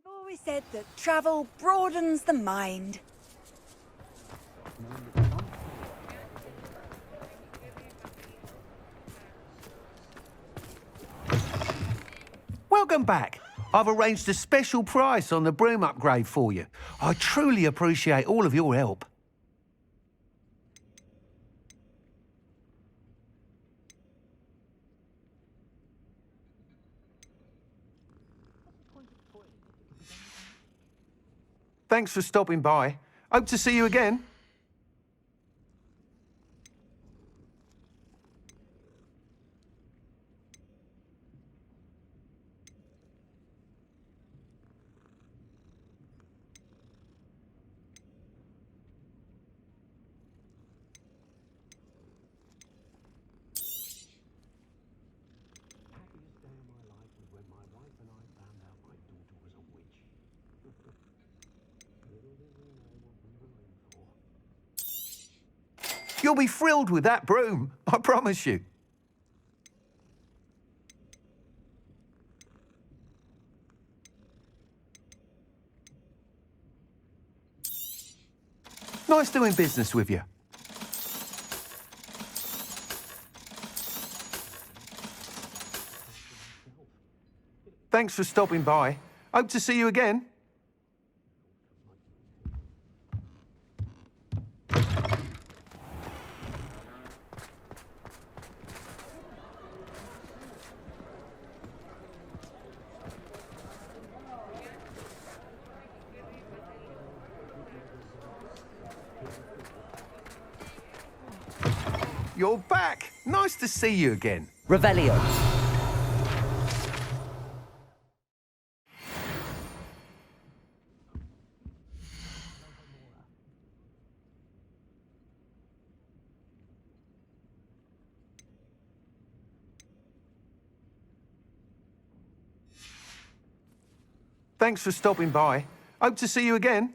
I've always said that travel broadens the mind. Welcome back. I've arranged a special price on the broom upgrade for you. I truly appreciate all of your help. Thanks for stopping by. Hope to see you again. You'll be thrilled with that broom, I promise you. Nice doing business with you. Thanks for stopping by. Hope to see you again. You're back. Nice to see you again. Revelio. Thanks for stopping by. Hope to see you again.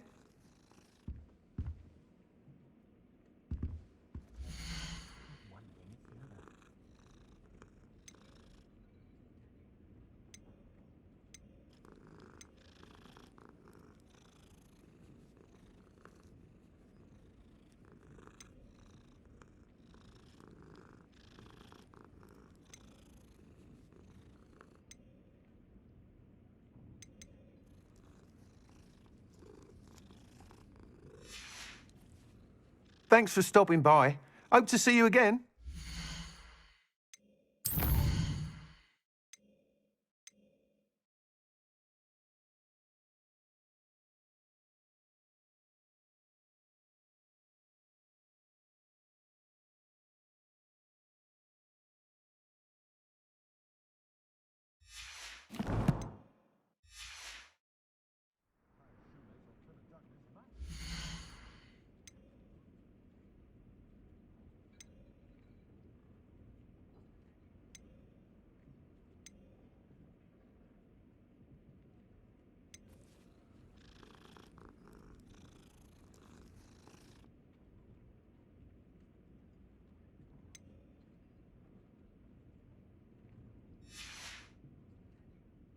Thanks for stopping by. Hope to see you again.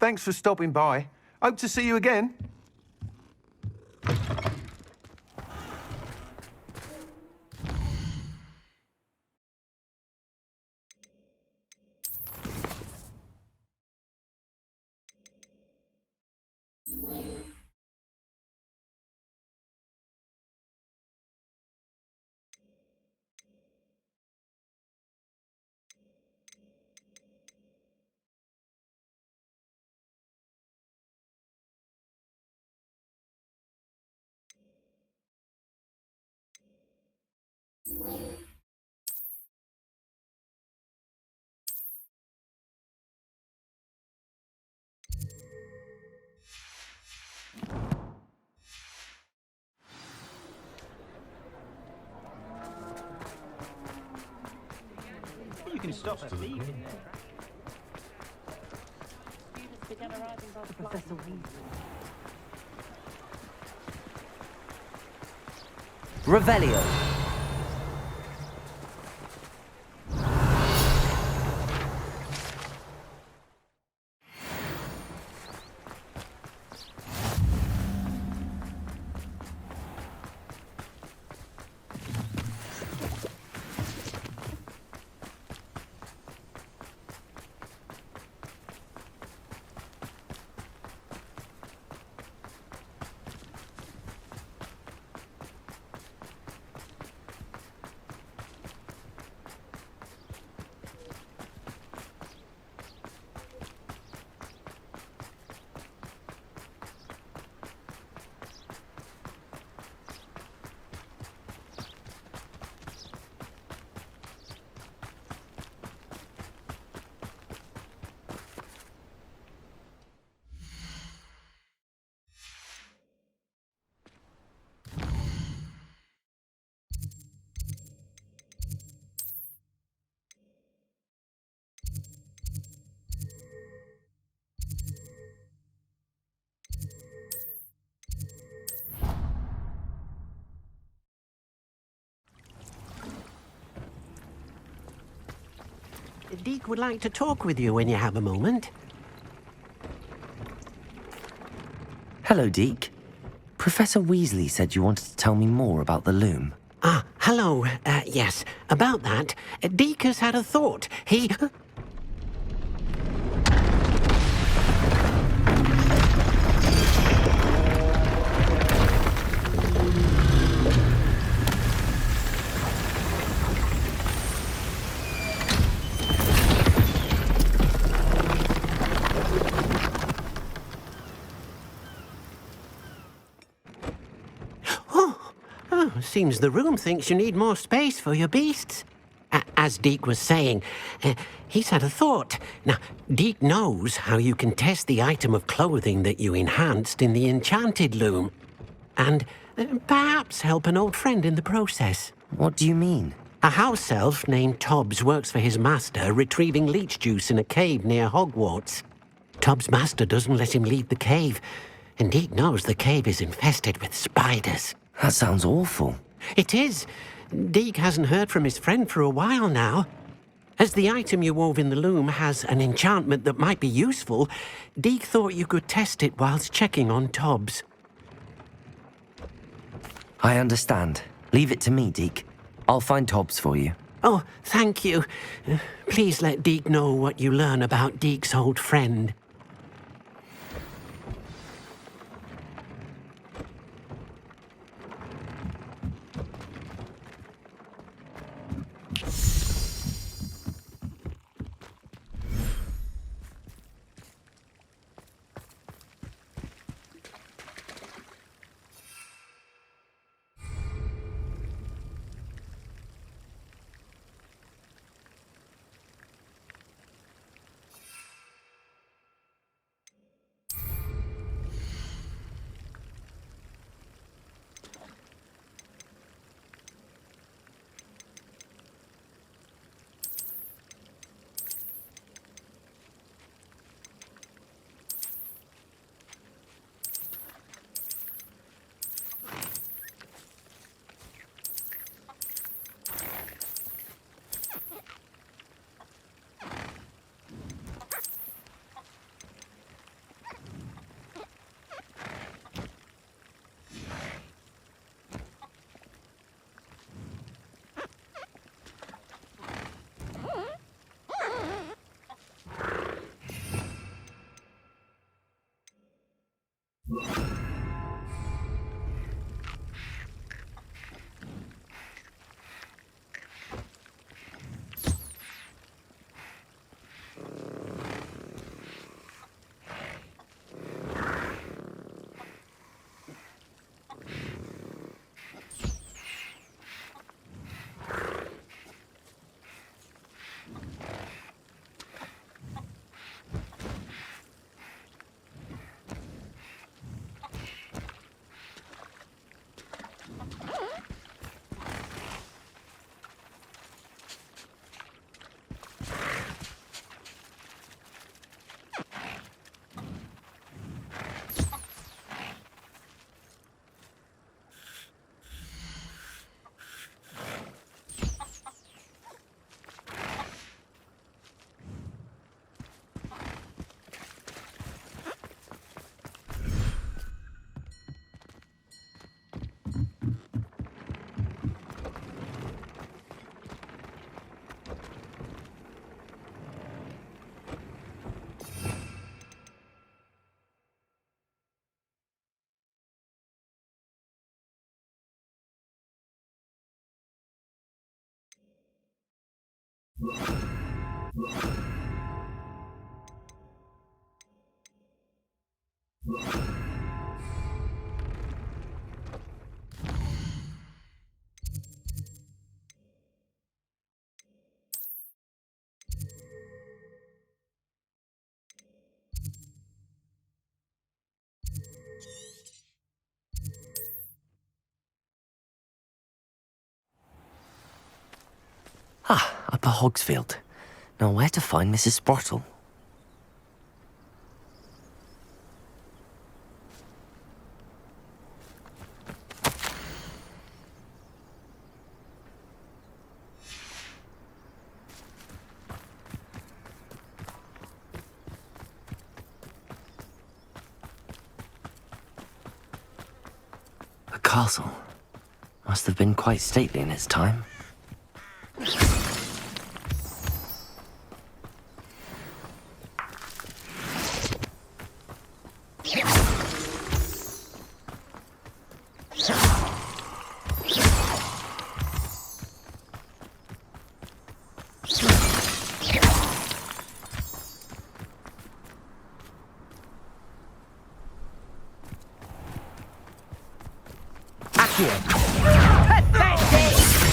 Thanks for stopping by. Hope to see you again. You can stop at leaving. Professor Revelio. Deke would like to talk with you when you have a moment. Hello, Deke. Professor Weasley said you wanted to tell me more about the loom. Ah, hello. Yes, about that. Deke has had a thought. He... Seems the room thinks you need more space for your beasts. As Deke was saying, he's had a thought. Now, Deke knows how you can test the item of clothing that you enhanced in the enchanted loom. And perhaps help an old friend in the process. What do you mean? A house elf named Tobbs works for his master retrieving leech juice in a cave near Hogwarts. Tobbs' master doesn't let him leave the cave, and Deke knows the cave is infested with spiders. That sounds awful. It is. Deke hasn't heard from his friend for a while now. As the item you wove in the loom has an enchantment that might be useful, Deke thought you could test it whilst checking on Tobbs. I understand. Leave it to me, Deke. I'll find Tobbs for you. Oh, thank you. Please let Deke know what you learn about Deke's old friend. Upper Hogsfield. Now where to find Mrs. Sprottle? castle. Must have been quite stately in its time.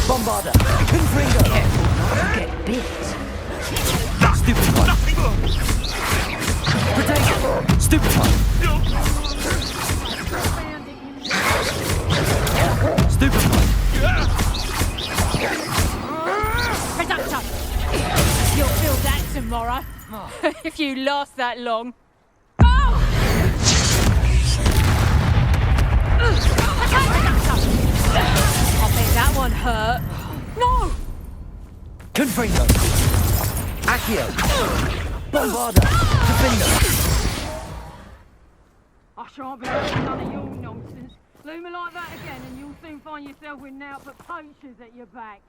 Bombarda! Confringo! Get bit! Stupid one! Potato! Stupid one! Stupid one! Reductor! You'll feel that tomorrow. If you last that long. Oh! I bet that one hurt. No! Confringo! Accio! Bombarda! Defender! I shan't be having none of your nonsense. Leave me like that again and you'll soon find yourself with now but poachers at your back.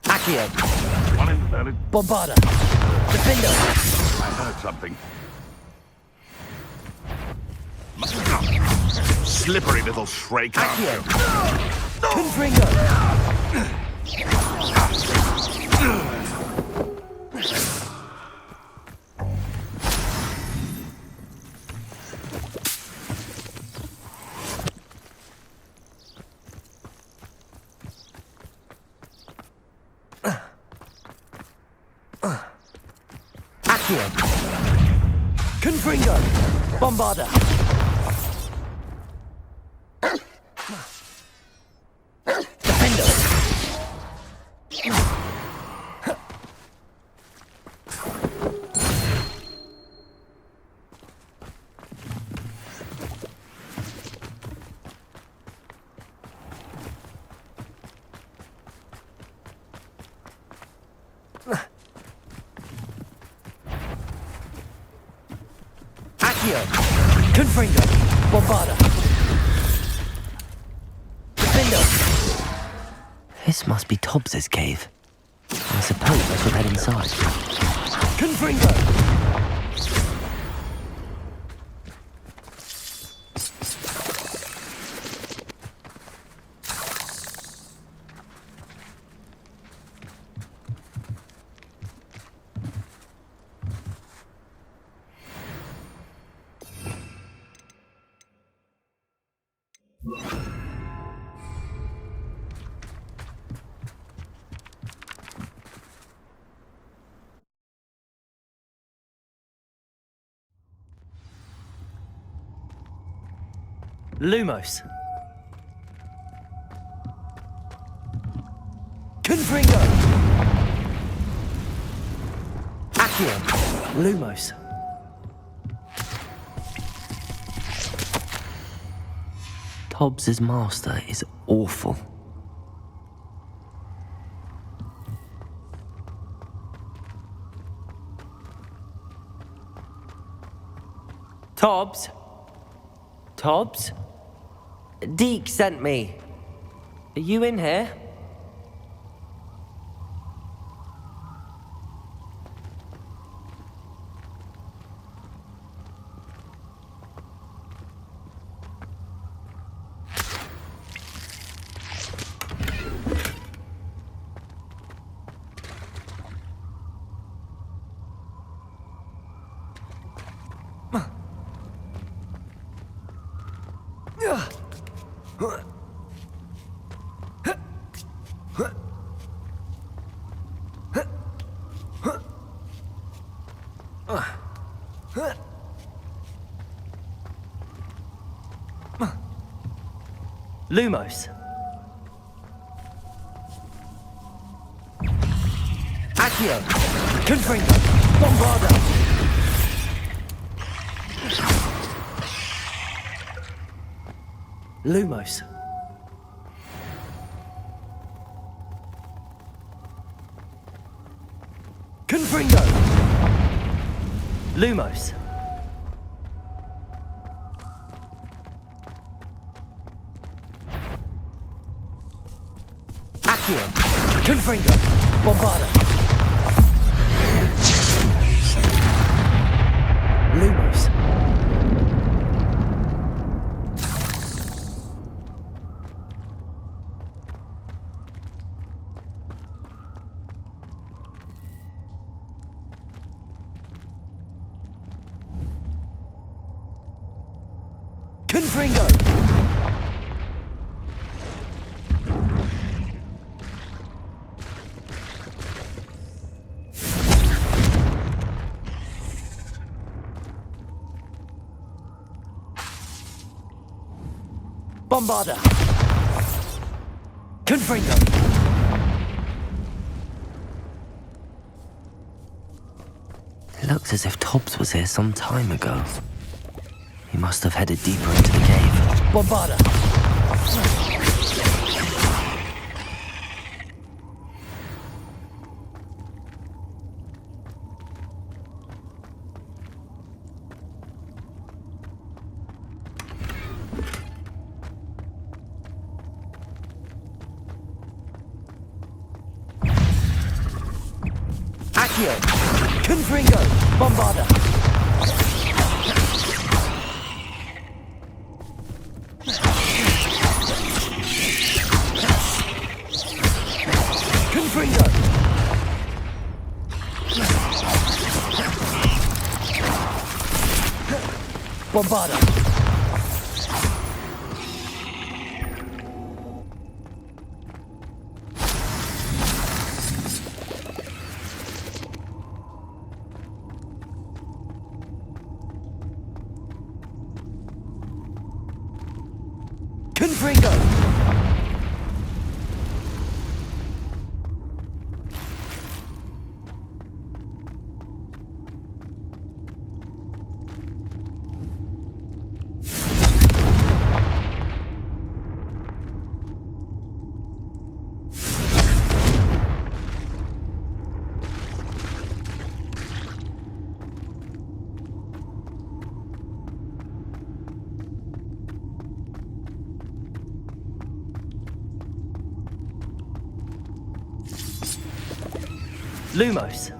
Accio! Uninverted. Bombarda! Defender! I heard something. Slippery little shrike. Accio! Confringo! Accio! Confringo! Bombarda! Defender! Accio! Confringo! Bombarda! Defender! This must be Tobbs's cave. I suppose I should head inside. Confringo! Lumos. Confringo! Accio! Lumos. Tobbs's master is awful. Tobbs? Tobbs? Deke sent me. Are you in here? Lumos. Accio. Confringo. Bombarda. Lumos. Confringo. Lumos. Accio. Confringo. Bombarda. Lumos. Confringo. Bombarda. Confringo. It looks as if Tobbs was here some time ago. He must have headed deeper into the cave. Bombarda. Accio. Confringo. Bombarda. Confringo. Bombarda. Confringo. Lumos.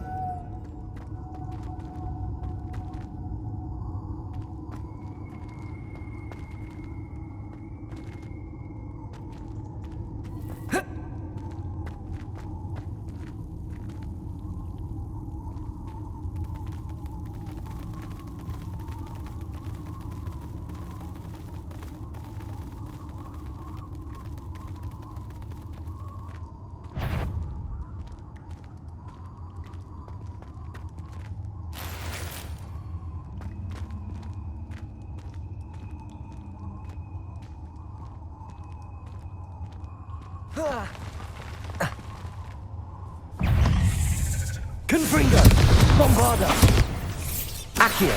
Confringo. Bombarda. Accio.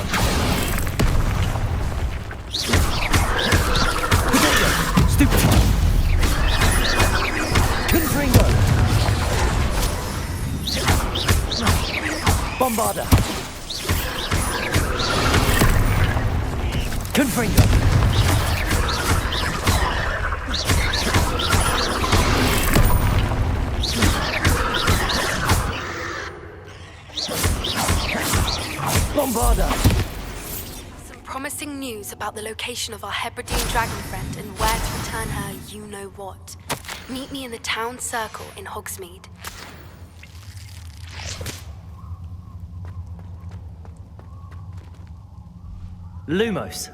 Potato. Stupid. Confringo. Bombarda. Confringo. Bombarda. Some promising news about the location of our Hebridean dragon friend and where to return her you-know-what. Meet me in the town circle in Hogsmeade. Lumos.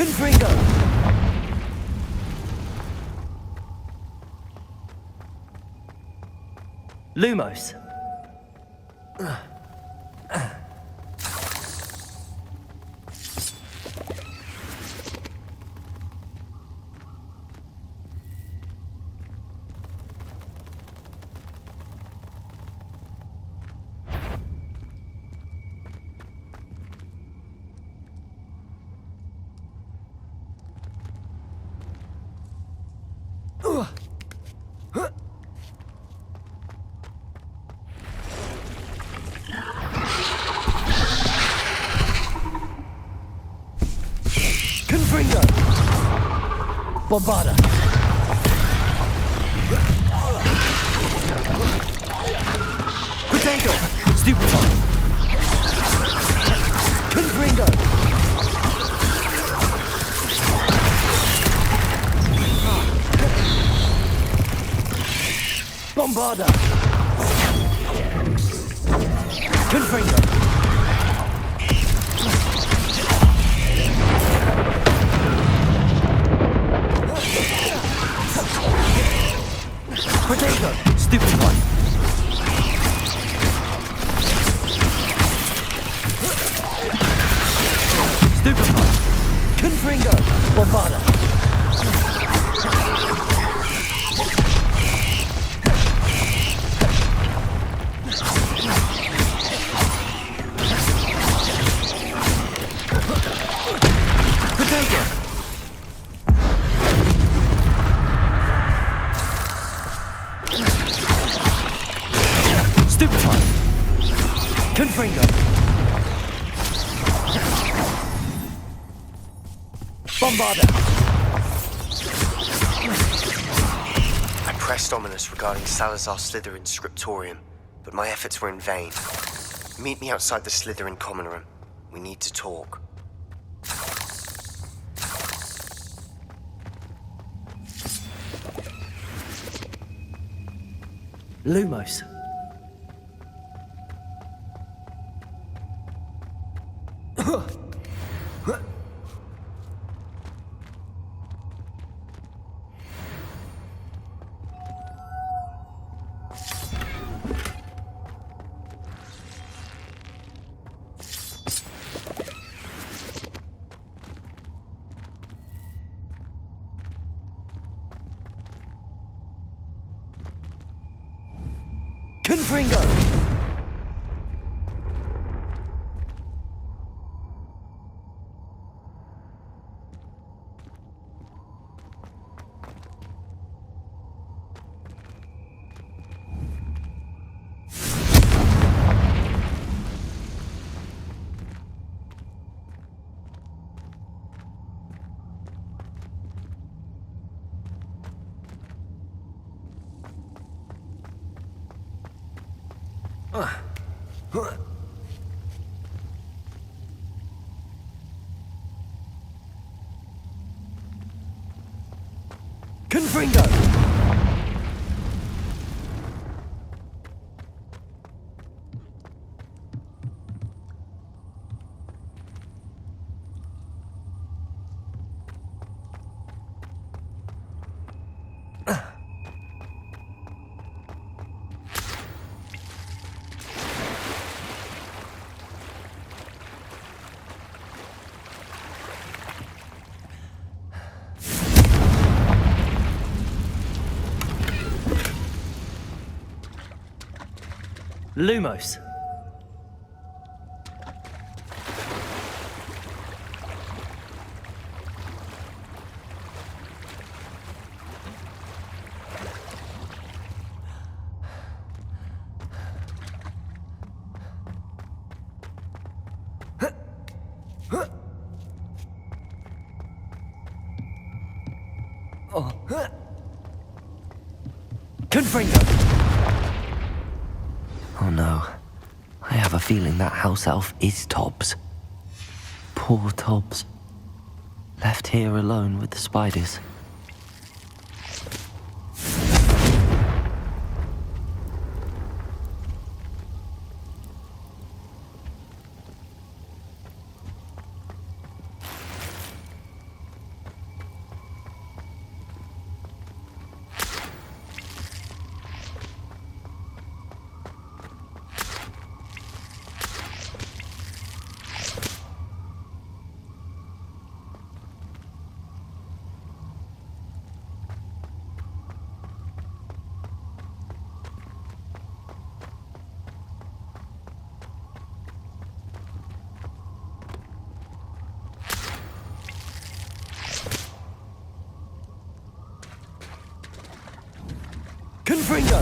Confringo! Lumos. Confringo! Bombarda! Potato! Stupefy! Confringo! Bombarda! Confringo! Potato! Stupefy! Stupefy! Confringo! Bombarda! Potato! Stupefy! Confringo! Bombarda! I pressed ominous regarding Salazar Slytherin's scriptorium, but my efforts were in vain. Meet me outside the Slytherin common room. We need to talk. Lumos. Confringo! Confringo! Lumos. Confringo! Oh no. I have a feeling that house elf is Tobbs. Poor Tobbs. Left here alone with the spiders. Confringo!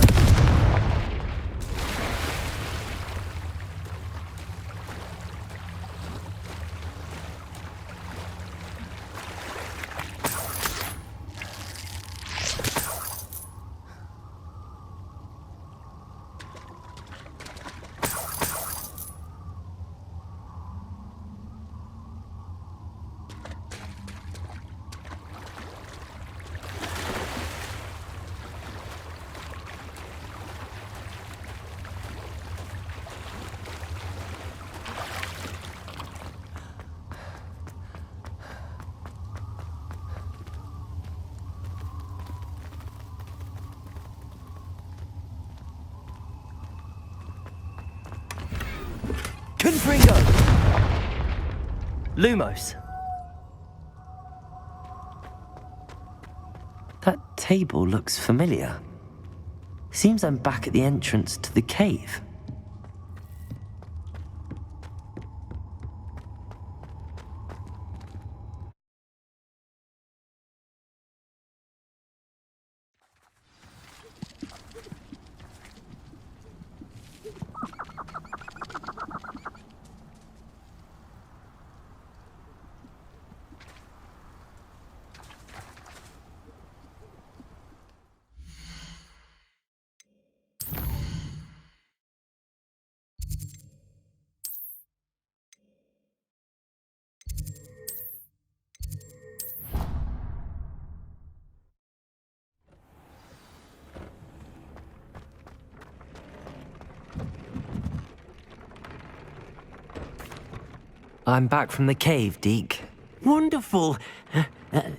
Confringo! Lumos. That table looks familiar. Seems I'm back at the entrance to the cave. I'm back from the cave, Deke. Wonderful.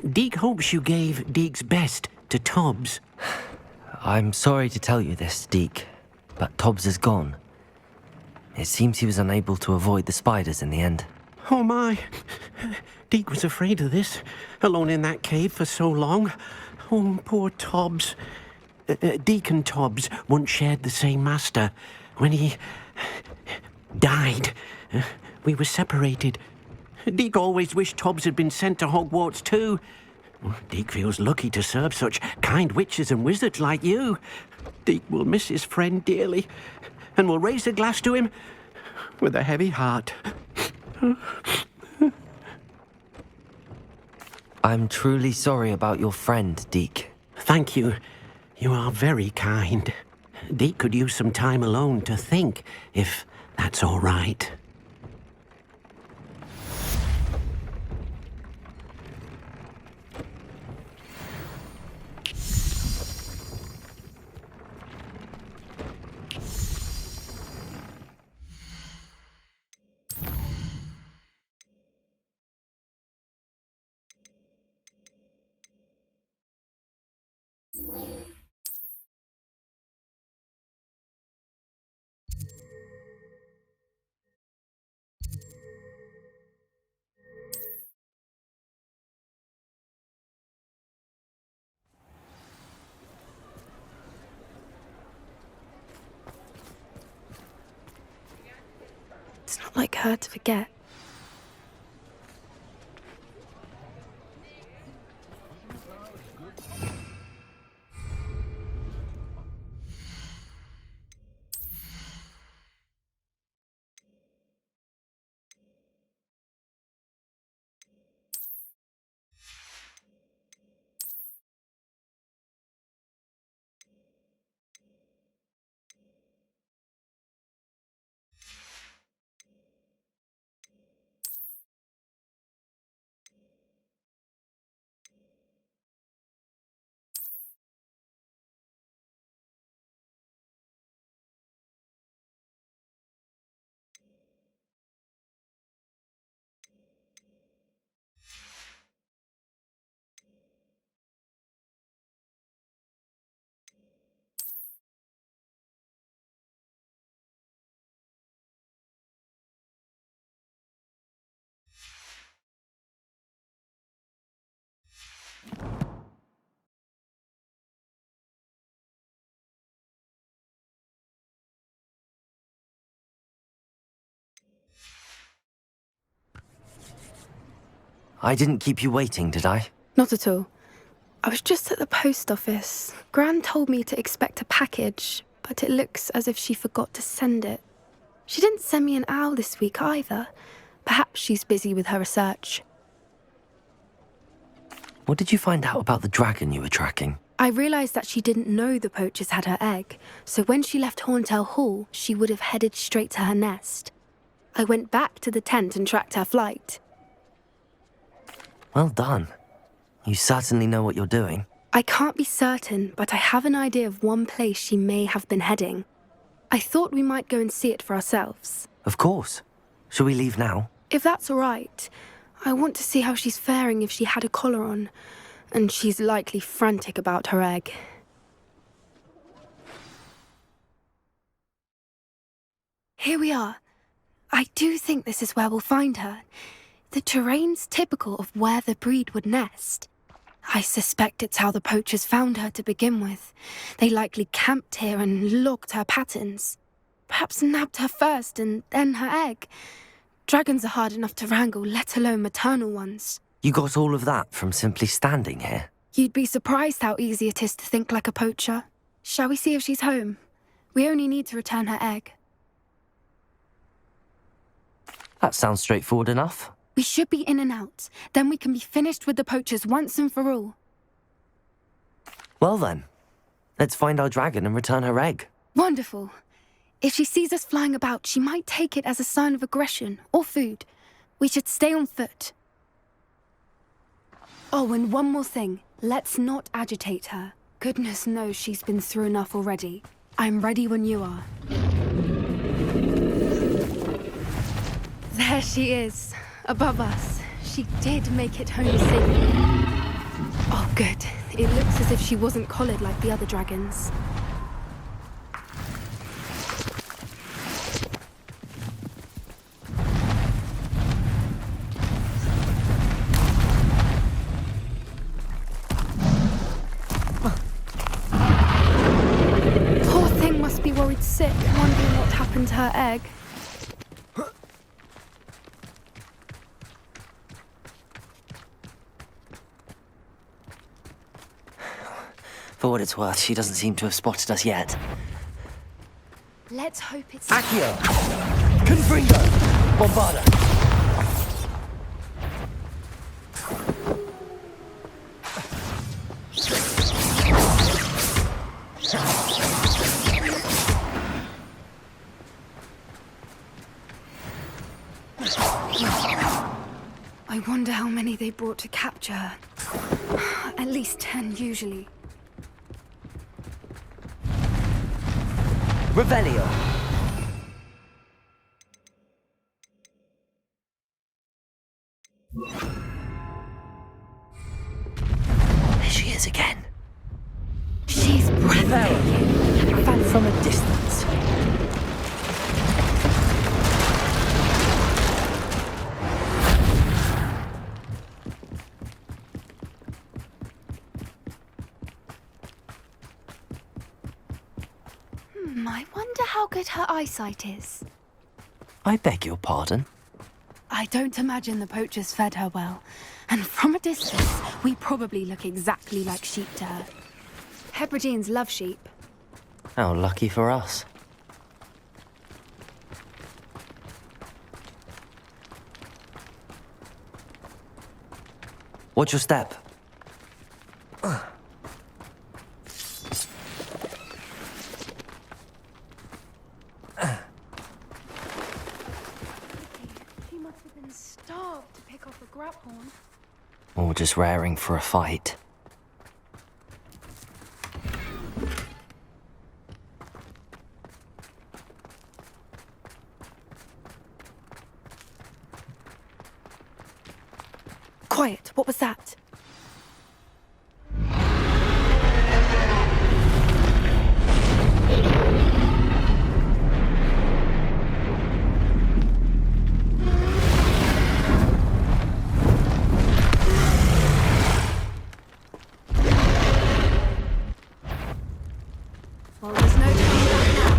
Deke hopes you gave Deke's best to Tobbs. I'm sorry to tell you this, Deke, but Tobbs is gone. It seems he was unable to avoid the spiders in the end. Oh my. Deke was afraid of this, alone in that cave for so long. Oh, poor Tobbs. Deke and Tobbs once shared the same master. When he died, we were separated. Deke always wished Tobbs had been sent to Hogwarts too. Deke feels lucky to serve such kind witches and wizards like you. Deke will miss his friend dearly, and will raise a glass to him with a heavy heart. I'm truly sorry about your friend, Deke. Thank you. You are very kind. Deke could use some time alone to think, if that's all right. It's not like her to forget. I didn't keep you waiting, did I? Not at all. I was just at the post office. Gran told me to expect a package, but it looks as if she forgot to send it. She didn't send me an owl this week either. Perhaps she's busy with her research. What did you find out about the dragon you were tracking? I realised that she didn't know the poachers had her egg, so when she left Horntail Hall, she would have headed straight to her nest. I went back to the tent and tracked her flight. Well done. You certainly know what you're doing. I can't be certain, but I have an idea of one place she may have been heading. I thought we might go and see it for ourselves. Of course. Shall we leave now? If that's all right, I want to see how she's faring if she had a collar on, and she's likely frantic about her egg. Here we are. I do think this is where we'll find her. The terrain's typical of where the breed would nest. I suspect it's how the poachers found her to begin with. They likely camped here and logged her patterns. Perhaps nabbed her first and then her egg. Dragons are hard enough to wrangle, let alone maternal ones. You got all of that from simply standing here? You'd be surprised how easy it is to think like a poacher. Shall we see if she's home? We only need to return her egg. That sounds straightforward enough. We should be in and out. Then we can be finished with the poachers once and for all. Well then, let's find our dragon and return her egg. Wonderful. If she sees us flying about, she might take it as a sign of aggression or food. We should stay on foot. Oh, and one more thing. Let's not agitate her. Goodness knows she's been through enough already. I'm ready when you are. There she is, above us. She did make it home safely. Oh, good. It looks as if she wasn't collared like the other dragons. Poor thing must be worried sick, wondering what happened to her egg. For what it's worth, she doesn't seem to have spotted us yet. Let's hope it's... Accio! Confringo! Bombarda! I wonder how many they brought to capture her. At least 10 usually. Revelio! There she is again. She's breathtaking. From a distance. I wonder how good her eyesight is. I beg your pardon? I don't imagine the poachers fed her well. And from a distance, we probably look exactly like sheep to her. Hebrideans love sheep. How lucky for us. Watch your step. She must have been starved to pick off a grapehorn. Or just raring for a fight. Quiet, what was that? Well, there's no turning back now.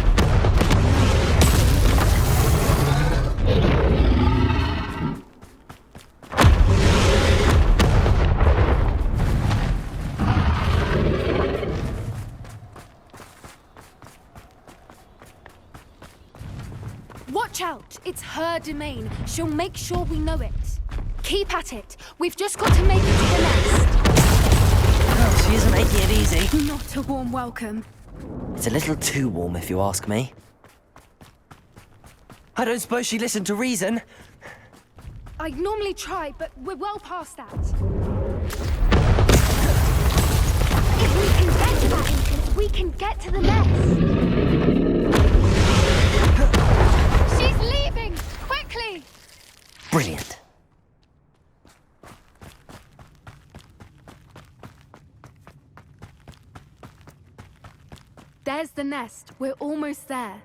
watch. It's her domain. She'll make sure we know it. Keep at it. We've just got to make it to the nest. Oh, she isn't making it easy. Not a warm welcome. It's a little too warm, if you ask me. I don't suppose she listened to reason. I'd normally try, but we're well past that. If we can get to that entrance, we can get to the nest. She's leaving! Quickly! Brilliant. There's the nest. We're almost there.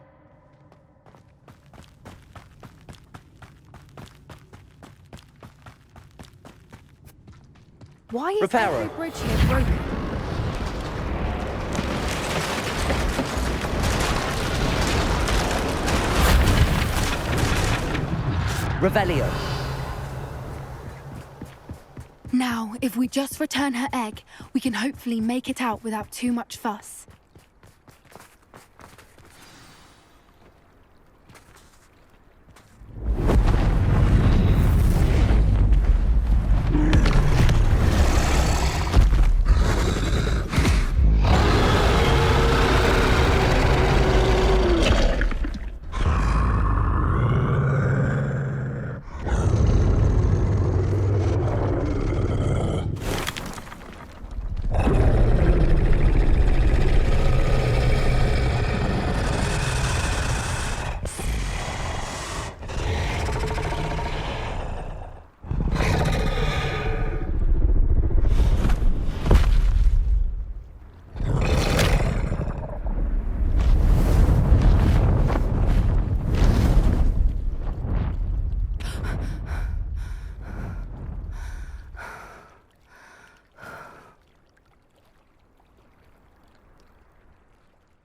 Why is Reparo. every bridge here broken? Revelio. Now, if we just return her egg, we can hopefully make it out without too much fuss.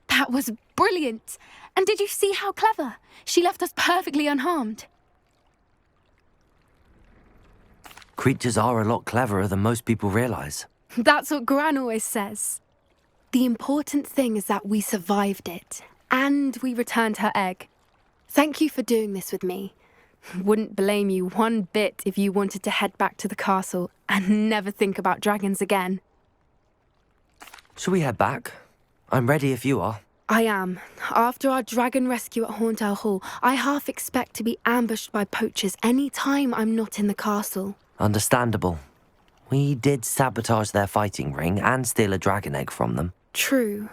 That was brilliant! And did you see how clever? She left us perfectly unharmed. Creatures are a lot cleverer than most people realize. That's what Gran always says. The important thing is that we survived it, and we returned her egg. Thank you for doing this with me. Wouldn't blame you one bit if you wanted to head back to the castle and never think about dragons again. Shall we head back? I'm ready if you are. I am. After our dragon rescue at Horndale Hall, I half expect to be ambushed by poachers any time I'm not in the castle. Understandable. We did sabotage their fighting ring and steal a dragon egg from them. True.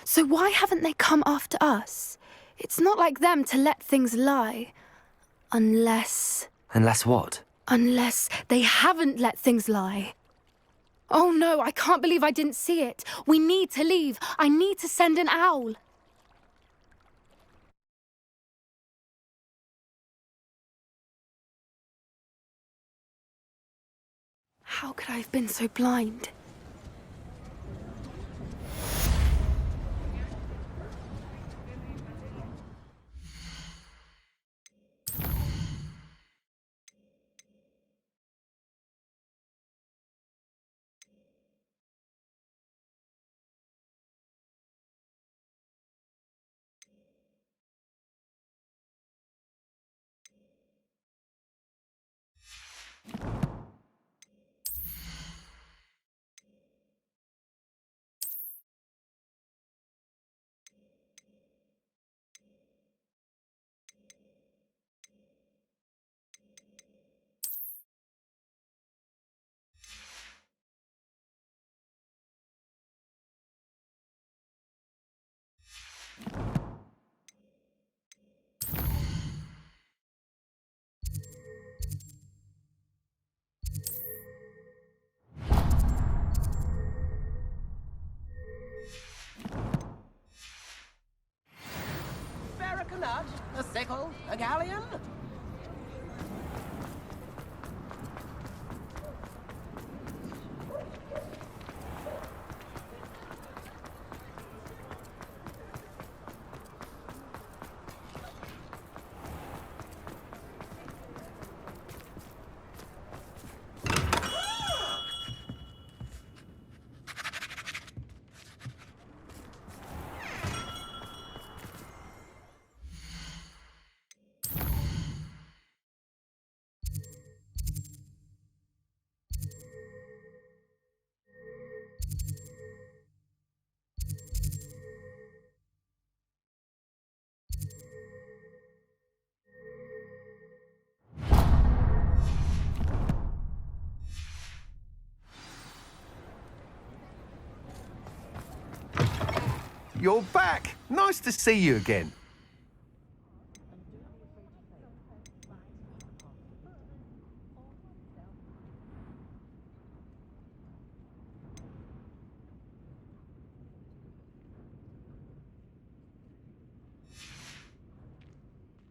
So why haven't they come after us? It's not like them to let things lie. Unless what? Unless they haven't let things lie. Oh no, I can't believe I didn't see it. We need to leave. I need to send an owl. How could I have been so blind? A sickle? A galleon? You're back. Nice to see you again.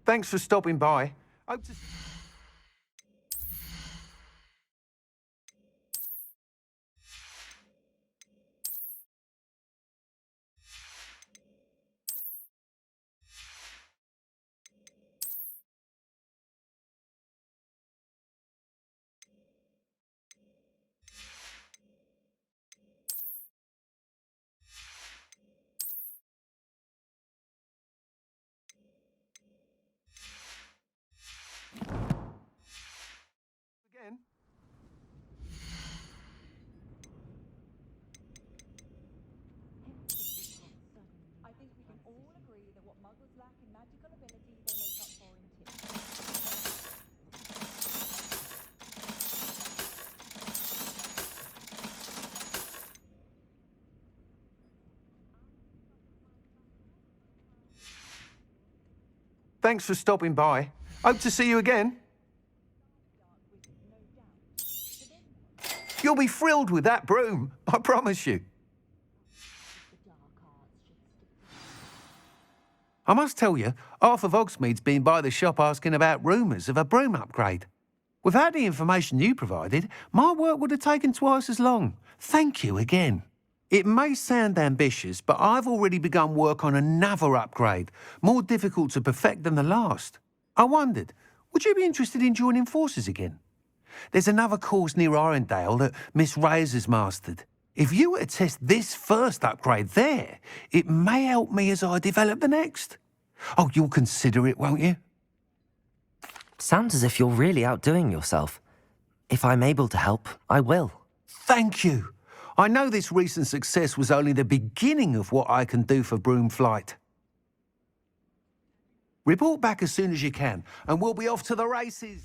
Thanks for stopping by. Hope to... Again. I think we can all agree that what muggles lack in magical ability, they make up for in tips. Thanks for stopping by. Hope to see you again. You'll be thrilled with that broom, I promise you. I must tell you, half of Hogsmeade's been by the shop asking about rumours of a broom upgrade. Without the information you provided, my work would have taken twice as long. Thank you again. It may sound ambitious, but I've already begun work on another upgrade, more difficult to perfect than the last. I wondered, would you be interested in joining forces again? There's another course near Arendelle that Miss Reyes has mastered. If you were to test this first upgrade there, it may help me as I develop the next. Oh, you'll consider it, won't you? Sounds as if you're really outdoing yourself. If I'm able to help, I will. Thank you. I know this recent success was only the beginning of what I can do for Broomflight. Report back as soon as you can, and we'll be off to the races.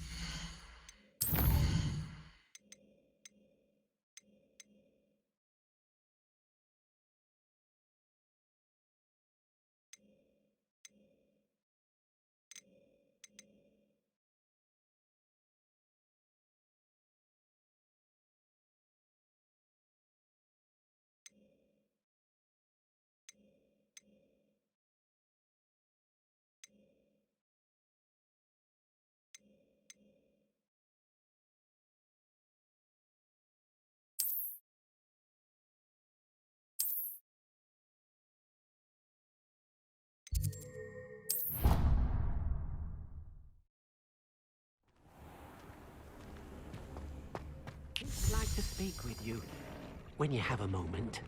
I'd like to speak with you when you have a moment.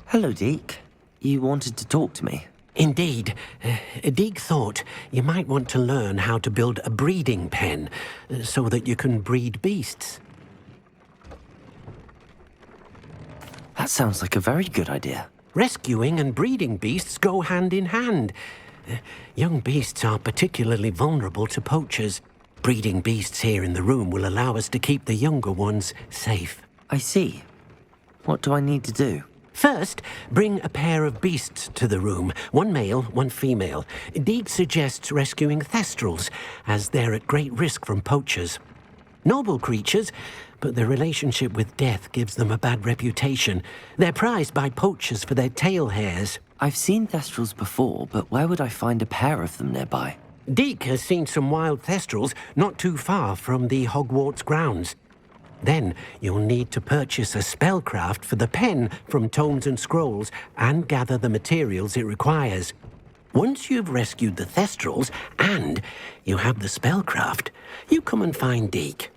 Hello, Deke. You wanted to talk to me? Indeed. Deke thought you might want to learn how to build a breeding pen so that you can breed beasts. That sounds like a very good idea. Rescuing and breeding beasts go hand in hand. Young beasts are particularly vulnerable to poachers. Breeding beasts here in the room will allow us to keep the younger ones safe. I see. What do I need to do? First, bring a pair of beasts to the room. One male, one female. Deke suggests rescuing thestrals, as they're at great risk from poachers. Noble creatures, but their relationship with death gives them a bad reputation. They're prized by poachers for their tail hairs. I've seen thestrals before, but where would I find a pair of them nearby? Deke has seen some wild thestrals not too far from the Hogwarts grounds. Then you'll need to purchase a spellcraft for the pen from Tomes and Scrolls and gather the materials it requires. Once you've rescued the thestrals and you have the spellcraft, you come and find Deke.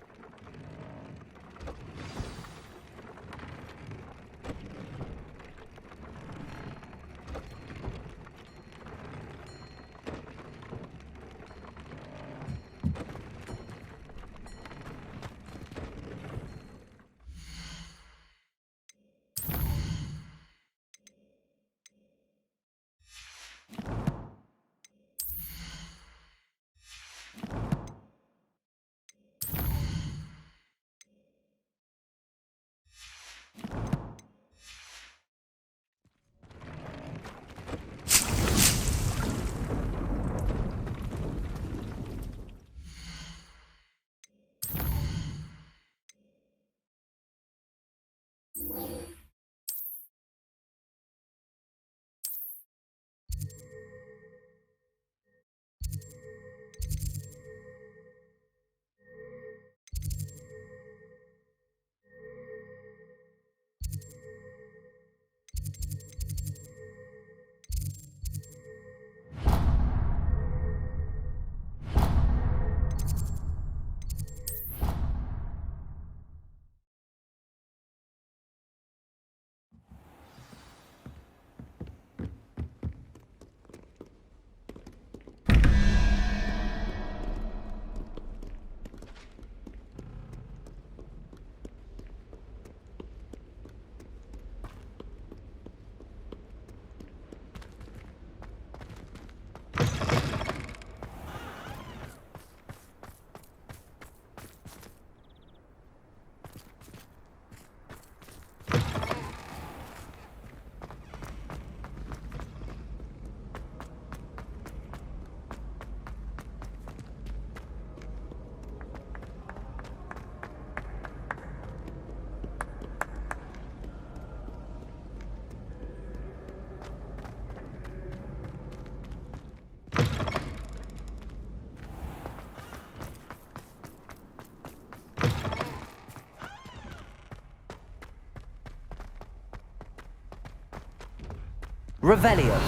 Revelio.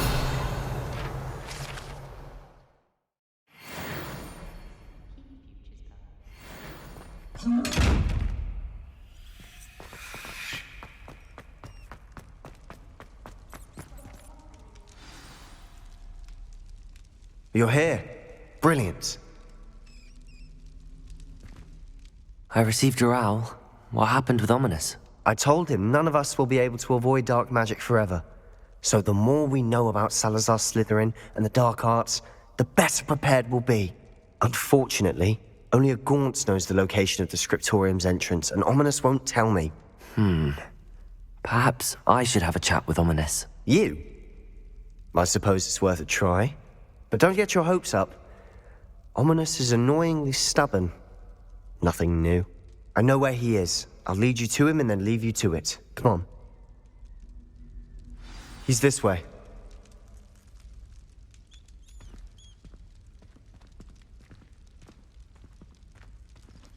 You're here. Brilliant. I received your owl. What happened with Ominous? I told him none of us will be able to avoid dark magic forever. So the more we know about Salazar Slytherin and the dark arts, the better prepared we'll be. Unfortunately, only a Gaunt knows the location of the Scriptorium's entrance, and Ominous won't tell me. Perhaps I should have a chat with Ominous. You? I suppose it's worth a try. But don't get your hopes up. Ominous is annoyingly stubborn. Nothing new. I know where he is. I'll lead you to him and then leave you to it. Come on. He's this way.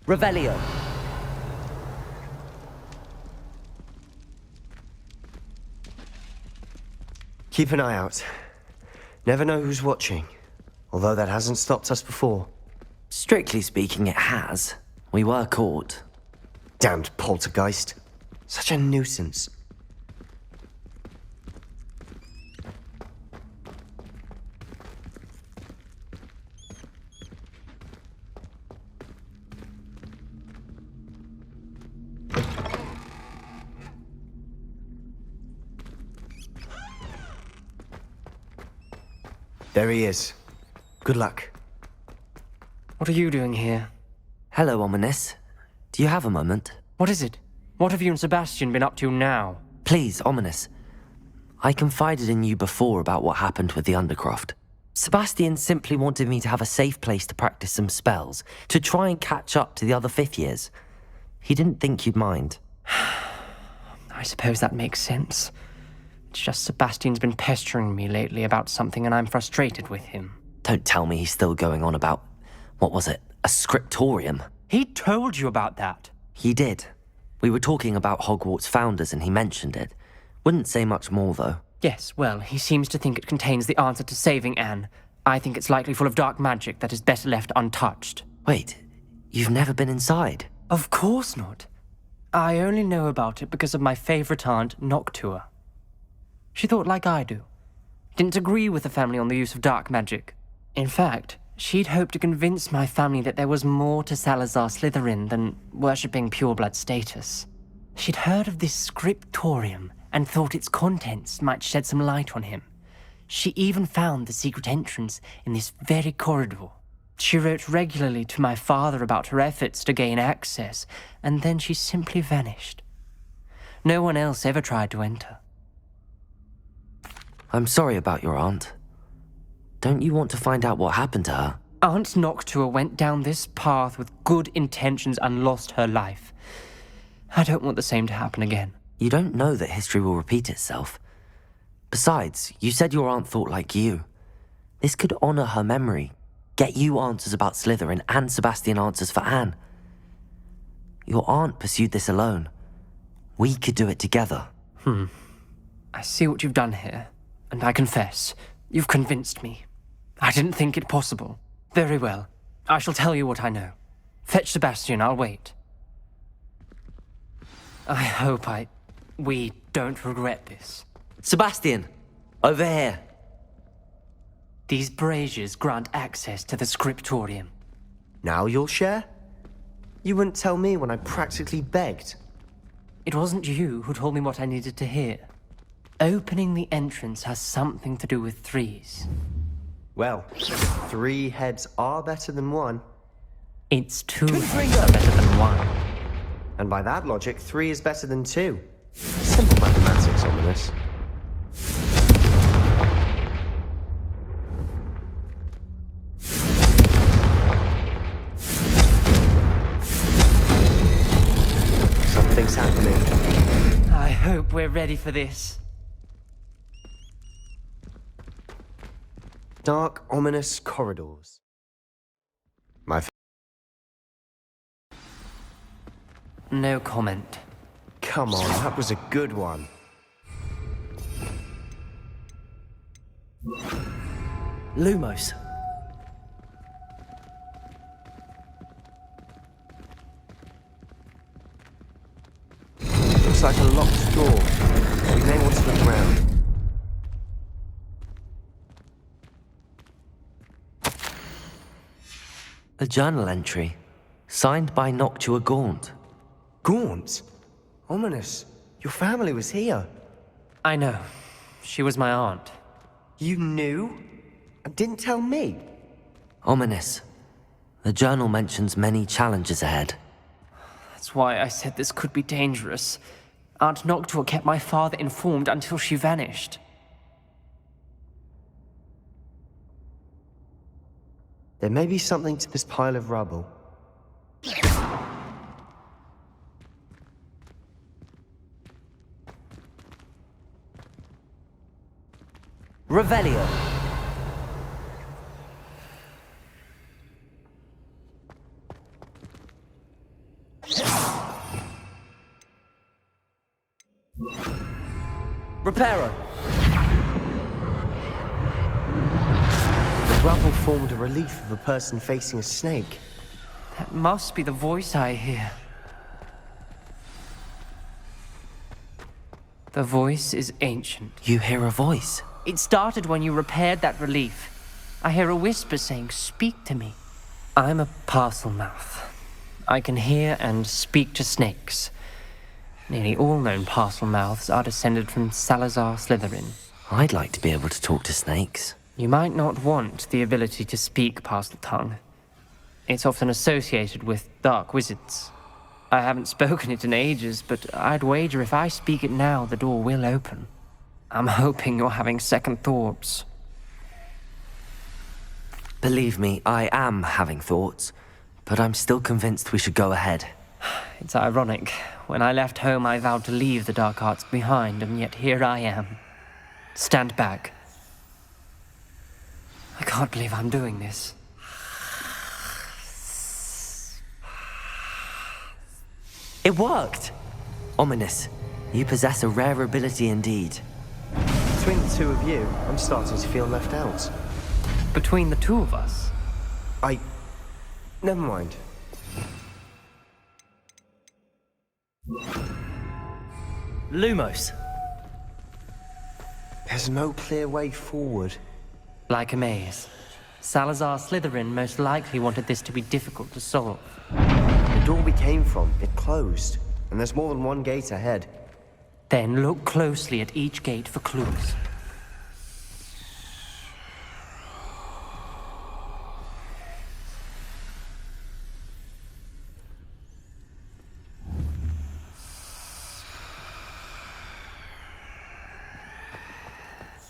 Revelio. Keep an eye out. Never know who's watching. Although that hasn't stopped us before. Strictly speaking, it has. We were caught. Damned poltergeist. Such a nuisance. There he is. Good luck. What are you doing here? Hello, Ominous. Do you have a moment? What is it? What have you and Sebastian been up to now? Please, Ominous. I confided in you before about what happened with the Undercroft. Sebastian simply wanted me to have a safe place to practice some spells, to try and catch up to the other fifth years. He didn't think you'd mind. I suppose that makes sense. It's just Sebastian's been pestering me lately about something and I'm frustrated with him. Don't tell me he's still going on about, what was it, a scriptorium? He told you about that. He did. We were talking about Hogwarts founders and he mentioned it. Wouldn't say much more, though. Yes, well, he seems to think it contains the answer to saving Anne. I think it's likely full of dark magic that is better left untouched. Wait, you've never been inside? Of course not. I only know about it because of my favourite aunt, Noctua. She thought like I do. Didn't agree with the family on the use of dark magic. In fact, she'd hoped to convince my family that there was more to Salazar Slytherin than worshipping pureblood status. She'd heard of this scriptorium and thought its contents might shed some light on him. She even found the secret entrance in this very corridor. She wrote regularly to my father about her efforts to gain access, and then she simply vanished. No one else ever tried to enter. I'm sorry about your aunt. Don't you want to find out what happened to her? Aunt Noctua went down this path with good intentions and lost her life. I don't want the same to happen again. You don't know that history will repeat itself. Besides, you said your aunt thought like you. This could honor her memory, get you answers about Slytherin and Sebastian answers for Anne. Your aunt pursued this alone. We could do it together. I see what you've done here, and I confess, you've convinced me. I didn't think it possible. Very well. I shall tell you what I know. Fetch Sebastian, I'll wait. I hope we don't regret this. Sebastian, over here. These braziers grant access to the scriptorium. Now you'll share? You wouldn't tell me when I practically begged. It wasn't you who told me what I needed to hear. Opening the entrance has something to do with threes. Well, 3 heads are better than 1. It's 2 heads are better than 1. And by that logic, 3 is better than 2. Simple mathematics, Ominous. Something's happening. I hope we're ready for this. Dark, ominous corridors. No comment. Come on, that was a good one. Lumos. Looks like a locked door. We may want to look around. A journal entry, signed by Noctua Gaunt. Gaunt? Ominous. Your family was here. I know. She was my aunt. You knew? And didn't tell me? Ominous. The journal mentions many challenges ahead. That's why I said this could be dangerous. Aunt Noctua kept my father informed until she vanished. There may be something to this pile of rubble. Revelio. Reparo. The rubble formed a relief of a person facing a snake. That must be the voice I hear. The voice is ancient. You hear a voice? It started when you repaired that relief. I hear a whisper saying, "Speak to me." I'm a parcel mouth. I can hear and speak to snakes. Nearly all known parcel mouths are descended from Salazar Slytherin. I'd like to be able to talk to snakes. You might not want the ability to speak parcel tongue. It's often associated with dark wizards. I haven't spoken it in ages, but I'd wager if I speak it now, the door will open. I'm hoping you're having second thoughts. Believe me, I am having thoughts, but I'm still convinced we should go ahead. It's ironic. When I left home, I vowed to leave the dark arts behind, and yet here I am. Stand back. I can't believe I'm doing this. It worked! Ominous. You possess a rare ability indeed. Between the two of you, I'm starting to feel left out. Between the two of us? Never mind. Lumos. There's no clear way forward. Like a maze. Salazar Slytherin most likely wanted this to be difficult to solve. The door we came from, it closed. And there's more than one gate ahead. Then look closely at each gate for clues.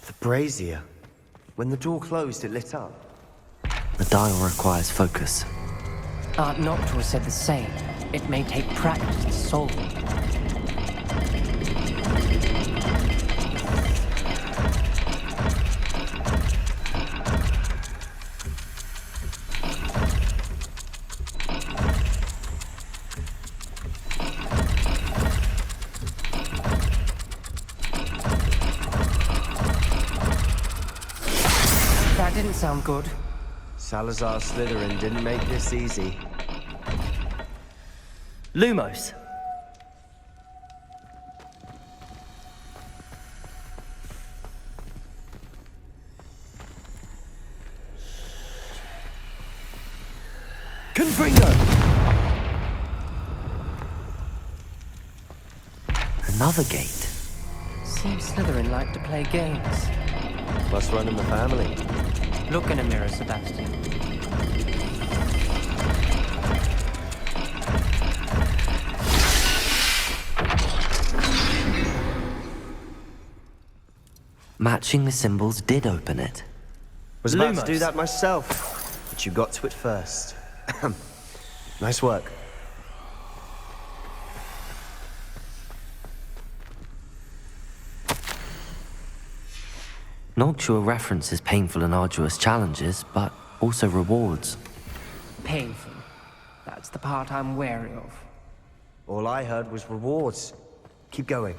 The brazier. When the door closed, it lit up. The dial requires focus. Aunt Noctua said the same. It may take practice to solve it. That didn't sound good. Salazar Slytherin didn't make this easy. Lumos. Confringo. Another gate. Seems Slytherin like to play games. Must run in the family. Look in a mirror, Sebastian. Matching the symbols did open it. Was about Lumos. to do that myself, but you got to it first. Nice work. Noctua references painful and arduous challenges, but also rewards. Painful. That's the part I'm wary of. All I heard was rewards. Keep going.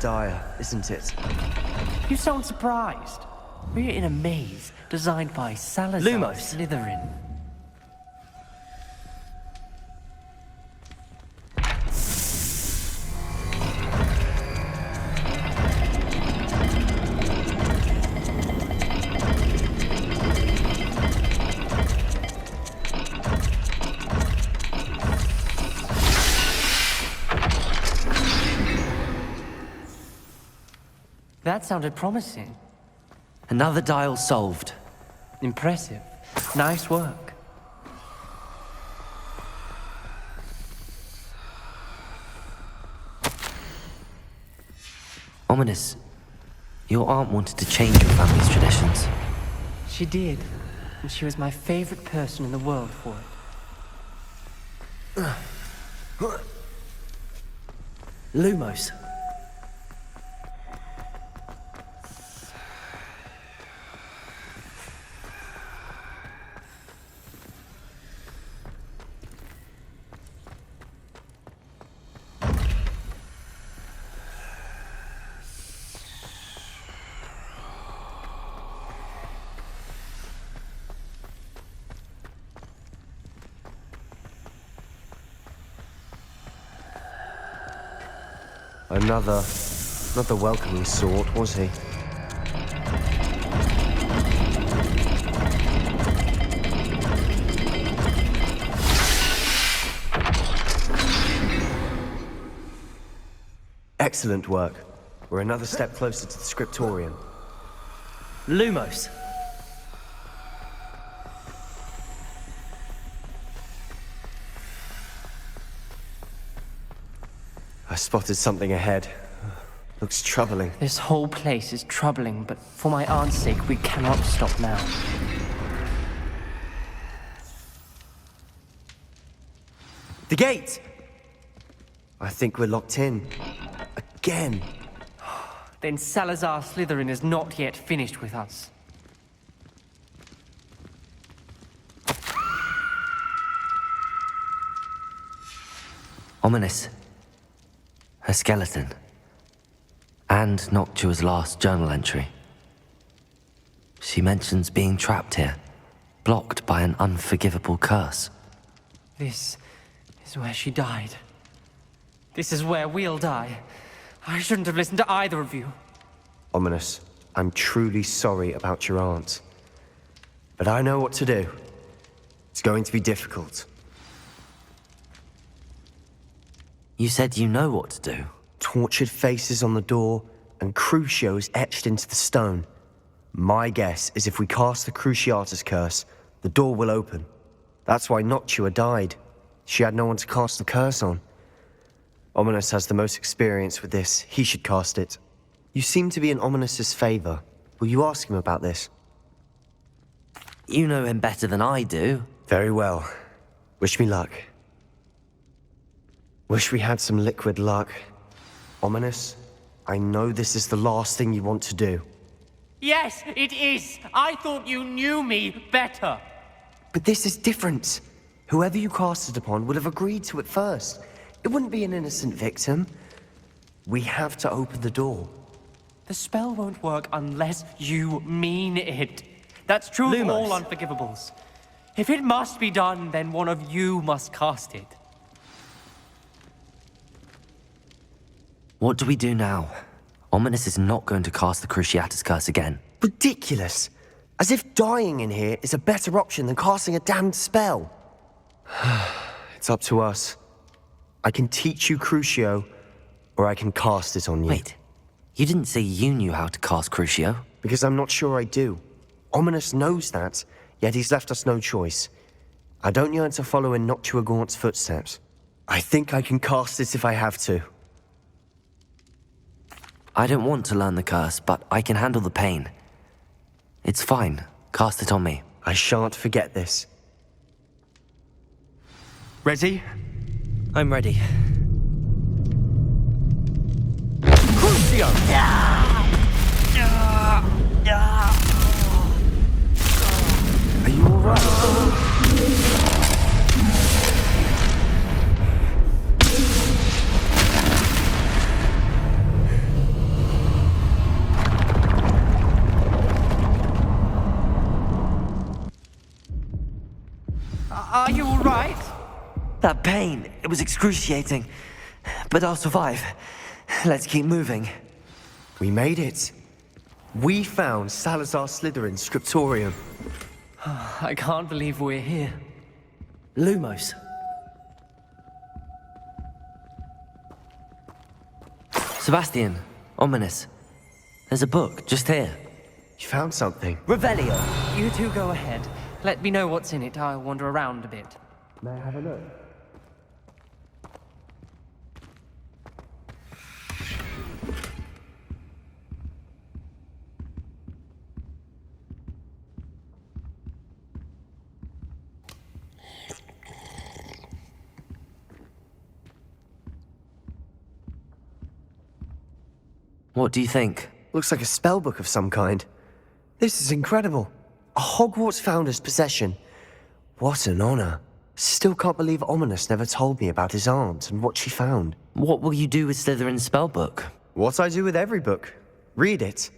dire, isn't it? You sound surprised. We're in a maze designed by Salazar Lumos. Slytherin. That sounded promising. Another dial solved. Impressive. Nice work. Ominous. Your aunt wanted to change your family's traditions. She did. And she was my favorite person in the world for it. Lumos. Not the welcoming sort, was he? Excellent work. We're another step closer to the scriptorium. Lumos. I spotted something ahead. Looks troubling. This whole place is troubling, but for my aunt's sake, we cannot stop now. The gate! I think we're locked in. Again. Then Salazar Slytherin is not yet finished with us. Ominous. Her skeleton. And Noctua's last journal entry. She mentions being trapped here, blocked by an unforgivable curse. This is where she died. This is where we'll die. I shouldn't have listened to either of you. Ominous, I'm truly sorry about your aunt. But I know what to do. It's going to be difficult. You said you know what to do. Tortured faces on the door and crucios etched into the stone. My guess is if we cast the Cruciatus curse, the door will open. That's why Noctua died. She had no one to cast the curse on. Ominous has the most experience with this. He should cast it. You seem to be in Ominous's favor. Will you ask him about this? You know him better than I do. Very well. Wish me luck. Wish we had some liquid luck. Ominous, I know this is the last thing you want to do. Yes, it is. I thought you knew me better. But this is different. Whoever you cast it upon would have agreed to it first. It wouldn't be an innocent victim. We have to open the door. The spell won't work unless you mean it. That's true of all unforgivables. If it must be done, then one of you must cast it. What do we do now? Ominous is not going to cast the Cruciatus curse again. Ridiculous. As if dying in here is a better option than casting a damned spell. It's up to us. I can teach you Crucio, or I can cast it on you. Wait, you didn't say you knew how to cast Crucio? Because I'm not sure I do. Ominous knows that, yet he's left us no choice. I don't yearn to follow in Noctua Gaunt's footsteps. I think I can cast it if I have to. I don't want to learn the curse, but I can handle the pain. It's fine. Cast it on me. I shan't forget this. Ready? I'm ready. Crucio! Are you alright? Are you all right? That pain, it was excruciating. But I'll survive. Let's keep moving. We made it. We found Salazar Slytherin's scriptorium. I can't believe we're here. Lumos. Sebastian, ominous. There's a book just here. You found something. Revelio. You two go ahead. Let me know what's in it. I'll wander around a bit. May I have a look? What do you think? Looks like a spellbook of some kind. This is incredible. A Hogwarts founder's possession. What an honor. Still can't believe Ominous never told me about his aunt and what she found. What will you do with Slytherin's spellbook? What I do with every book. Read it.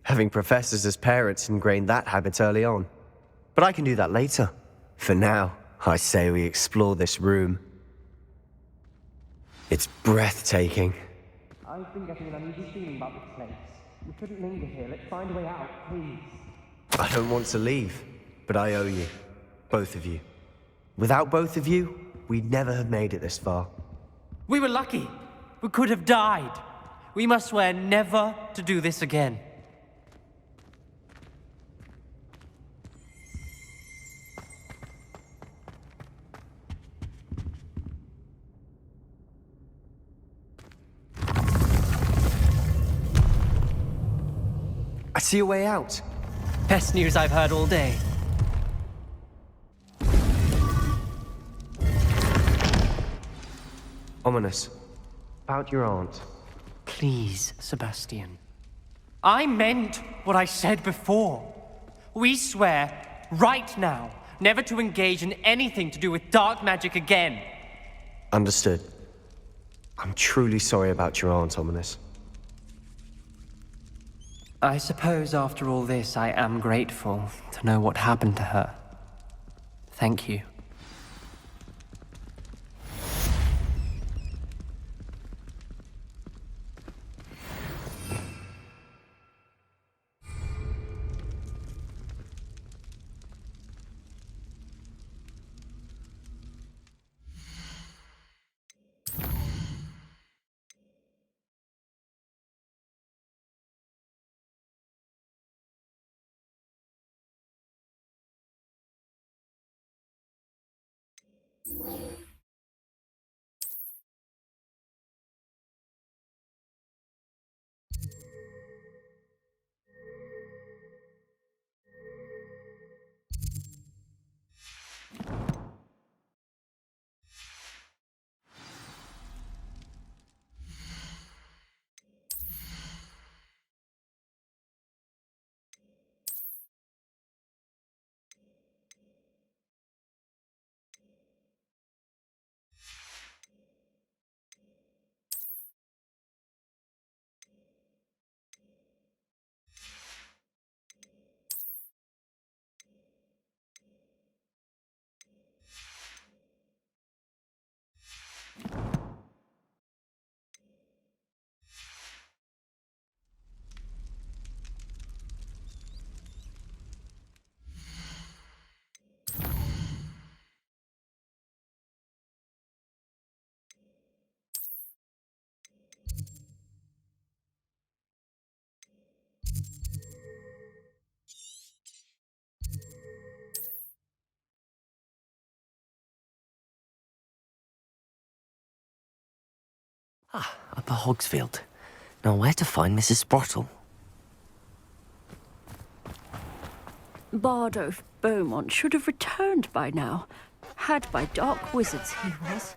Having professors as parents ingrained that habit early on. But I can do that later. For now, I say we explore this room. It's breathtaking. I've been getting an uneasy feeling about this place. We shouldn't linger here. Let's find a way out, please. I don't want to leave, but I owe you. Both of you. Without both of you, we'd never have made it this far. We were lucky. We could have died. We must swear never to do this again. I see a way out. Best news I've heard all day. Ominous. About your aunt. Please, Sebastian. I meant what I said before. We swear, right now, never to engage in anything to do with dark magic again. Understood. I'm truly sorry about your aunt, Ominous. I suppose after all this, I am grateful to know what happened to her. Thank you. Upper Hogsfield. Now where to find Mrs. Sprottle? Bardolph Beaumont should have returned by now. Had by dark wizards he was.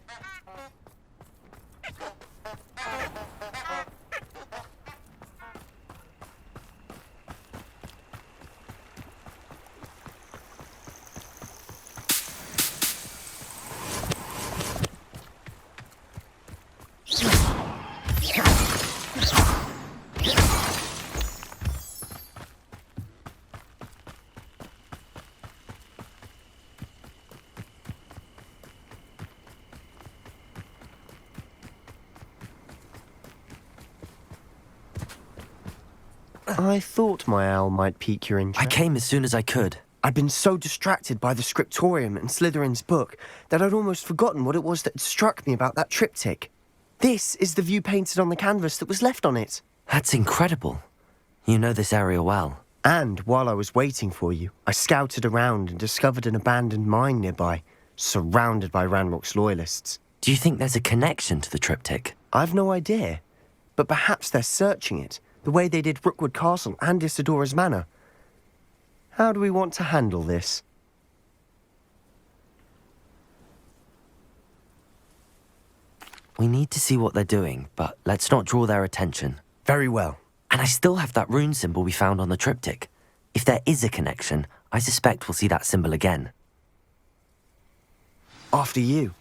I thought my owl might pique your interest. I came as soon as I could. I'd been so distracted by the scriptorium and Slytherin's book that I'd almost forgotten what it was that struck me about that triptych. This is the view painted on the canvas that was left on it. That's incredible. You know this area well. And while I was waiting for you, I scouted around and discovered an abandoned mine nearby, surrounded by Ranrock's loyalists. Do you think there's a connection to the triptych? I've no idea, but perhaps they're searching it, the way they did Rookwood Castle and Isidora's Manor. How do we want to handle this? We need to see what they're doing, but let's not draw their attention. Very well. And I still have that rune symbol we found on the triptych. If there is a connection, I suspect we'll see that symbol again. After you.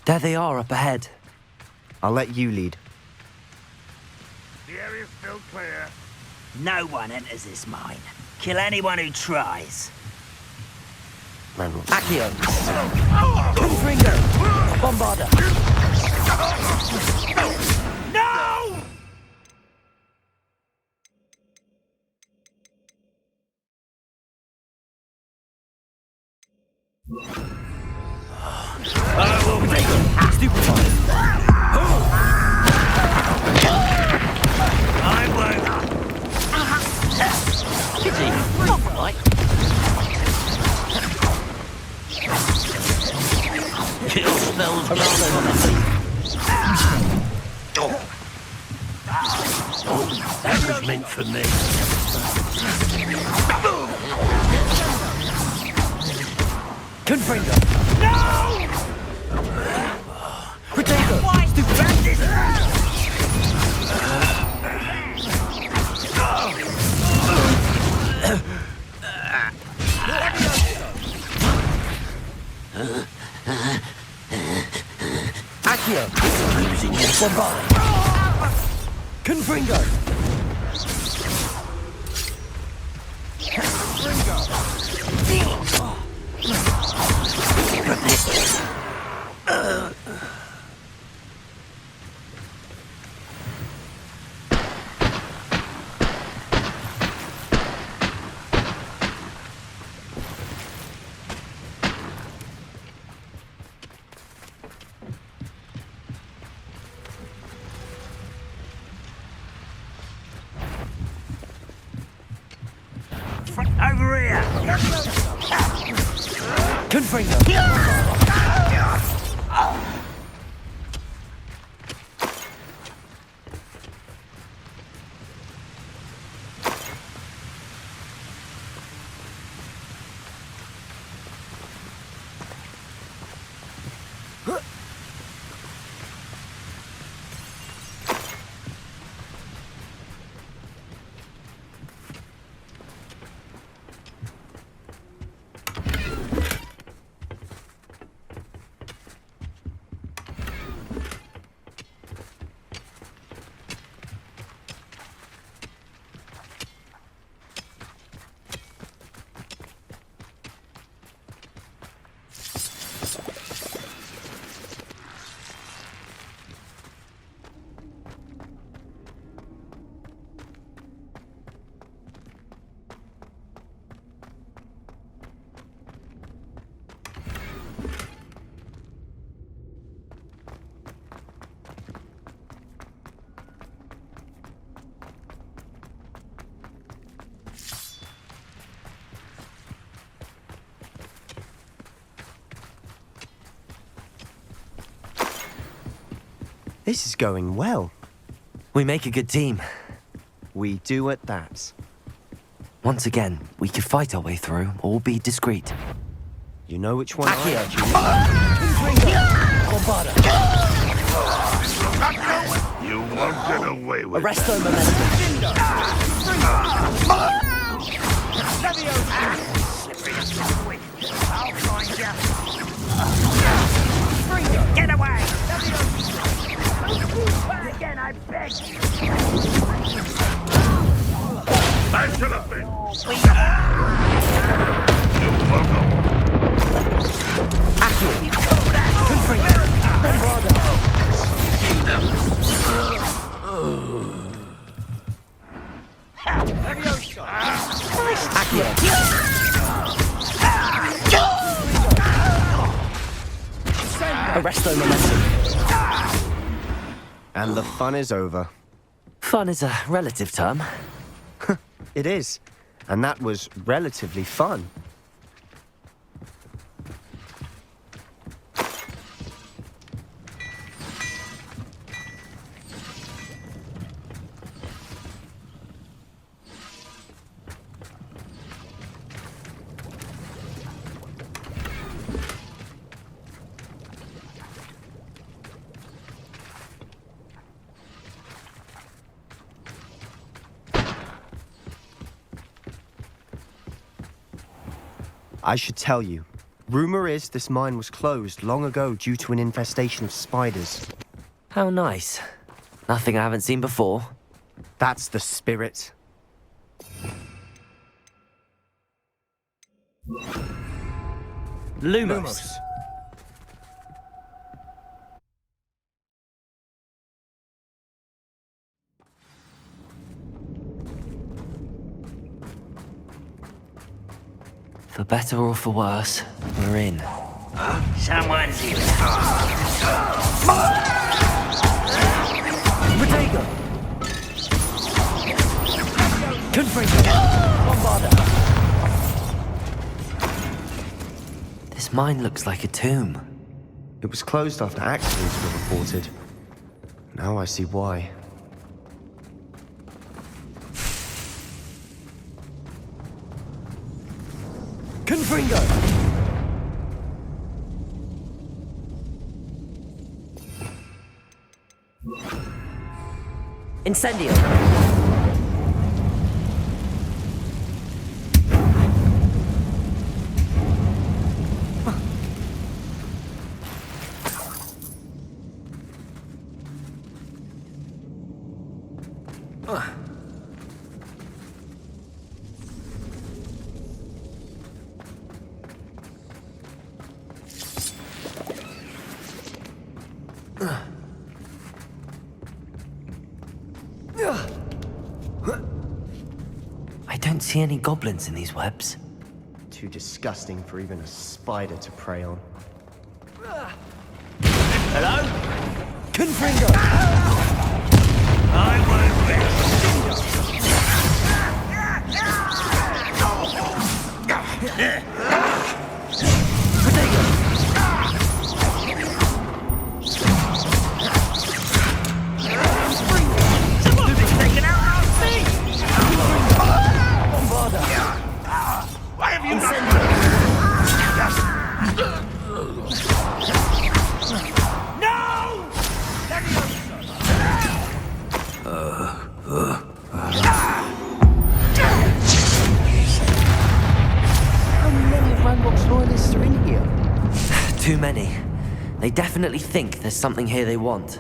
There they are, up ahead. I'll let you lead. The area's still clear. No one enters this mine. Kill anyone who tries. Ranrock. Accio. Confringo. Bombarda. No! I will make them stupefied. I won't. Kitty, not right. Kill spells that was meant for me. Confringo. No! Potato. Why? Stupendous! Accio. Losing your bombard. Confringo. Over here! Confringo. This is going well. We make a good team. We do at that. Once again, we could fight our way through or be discreet. You know which one Accio. Bombarda. You won't get away with Arresto momentum. I'll find you. Get away! Again, I beg you. I should have been. You're welcome. Akhir. Confringo. Berada. Akhir. Arresto momentum. And the fun is over. Fun is a relative term. It is. And that was relatively fun. I should tell you. Rumor is this mine was closed long ago due to an infestation of spiders. How nice. Nothing I haven't seen before. That's the spirit. Lumos. For better or for worse, we're in. Someone's here. Protego. Confringo. Bombarda. This mine looks like a tomb. It was closed after accidents were reported. Now I see why. Confringo. Incendio. I don't see any goblins in these webs. Too disgusting for even a spider to prey on. Hello? Confringo. I won't let Why have you How many of Ranrock's loyalists are in here? Too many. They definitely think there's something here they want.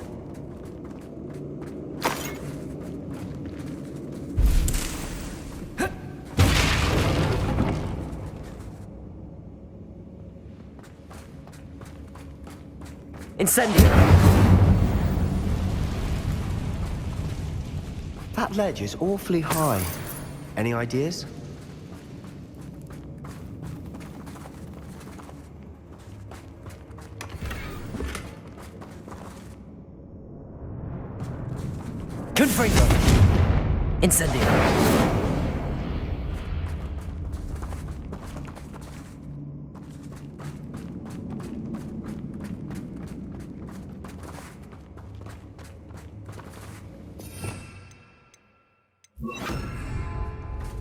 Incendio! That ledge is awfully high. Any ideas? Confringo. Incendio!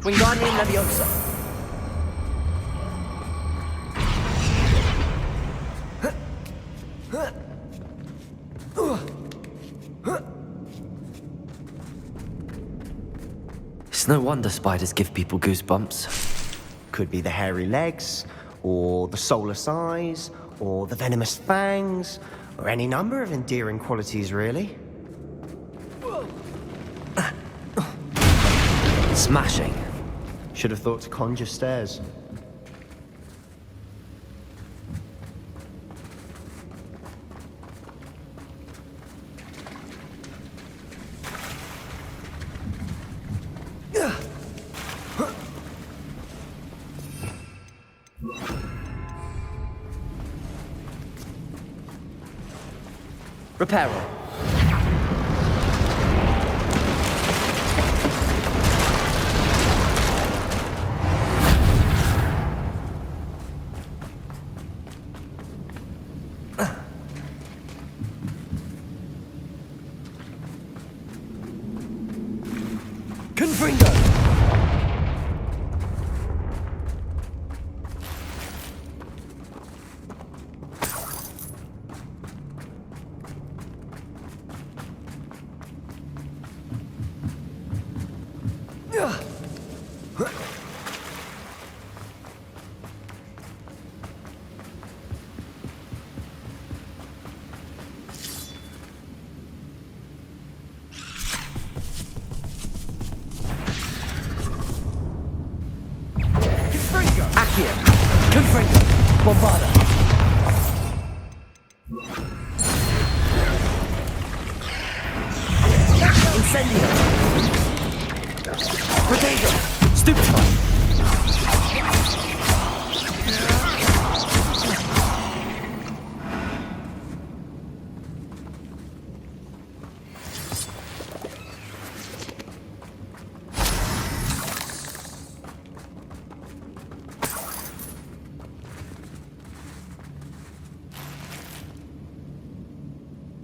Wingardium Leviosa. It's no wonder spiders give people goosebumps. Could be the hairy legs, or the soulless eyes, or the venomous fangs, or any number of endearing qualities, really. Smashing. Should have thought to conjure stairs. Reparo. Confringo. Akhir. Confringo. Bombada. Incendio. Potato. Stupefy.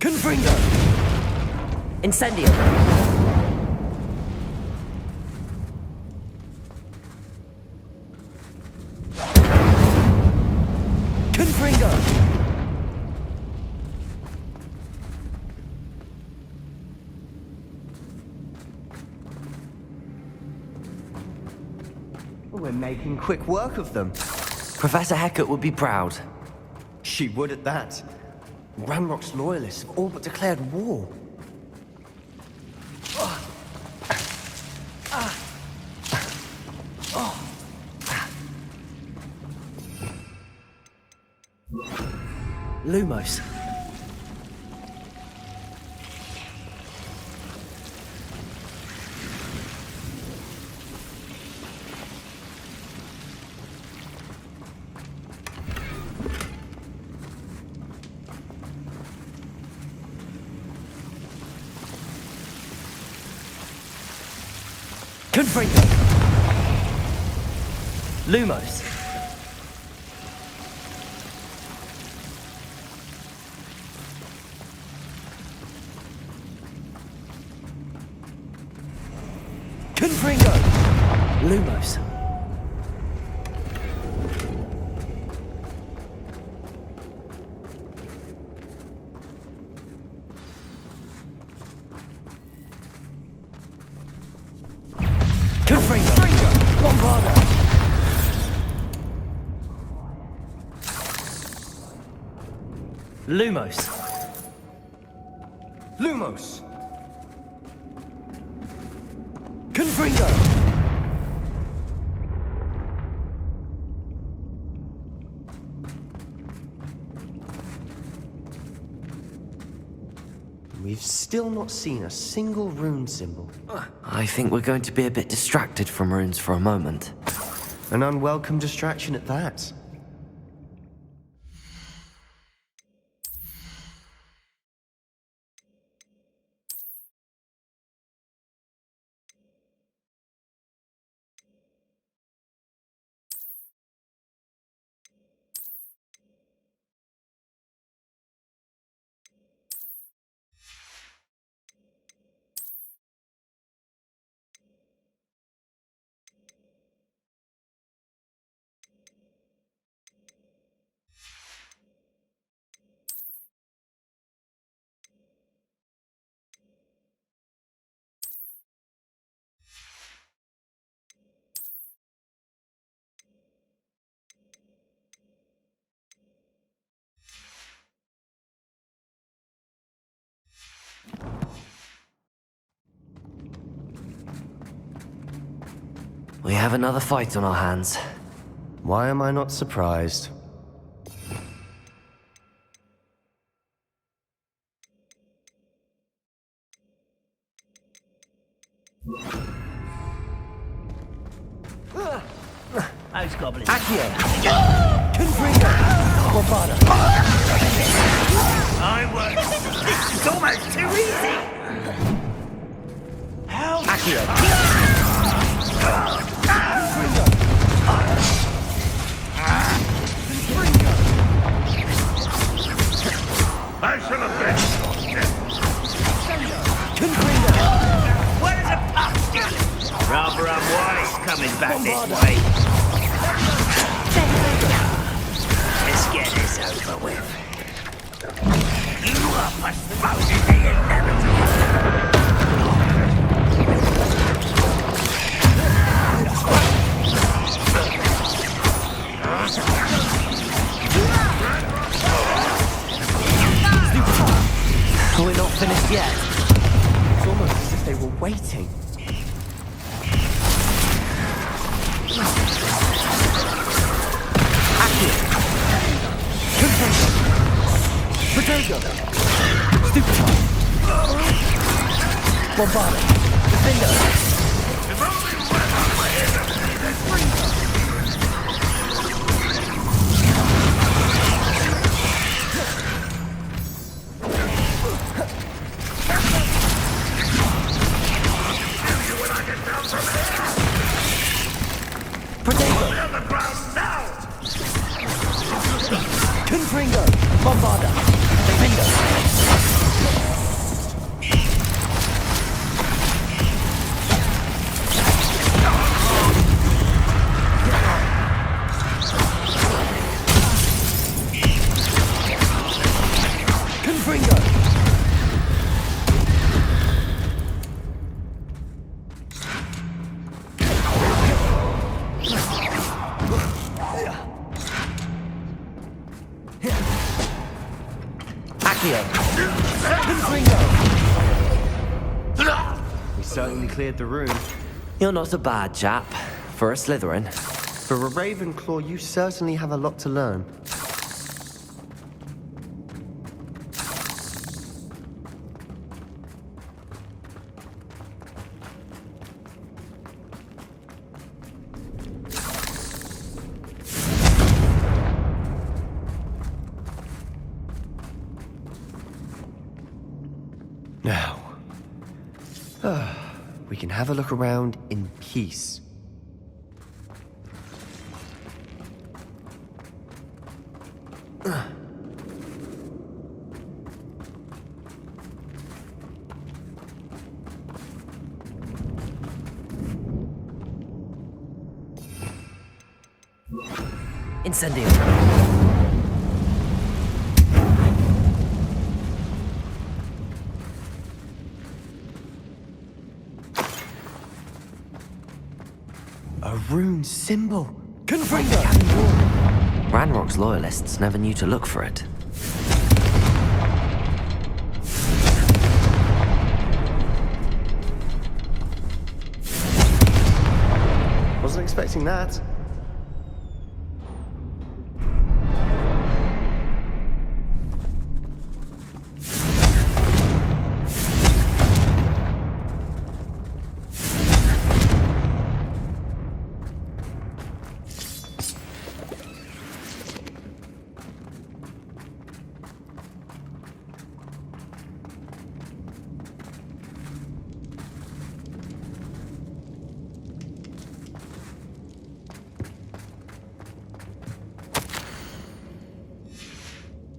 Confringo. Incendio. Confringo. We're making quick work of them. Professor Hecat would be proud. She would at that. Ranrock's loyalists have all but declared war. Lumos. Confringo. Lumos. Confringo. Lumos. Confringo. Bombada. Lumos. Lumos. Confringo. We've still not seen a single rune symbol. I think we're going to be a bit distracted from runes for a moment. An unwelcome distraction at that. We have another fight on our hands. Why am I not surprised? Those goblins. Akhir! Confringo! Bombarda! This is almost too easy. Help! Akhir! I shall avenge Confringo! What is a puff? Rather unwise coming back this way. Let's get this over with. You are postponing the inevitable. We're not finished yet. It's almost as if they were waiting. Potato! Stupefy! Bombarda! Defender! Confringo! Bombarda! Defender! We certainly cleared the room. You're not a bad chap. For a Slytherin. For a Ravenclaw, you certainly have a lot to learn. Now, we can have a look around in peace. Incendio. A rune symbol. Confringo! Ranrock's loyalists never knew to look for it. Wasn't expecting that.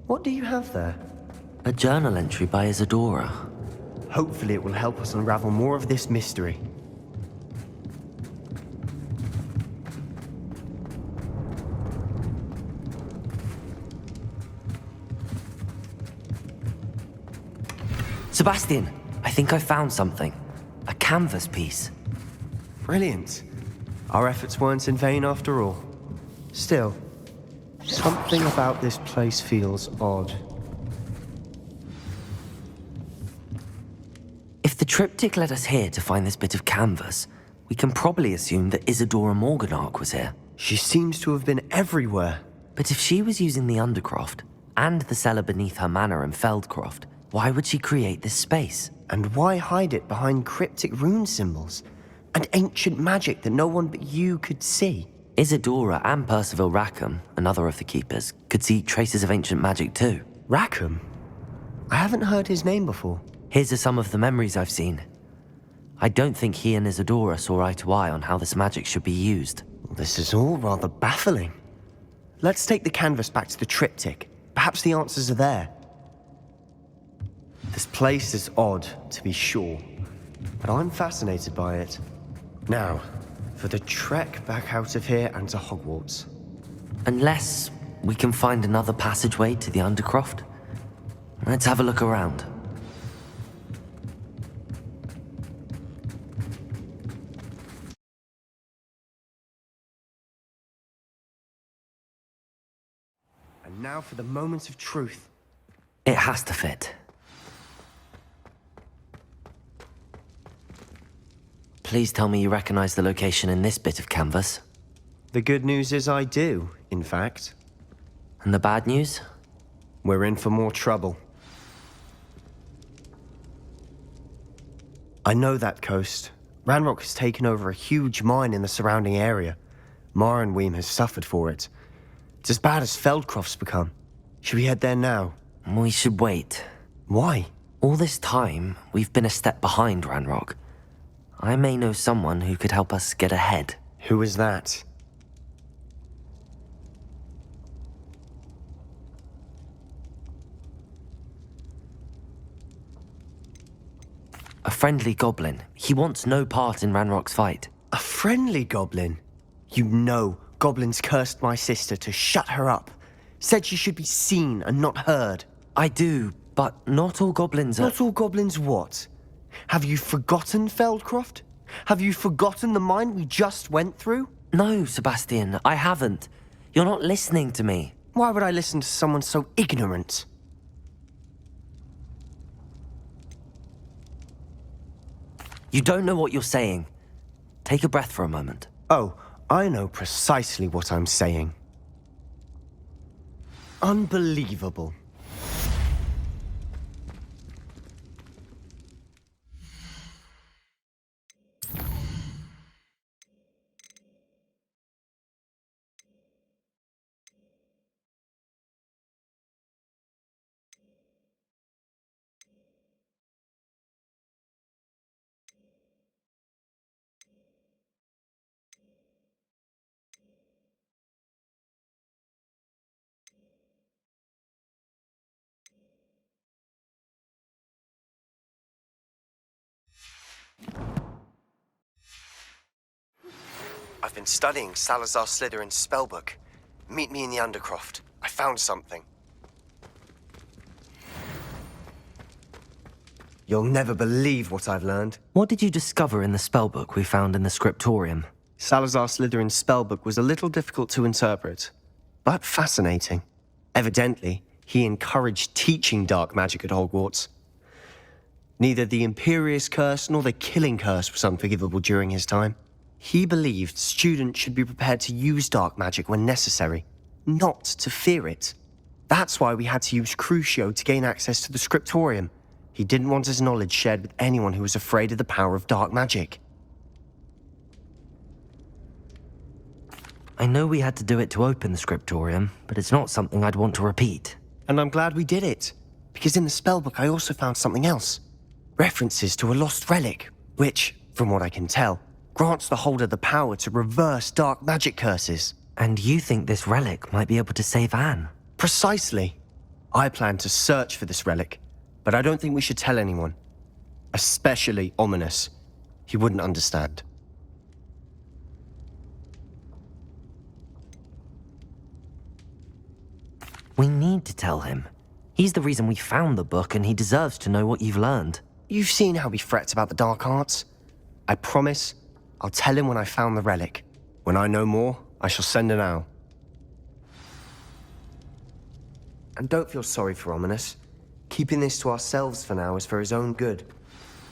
What do you have there? A journal entry by Isadora. Hopefully it will help us unravel more of this mystery. Sebastian, I think I found something. A canvas piece. Brilliant. Our efforts weren't in vain after all. Still, something about this place feels odd. If the triptych led us here to find this bit of canvas, We can probably assume that Isadora Morganach was here. She seems to have been everywhere. But if she was using the Undercroft and the cellar beneath her manor in Feldcroft, why would she create this space? And why hide it behind cryptic rune symbols and ancient magic that no one but you could see? Isadora and Percival Rackham, another of the keepers, could see traces of ancient magic too. Rackham? I haven't heard his name before. Here's some of the memories I've seen. I don't think he and Isadora saw eye to eye on how this magic should be used. This is all rather baffling. Let's take the canvas back to the triptych. Perhaps the answers are there. This place is odd, to be sure, but I'm fascinated by it. Now, for the trek back out of here and to Hogwarts. Unless we can find another passageway to the Undercroft. Let's have a look around. And now for the moment of truth. It has to fit. Please tell me you recognize the location in this bit of canvas. The good news is I do, in fact. And the bad news? We're in for more trouble. I know that coast. Ranrock has taken over a huge mine in the surrounding area. Marrenweem has suffered for it. It's as bad as Feldcroft's become. Should we head there now? We should wait. Why? All this time, we've been a step behind Ranrock. I may know someone who could help us get ahead. Who is that? A friendly goblin. He wants no part in Ranrock's fight. A friendly goblin? You know goblins cursed my sister to shut her up. Said she should be seen and not heard. I do, but not all goblins are... Not all goblins what? Have you forgotten Feldcroft? Have you forgotten the mine we just went through? No, Sebastian, I haven't. You're not listening to me. Why would I listen to someone so ignorant? You don't know what you're saying. Take a breath for a moment. Oh, I know precisely what I'm saying. Unbelievable. I've been studying Salazar Slytherin's spellbook. Meet me in the Undercroft. I found something. You'll never believe what I've learned. What did you discover in the spellbook we found in the scriptorium? Salazar Slytherin's spellbook was a little difficult to interpret, but fascinating. Evidently, he encouraged teaching dark magic at Hogwarts. Neither the Imperious Curse nor the Killing Curse was unforgivable during his time. He believed students should be prepared to use dark magic when necessary, not to fear it. That's why we had to use Crucio to gain access to the scriptorium. He didn't want his knowledge shared with anyone who was afraid of the power of dark magic. I know we had to do it to open the scriptorium, but it's not something I'd want to repeat. And I'm glad we did it, because in the spellbook I also found something else. References to a lost relic, which, from what I can tell, grants the holder the power to reverse dark magic curses. And you think this relic might be able to save Anne? Precisely. I plan to search for this relic, but I don't think we should tell anyone. Especially Ominous. He wouldn't understand. We need to tell him. He's the reason we found the book, and he deserves to know what you've learned. You've seen how he frets about the dark arts. I promise I'll tell him when I found the relic. When I know more, I shall send an owl. And don't feel sorry for Ominous. Keeping this to ourselves for now is for his own good.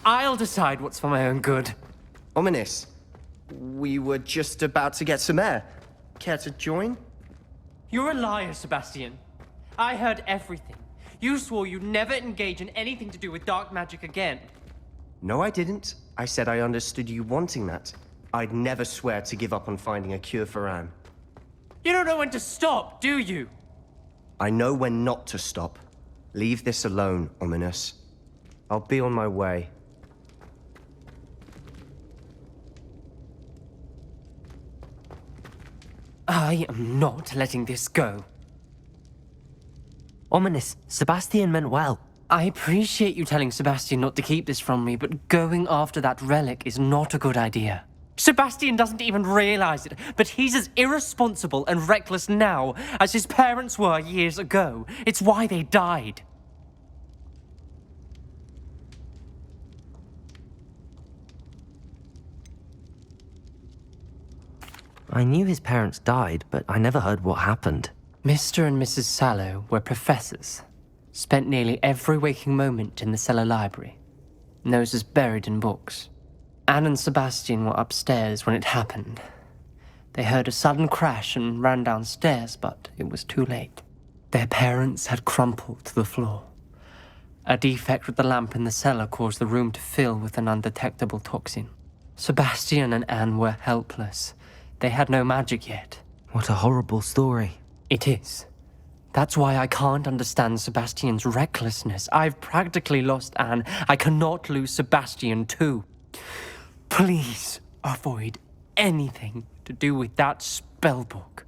I'll decide what's for my own good. Ominous, We were just about to get some air. Care to join? You're a liar, Sebastian. I heard everything. You swore you'd never engage in anything to do with dark magic again. No, I didn't. I said I understood you wanting that. I'd never swear to give up on finding a cure for Anne. You don't know when to stop, do you? I know when not to stop. Leave this alone, Ominous. I'll be on my way. I am not letting this go. Ominous, Sebastian meant well. I appreciate you telling Sebastian not to keep this from me, but going after that relic is not a good idea. Sebastian doesn't even realize it, but he's as irresponsible and reckless now as his parents were years ago. It's why they died. I knew his parents died, but I never heard what happened. Mr. and Mrs. Sallow were professors. Spent nearly every waking moment in the cellar library. Noses buried in books. Anne and Sebastian were upstairs when it happened. They heard a sudden crash and ran downstairs, but it was too late. Their parents had crumpled to the floor. A defect with the lamp in the cellar caused the room to fill with an undetectable toxin. Sebastian and Anne were helpless. They had no magic yet. What a horrible story. It is. That's why I can't understand Sebastian's recklessness. I've practically lost Anne. I cannot lose Sebastian too. Please avoid anything to do with that spellbook.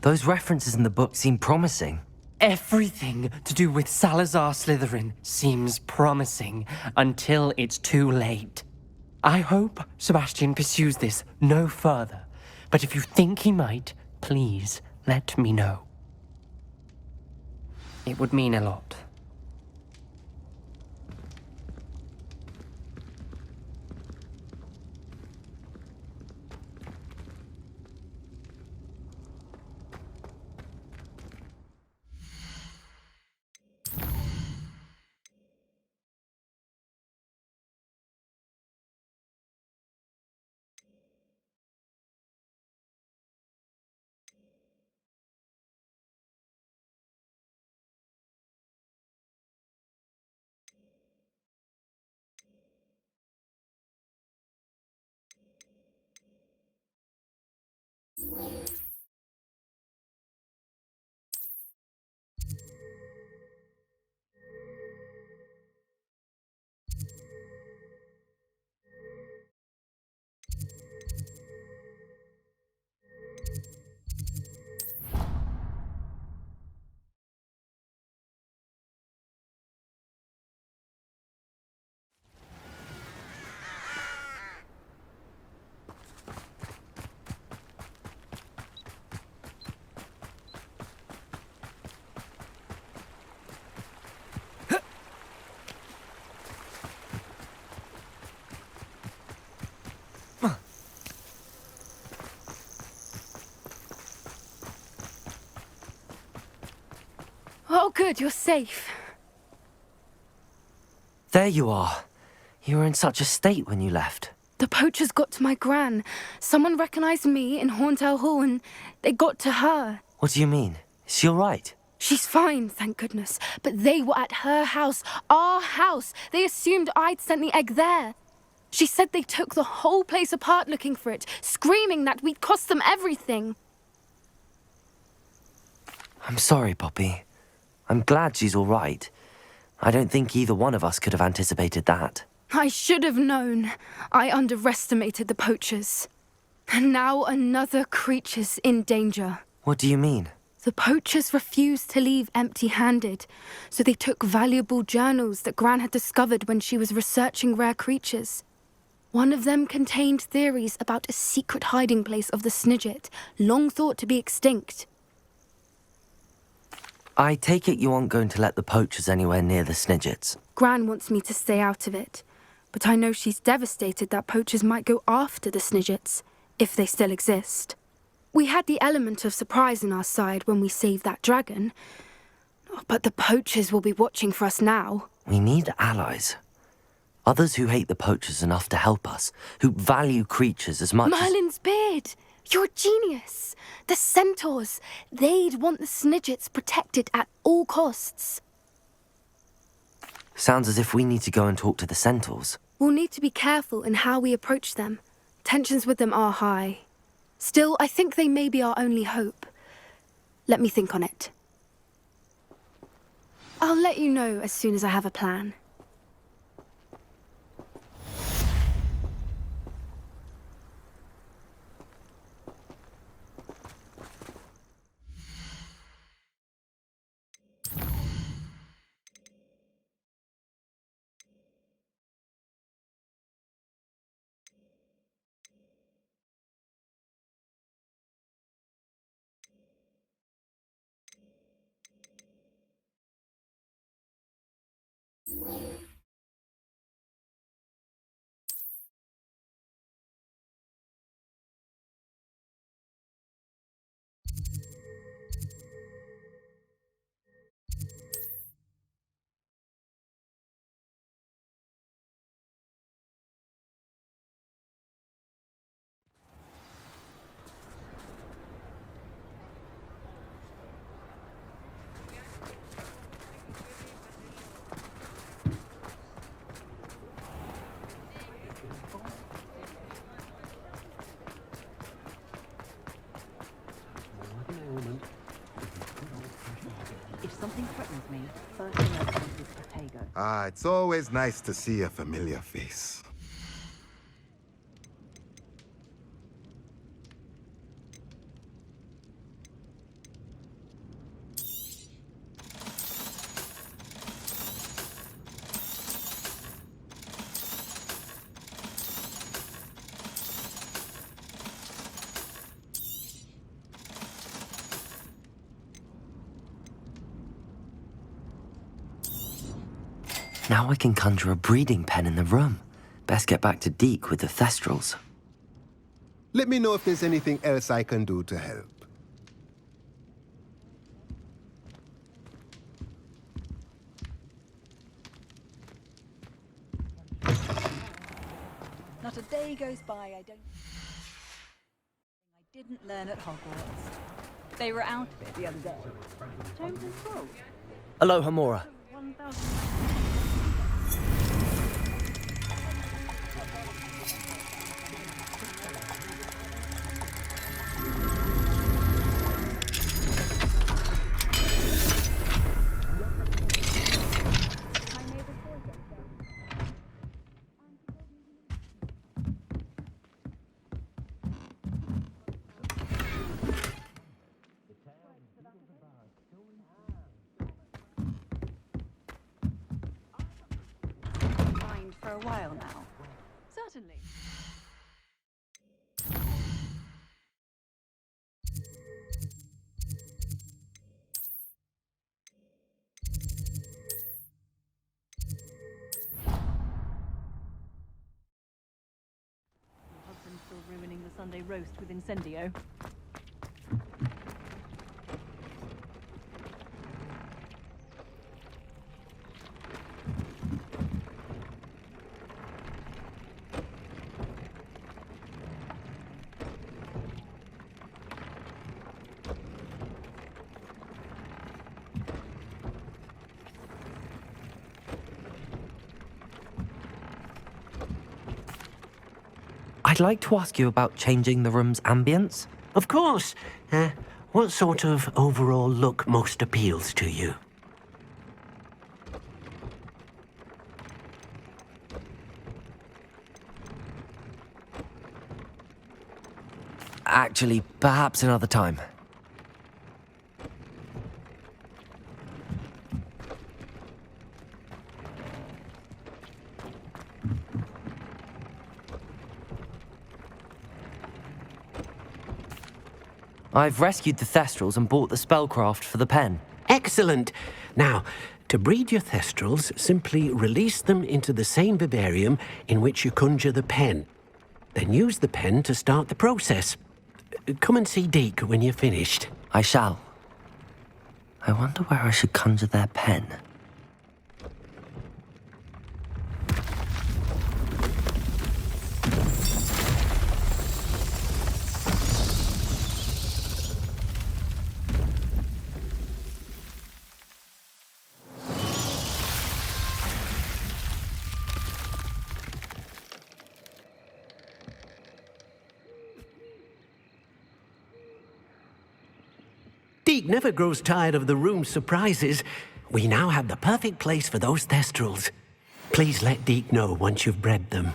Those references in the book seem promising. Everything to do with Salazar Slytherin seems promising until it's too late. I hope Sebastian pursues this no further, but if you think he might, please let me know. It would mean a lot. Oh, good, you're safe. There you are. You were in such a state when you left. The poachers got to my gran. Someone recognized me in Horntail Hall and they got to her. What do you mean? Is she all right? She's fine, thank goodness. But they were at her house, our house. They assumed I'd sent the egg there. She said they took the whole place apart looking for it, screaming that we'd cost them everything. I'm sorry, Poppy. I'm glad she's all right. I don't think either one of us could have anticipated that. I should have known. I underestimated the poachers. And now another creature's in danger. What do you mean? The poachers refused to leave empty-handed, so they took valuable journals that Gran had discovered when she was researching rare creatures. One of them contained theories about a secret hiding place of the Snidget, long thought to be extinct. I take it you aren't going to let the poachers anywhere near the Snidgets. Gran wants me to stay out of it, but I know she's devastated that poachers might go after the Snidgets, if they still exist. We had the element of surprise on our side when we saved that dragon. But the poachers will be watching for us now. We need allies. Others who hate the poachers enough to help us, who value creatures as much Merlin's beard! You're a genius! The centaurs! They'd want the Snidgets protected at all costs. Sounds as if we need to go and talk to the centaurs. We'll need to be careful in how we approach them. Tensions with them are high. Still, I think they may be our only hope. Let me think on it. I'll let you know as soon as I have a plan. If something threatens me, first thing I think is Potago. Ah, it's always nice to see a familiar face. Now I can conjure a breeding pen in the room. Best get back to Deke with the thestrals. Let me know if there's anything else I can do to help. Not a day goes by I didn't learn at Hogwarts. They were out of it the other day. James and Paul. Aloha, Mora. 1,000. For a while now. Certainly. Your husband's still ruining the Sunday roast with Incendio. I'd like to ask you about changing the room's ambience. Of course. What sort of overall look most appeals to you? Actually, perhaps another time. I've rescued the thestrals and bought the spellcraft for the pen. Excellent. Now, to breed your thestrals, simply release them into the same vivarium in which you conjure the pen. Then use the pen to start the process. Come and see Deke when you're finished. I shall. I wonder where I should conjure their pen. Deke never grows tired of the room's surprises. We now have the perfect place for those thestrals. Please let Deke know once you've bred them.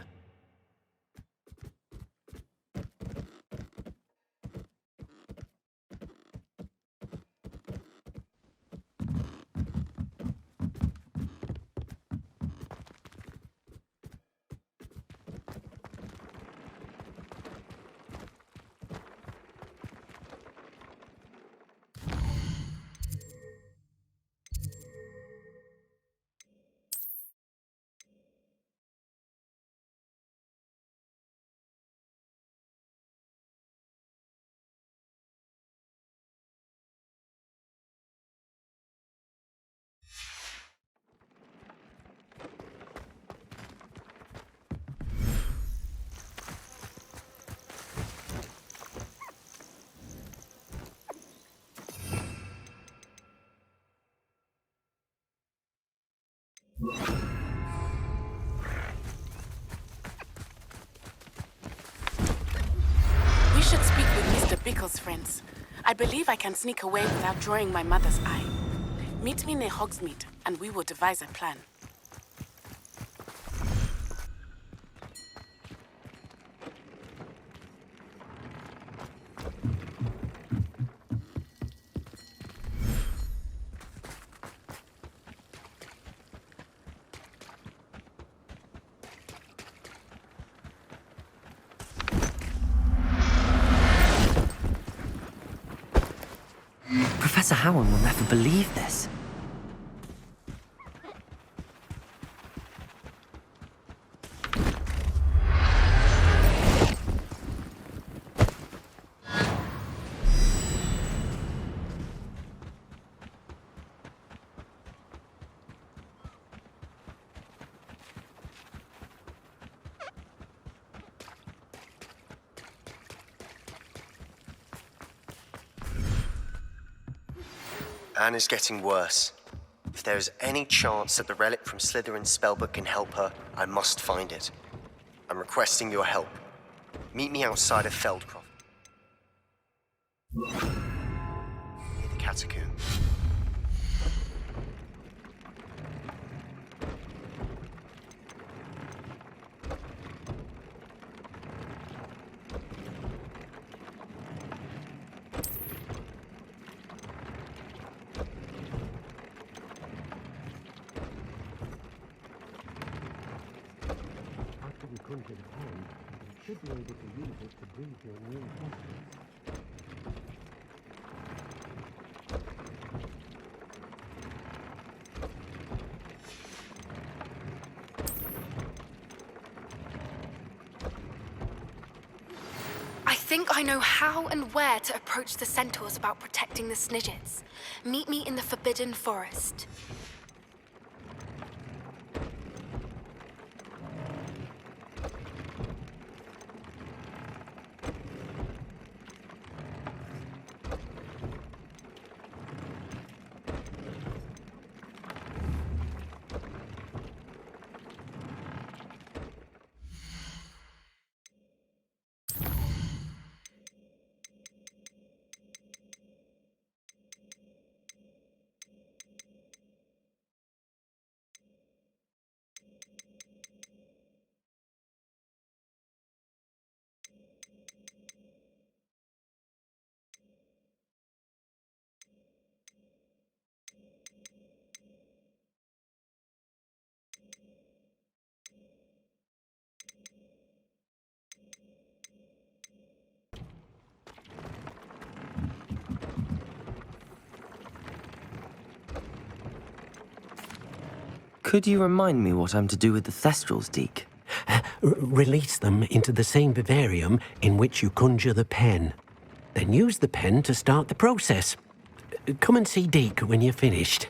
We should speak with Mr. Bickle's friends. I believe I can sneak away without drawing my mother's eye. Meet me near Hogsmeade, and we will devise a plan. Professor Howard will never believe this. Anne is getting worse. If there is any chance that the relic from Slytherin's spellbook can help her, I must find it. I'm requesting your help. Meet me outside of Feldcroft. Near the catacomb. I think I know how and where to approach the centaurs about protecting the Snidgets. Meet me in the Forbidden Forest. Could you remind me what I'm to do with the thestrals, Deke? Release them into the same vivarium in which you conjure the pen. Then use the pen to start the process. come and see Deke when you're finished.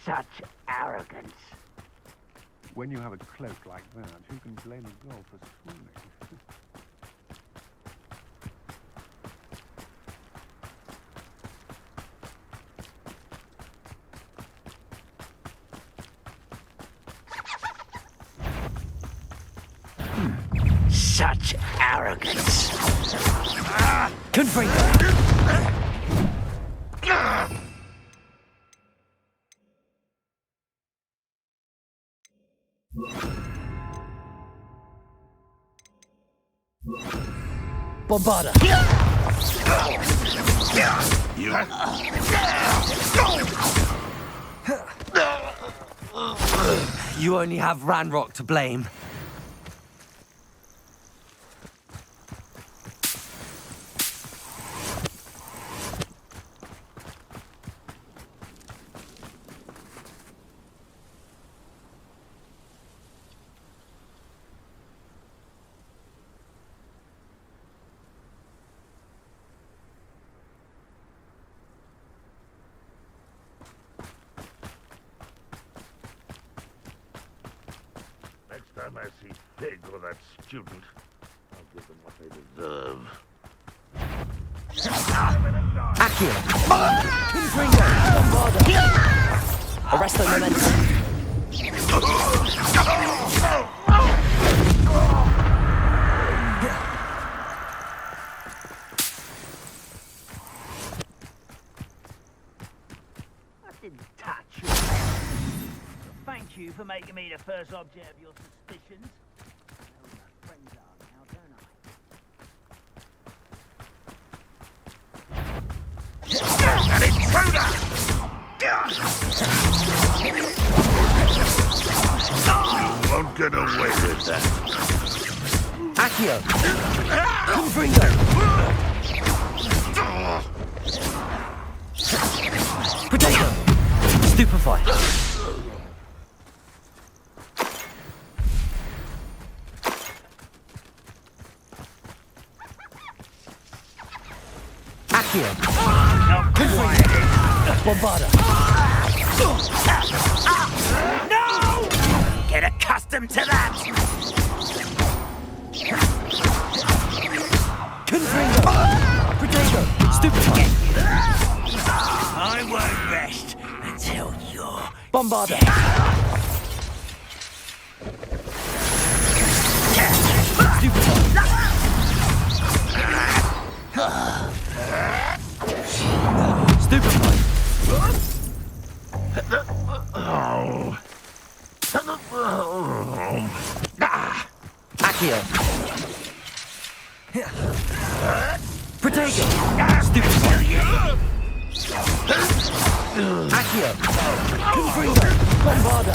Such arrogance. When you have a cloak like that, who can blame a girl for swooning? Such arrogance. Confringo. Bombarda. You only have Ranrock to blame. Next time I see Pig or that student, I'll give them what they deserve. Akhir. Confringo. Bombarda. Arresto momentum. I didn't touch you. Thank you for making me the first object of your suspicions. I know who my friends are now, don't I? An intruder! You won't get away with that. Akhir. Confringo. Potato. Stupefy. Akhir. Confringo. Bombarda. No! Get accustomed to that! Confringo. Potato. Stupefy. I won't rest until you're Bombarda. Stupefy. Akhir. Potato. Stupefy. Akhir. Confringo. Bombarda.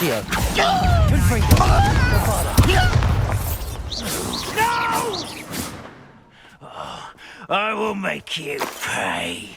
Accio! I will make you pay.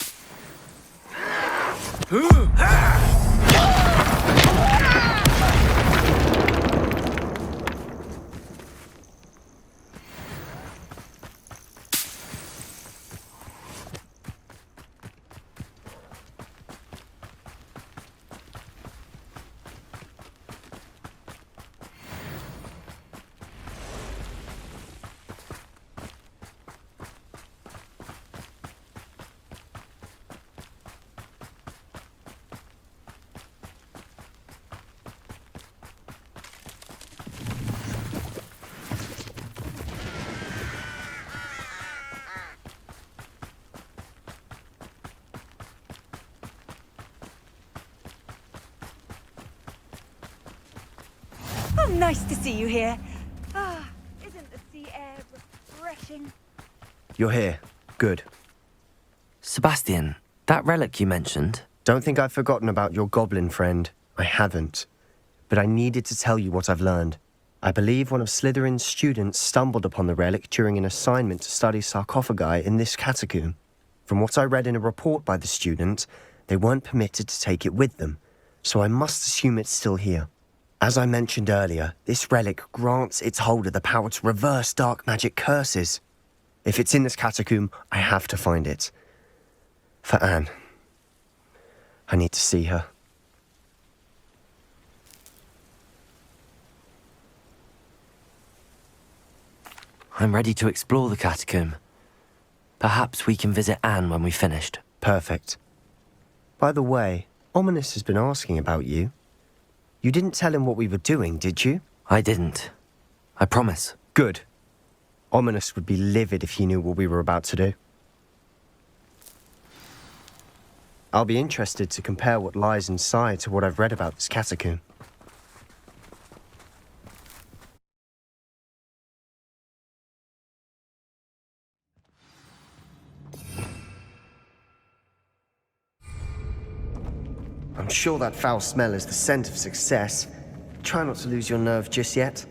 Oh, nice to see you here. Ah, isn't the sea air refreshing? You're here. Good. Sebastian, that relic you mentioned. Don't think I've forgotten about your goblin friend. I haven't. But I needed to tell you what I've learned. I believe one of Slytherin's students stumbled upon the relic during an assignment to study sarcophagi in this catacomb. From what I read in a report by the student, they weren't permitted to take it with them, so I must assume it's still here. As I mentioned earlier, this relic grants its holder the power to reverse dark magic curses. If it's in this catacomb, I have to find it. For Anne. I need to see her. I'm ready to explore the catacomb. Perhaps we can visit Anne when we've finished. Perfect. By the way, Ominous has been asking about you. You didn't tell him what we were doing, did you? I didn't. I promise. Good. Ominous would be livid if he knew what we were about to do. I'll be interested to compare what lies inside to what I've read about this catacomb. I'm sure that foul smell is the scent of success. Try not to lose your nerve just yet.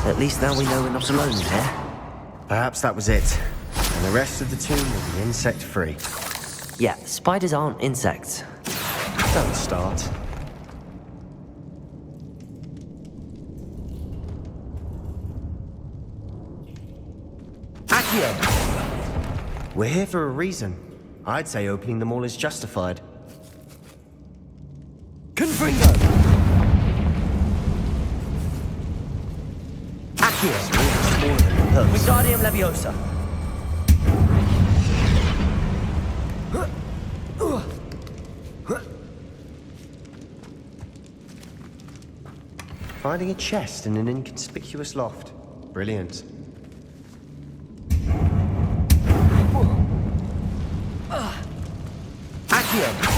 At least now we know we're not alone in here. Perhaps that was it. And the rest of the tomb will be insect-free. Yeah, spiders aren't insects. Don't start. Accio! We're here for a reason. I'd say opening them all is justified. Confringo! Wingardium Leviosa. Finding a chest in an inconspicuous loft. Brilliant. Accio!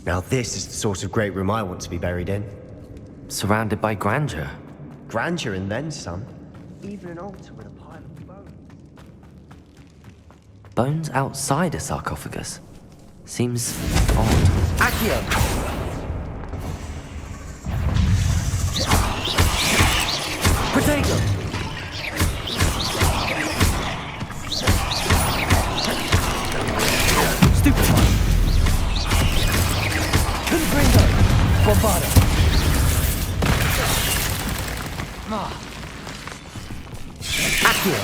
Now this is the sort of great room I want to be buried in. Surrounded by grandeur. Grandeur and then some. Even an altar with a pile of bones. Bones outside a sarcophagus? Seems odd. Accio! Potato! Stupefy! Confringo! Bombado! Accio!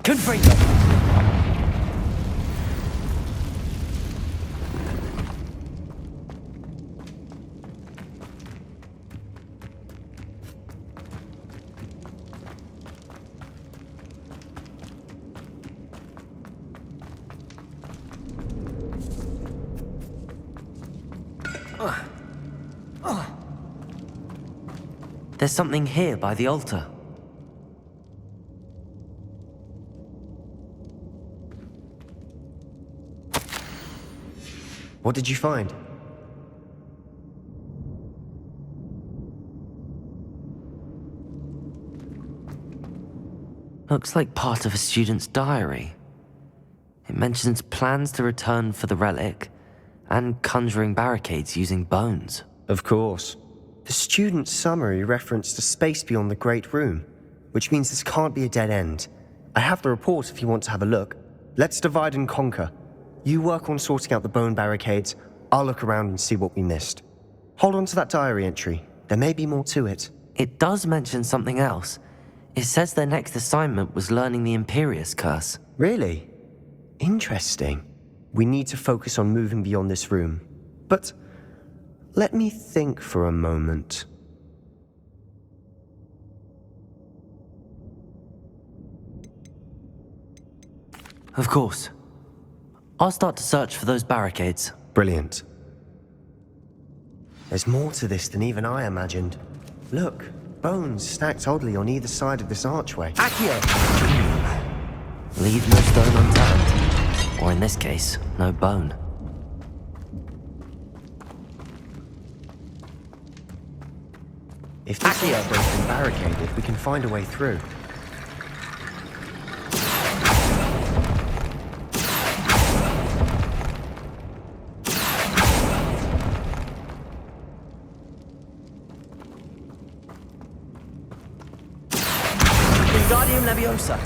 Confringo! There's something here by the altar. What did you find? Looks like part of a student's diary. It mentions plans to return for the relic and conjuring barricades using bones. Of course. The student's summary referenced a space beyond the Great Room, which means this can't be a dead end. I have the report if you want to have a look. Let's divide and conquer. You work on sorting out the bone barricades. I'll look around and see what we missed. Hold on to that diary entry. There may be more to it. It does mention something else. It says their next assignment was learning the Imperius Curse. Really? Interesting. We need to focus on moving beyond this room. But let me think for a moment. Of course. I'll start to search for those barricades. Brilliant. There's more to this than even I imagined. Look, bones stacked oddly on either side of this archway. Accio! Leave no stone unturned. Or in this case, no bone. If this archway's been barricaded, we can find a way through. Wingardium Leviosa.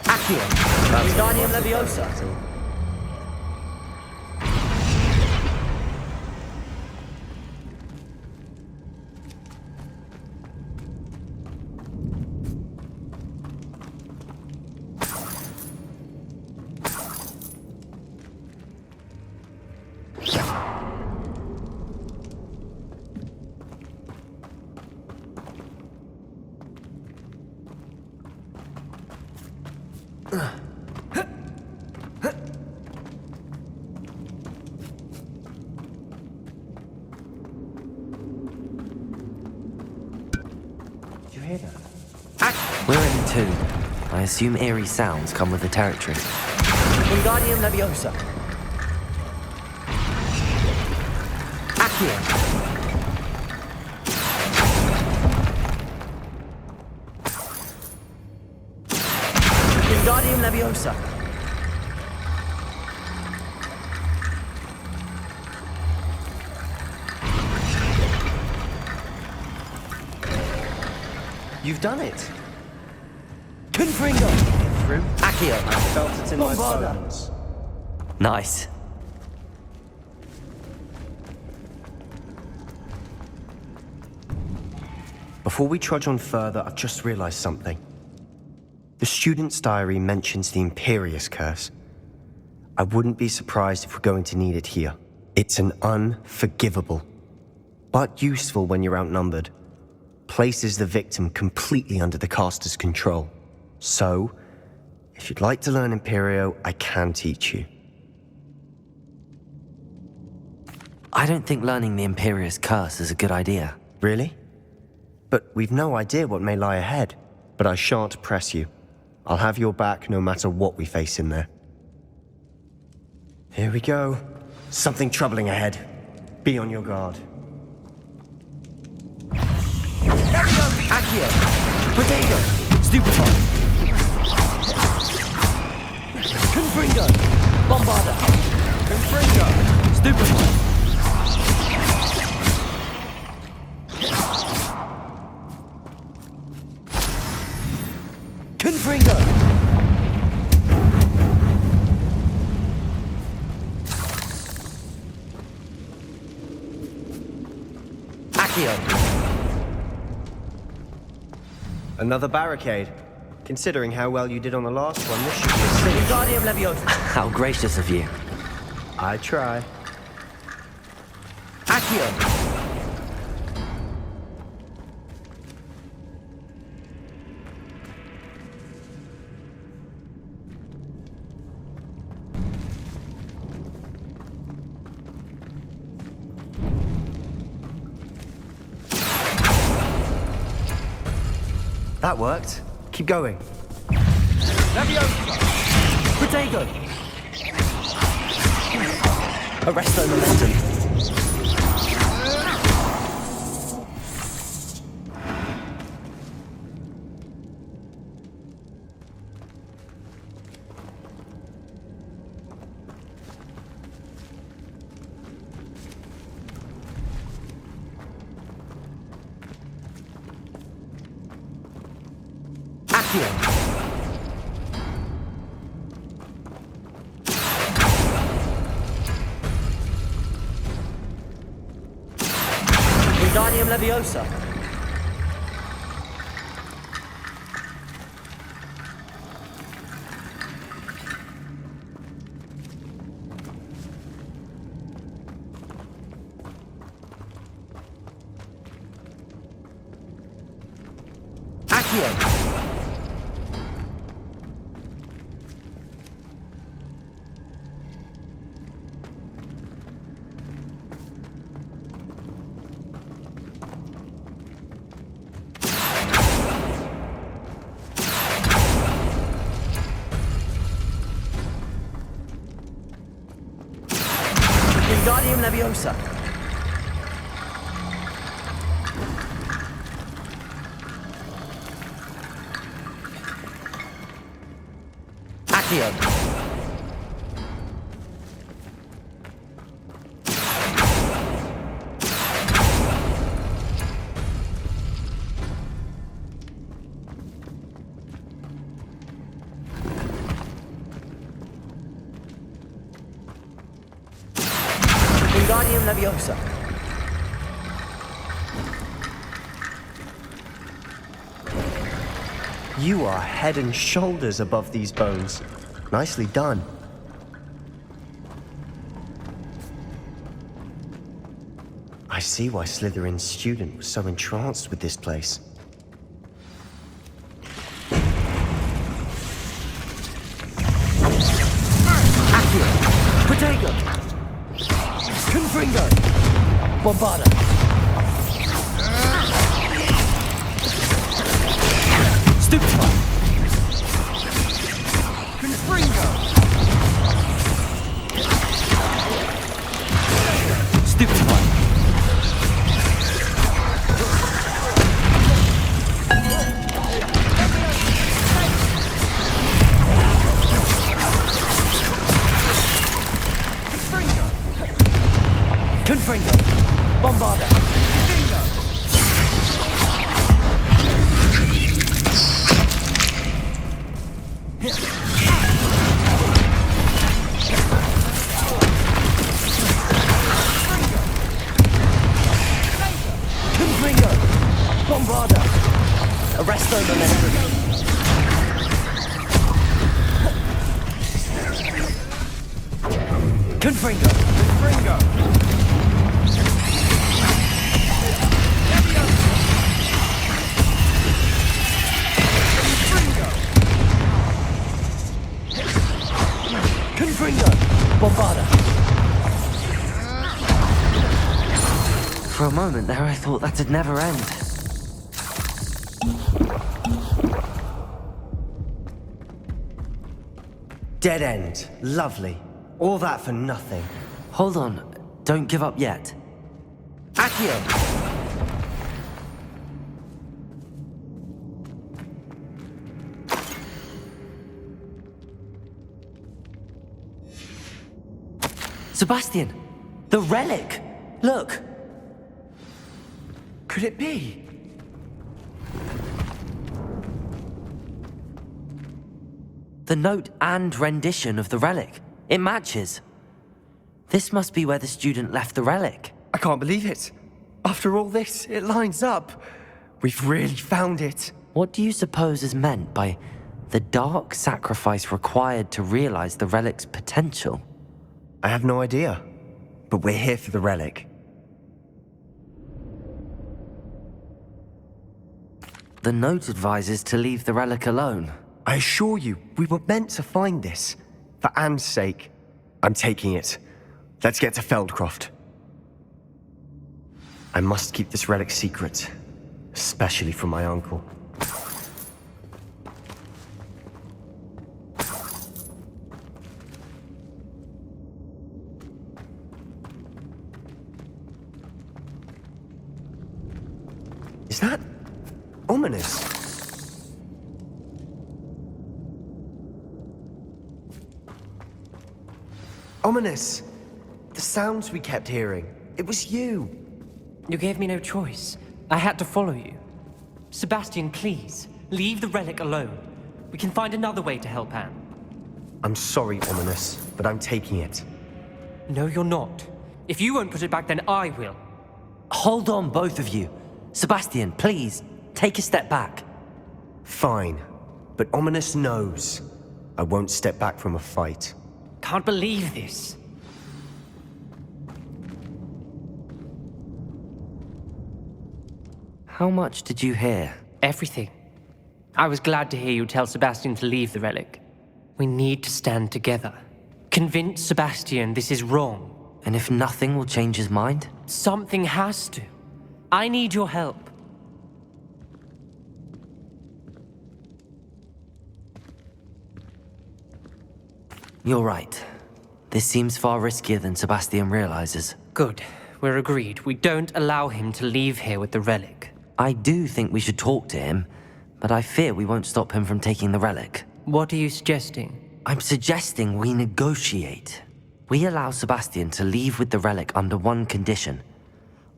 Accio. Wingardium Leviosa. We're in 2. I assume eerie sounds come with the territory. Wingardium Leviosa. Accio. Wingardium Leviosa. You've done it. Confringo. Through. Accio. I felt it in my Bombada. bones. Nice. Before we trudge on further, I've just realized something. The student's diary mentions the Imperius Curse. I wouldn't be surprised if we're going to need it here. It's an unforgivable, but useful when you're outnumbered. Places the victim completely under the caster's control. So, If you'd like to learn Imperio, I can teach you. I don't think learning the Imperious Curse is a good idea. Really? But we've no idea what may lie ahead. But I shan't press you. I'll have your back no matter what we face in there. Here we go. Something troubling ahead. Be on your guard. Akhir! Potato! Stupefy! Confringo! Bombarda! Confringo! Stupefy! Confringo! Another barricade. Considering how well you did on the last one, this should be a Wingardium Leviosa. How gracious of you. I try. Accio. That worked. Keep going. Leviosa. Protego. Arrest the momentum. Wingardium Leviosa. Accio. Wingardium Leviosa. Accio. Wingardium Leviosa. You are head and shoulders above these bones. Nicely done. I see why Slytherin's student was so entranced with this place. Accio. Protego. Confringo. Bombarda. Stupefy. Confringo. Stupefy. Confringo. Bombarda. Confringo. Bombarda. Arresto momentum. Confringo. Confringo. moment there, I thought that'd never end. Dead end. Lovely. All that for nothing. Hold on. Don't give up yet. Akhir! Sebastian! The relic! Look! Could it be? The note and rendition of the relic. It matches. This must be where the student left the relic. I can't believe it. After all this, it lines up. We've really found it. What do you suppose is meant by the dark sacrifice required to realize the relic's potential? I have no idea. But we're here for the relic. The note advises to leave the relic alone. I assure you, we were meant to find this. For Anne's sake. I'm taking it. Let's get to Feldcroft. I must keep this relic secret. Especially from my uncle. Is that ominous? Ominous! The sounds we kept hearing. It was you. You gave me no choice. I had to follow you. Sebastian, please, leave the relic alone. We can find another way to help Anne. I'm sorry, Ominous, but I'm taking it. No, you're not. If you won't put it back, then I will. Hold on, both of you. Sebastian, please, take a step back. Fine, but Ominous knows I won't step back from a fight. Can't believe this. How much did you hear? Everything. I was glad to hear you tell Sebastian to leave the relic. We need to stand together. Convince Sebastian this is wrong. And if nothing will change his mind? Something has to. I need your help. You're right. This seems far riskier than Sebastian realizes. Good. We're agreed. We don't allow him to leave here with the relic. I do think we should talk to him, but I fear we won't stop him from taking the relic. What are you suggesting? I'm suggesting we negotiate. We allow Sebastian to leave with the relic under one condition.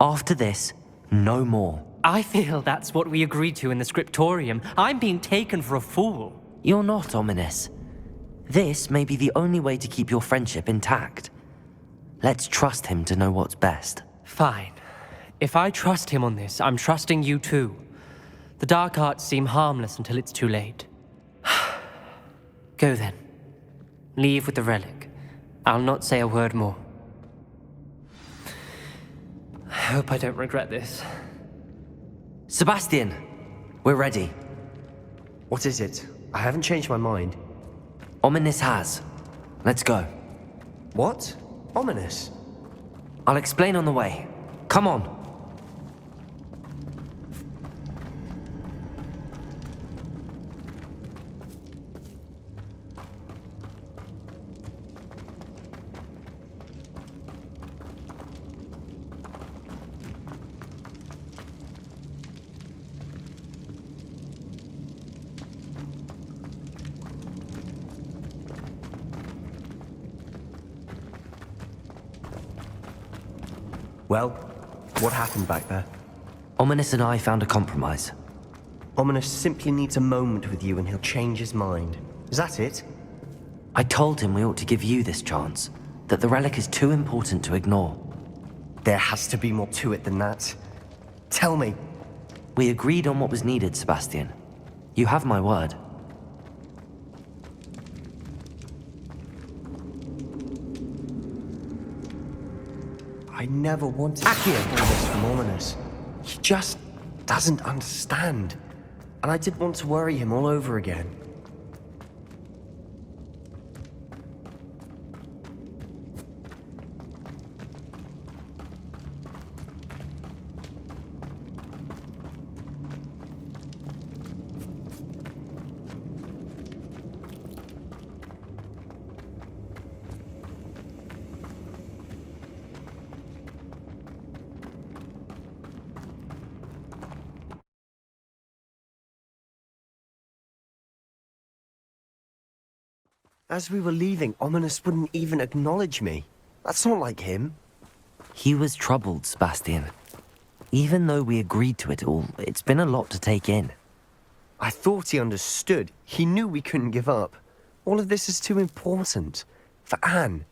After this, no more. I feel that's what we agreed to in the scriptorium. I'm being taken for a fool. You're not, Ominous. This may be the only way to keep your friendship intact. Let's trust him to know what's best. Fine. If I trust him on this, I'm trusting you too. The dark arts seem harmless until it's too late. Go then. Leave with the relic. I'll not say a word more. I hope I don't regret this. Sebastian! We're ready. What is it? I haven't changed my mind. Ominous has. Let's go. What? Ominous? I'll explain on the way. Come on. Well, what happened back there? Ominous and I found a compromise. Ominous simply needs a moment with you and he'll change his mind. Is that it? I told him we ought to give you this chance, that the relic is too important to ignore. There has to be more to it than that. Tell me. We agreed on what was needed, Sebastian. You have my word. I never wanted to hear all this from Ominous. He just doesn't understand. And I didn't want to worry him all over again. As we were leaving, Ominous wouldn't even acknowledge me. That's not like him. He was troubled, Sebastian. Even though we agreed to it all, it's been a lot to take in. I thought he understood. He knew we couldn't give up. All of this is too important. For Anne.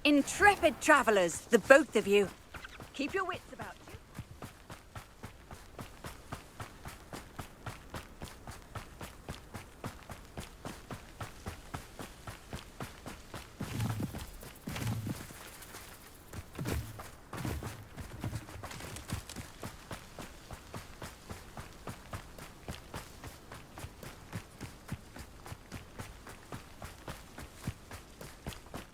Intrepid travellers, the both of you. Keep your wits about you.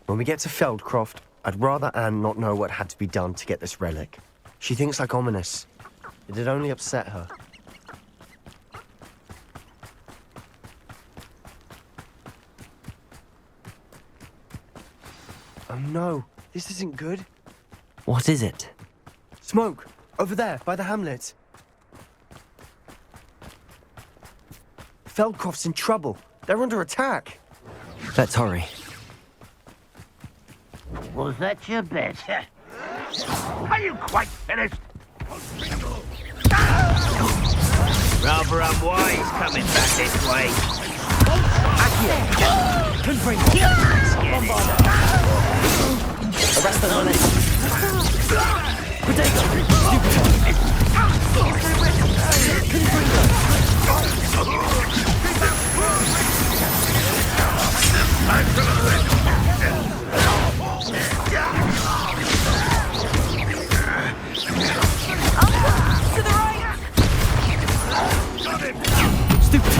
When we get to Feldcroft, I'd rather Anne not know what had to be done to get this relic. She thinks like Ominous. It'd only upset her. Oh no, this isn't good. What is it? Smoke! Over there, by the hamlet. Feldcroft's in trouble. They're under attack. Let's hurry. Was that your bet? Are you quite finished? Rather unwise coming back this way. Arrest them on it. To the right! Stupid!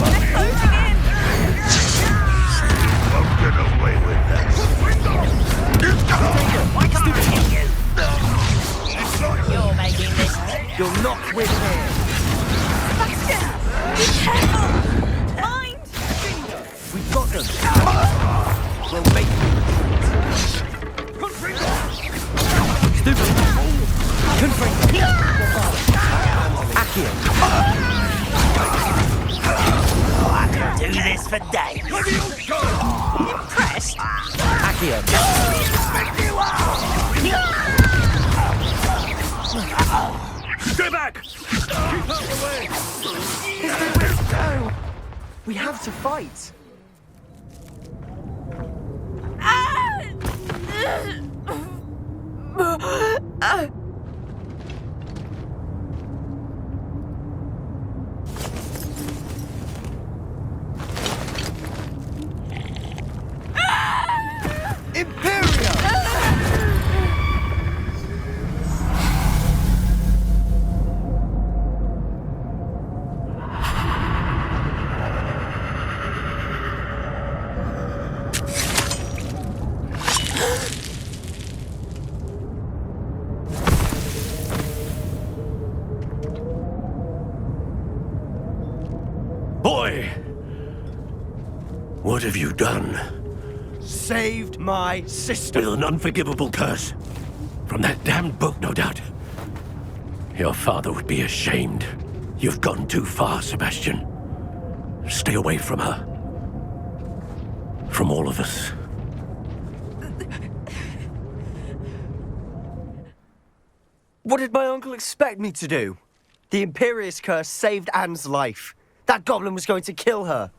Won't get away with that. Why can't I hit you? You're making this. You're not with him. Sebastian! Be careful! Mind! We've got them. We'll make them. Stupid! Akhir! I can do this for days. Impressed? Akhir! Stay back! Keep out the way! There's nowhere to go! We have to fight! Boy! What have you done? Saved my sister! With an unforgivable curse. From that damned book, no doubt. Your father would be ashamed. You've gone too far, Sebastian. Stay away from her. From all of us. What did my uncle expect me to do? The Imperious curse saved Anne's life. That goblin was going to kill her.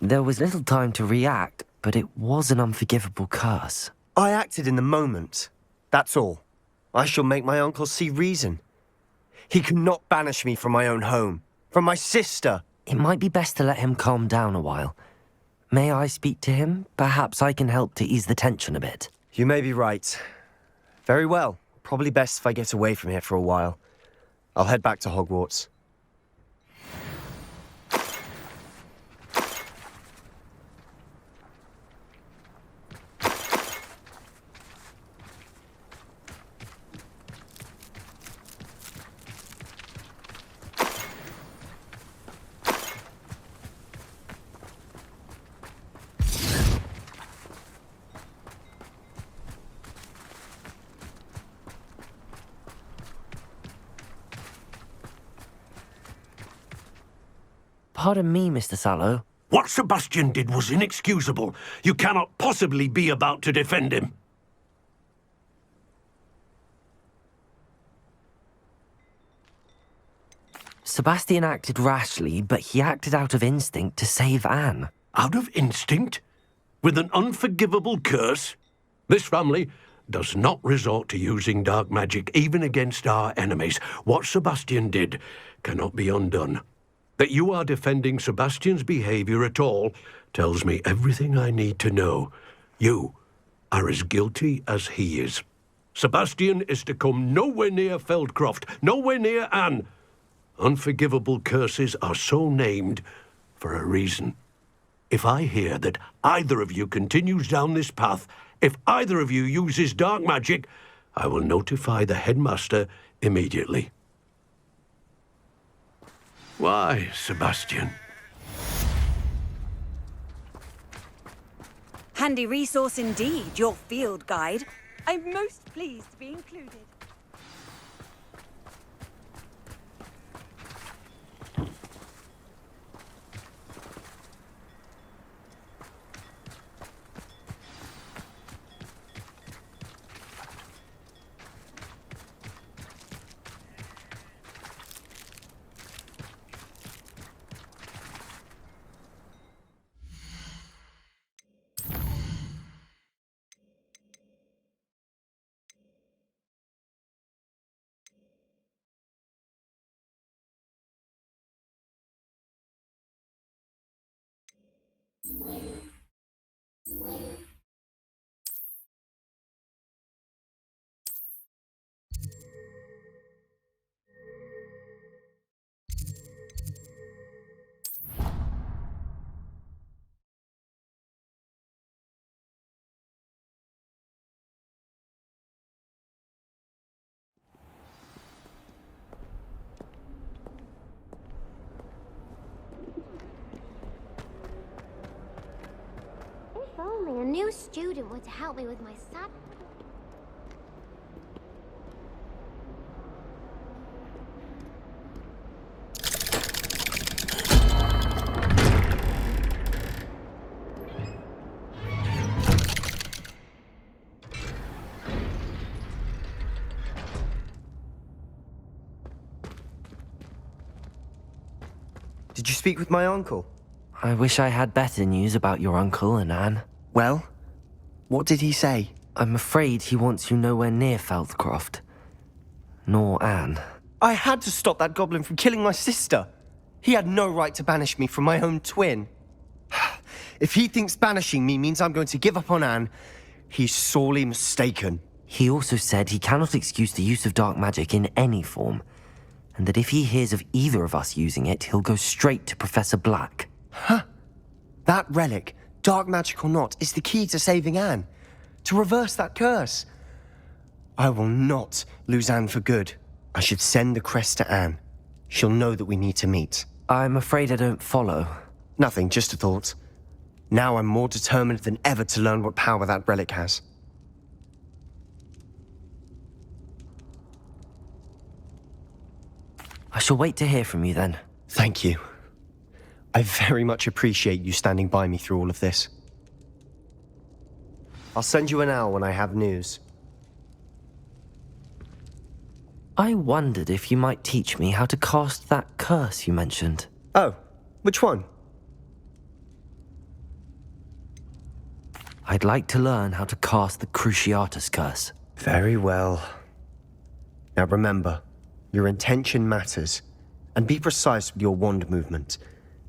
There was little time to react, but it was an unforgivable curse. I acted in the moment. That's all. I shall make my uncle see reason. He cannot banish me from my own home, from my sister. It might be best to let him calm down a while. May I speak to him? Perhaps I can help to ease the tension a bit. You may be right. Very well. Probably best if I get away from here for a while. I'll head back to Hogwarts. Pardon me, Mr. Sallow. What Sebastian did was inexcusable. You cannot possibly be about to defend him. Sebastian acted rashly, but he acted out of instinct to save Anne. Out of instinct? With an unforgivable curse? This family does not resort to using dark magic even against our enemies. What Sebastian did cannot be undone. That you are defending Sebastian's behavior at all tells me everything I need to know. You are as guilty as he is. Sebastian is to come nowhere near Feldcroft, nowhere near Anne. Unforgivable curses are so named for a reason. If I hear that either of you continues down this path, if either of you uses dark magic, I will notify the headmaster immediately. Why, Sebastian? Handy resource indeed, your field guide. I'm most pleased to be included. If only a new student were to help me with my sad... Did you speak with my uncle? I wish I had better news about your uncle and Anne. Well, what did he say? I'm afraid he wants you nowhere near Feldcroft. Nor Anne. I had to stop that goblin from killing my sister. He had no right to banish me from my own twin. If he thinks banishing me means I'm going to give up on Anne, he's sorely mistaken. He also said he cannot excuse the use of dark magic in any form, and that if he hears of either of us using it, he'll go straight to Professor Black. Huh. That relic, dark magic or not, is the key to saving Anne. To reverse that curse. I will not lose Anne for good. I should send the crest to Anne. She'll know that we need to meet. I'm afraid I don't follow. Nothing, just a thought. Now I'm more determined than ever to learn what power that relic has. I shall wait to hear from you then. Thank you. I very much appreciate you standing by me through all of this. I'll send you an owl when I have news. I wondered if you might teach me how to cast that curse you mentioned. Oh, which one? I'd like to learn how to cast the Cruciatus curse. Very well. Now remember, your intention matters, and be precise with your wand movement.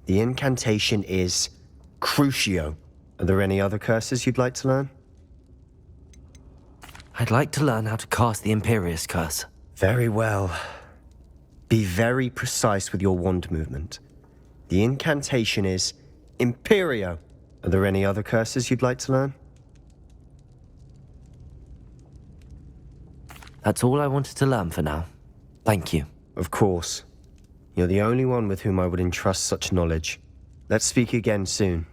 The incantation is Crucio. Are there any other curses you'd like to learn? I'd like to learn how to cast the Imperious curse. Very well. Be very precise with your wand movement. The incantation is Imperio. Are there any other curses you'd like to learn? That's all I wanted to learn for now. Thank you. Of course. You're the only one with whom I would entrust such knowledge. Let's speak again soon.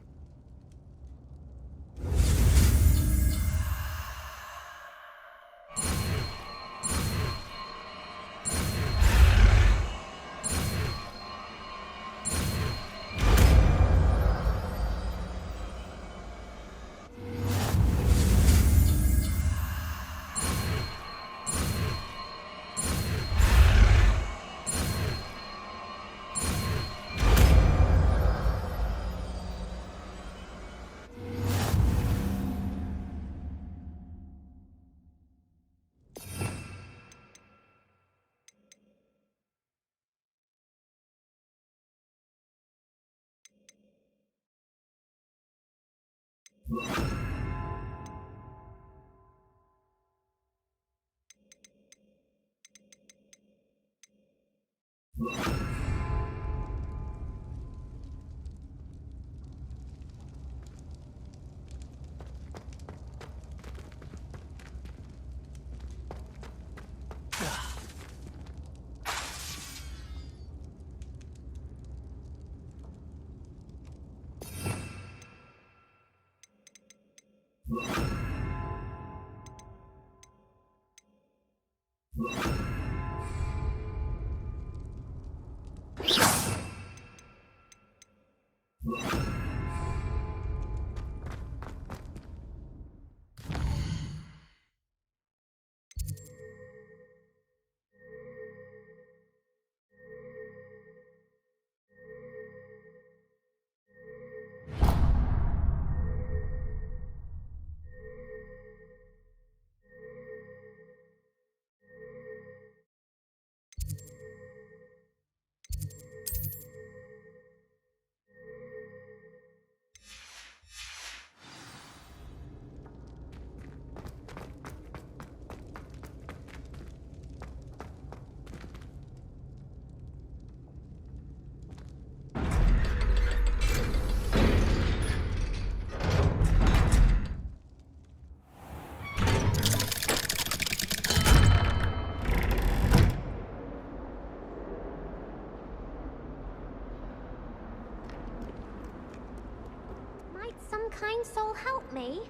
Some kind soul help me?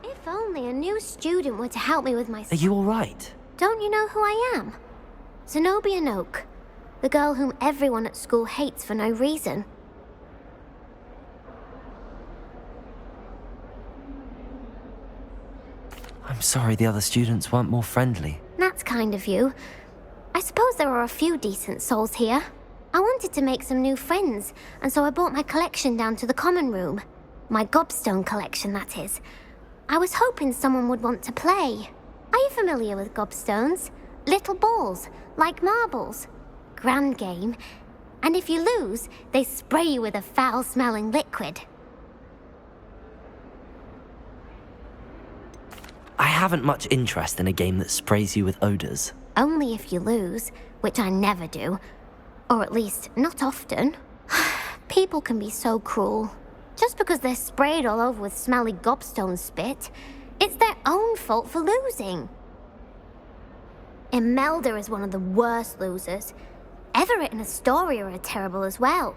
If only a new student were to help me with my... Are you all right? Don't you know who I am? Zenobia Noak, the girl whom everyone at school hates for no reason. I'm sorry the other students weren't more friendly. That's kind of you. I suppose there are a few decent souls here. I wanted to make some new friends, and so I brought my collection down to the common room. My gobstone collection, that is. I was hoping someone would want to play. Are you familiar with gobstones? Little balls, like marbles. Grand game. And if you lose, they spray you with a foul-smelling liquid. I haven't much interest in a game that sprays you with odors. Only if you lose, which I never do. Or at least, not often. People can be so cruel. Just because they're sprayed all over with smelly gobstone spit, it's their own fault for losing. Imelda is one of the worst losers. Everett and Astoria are terrible as well.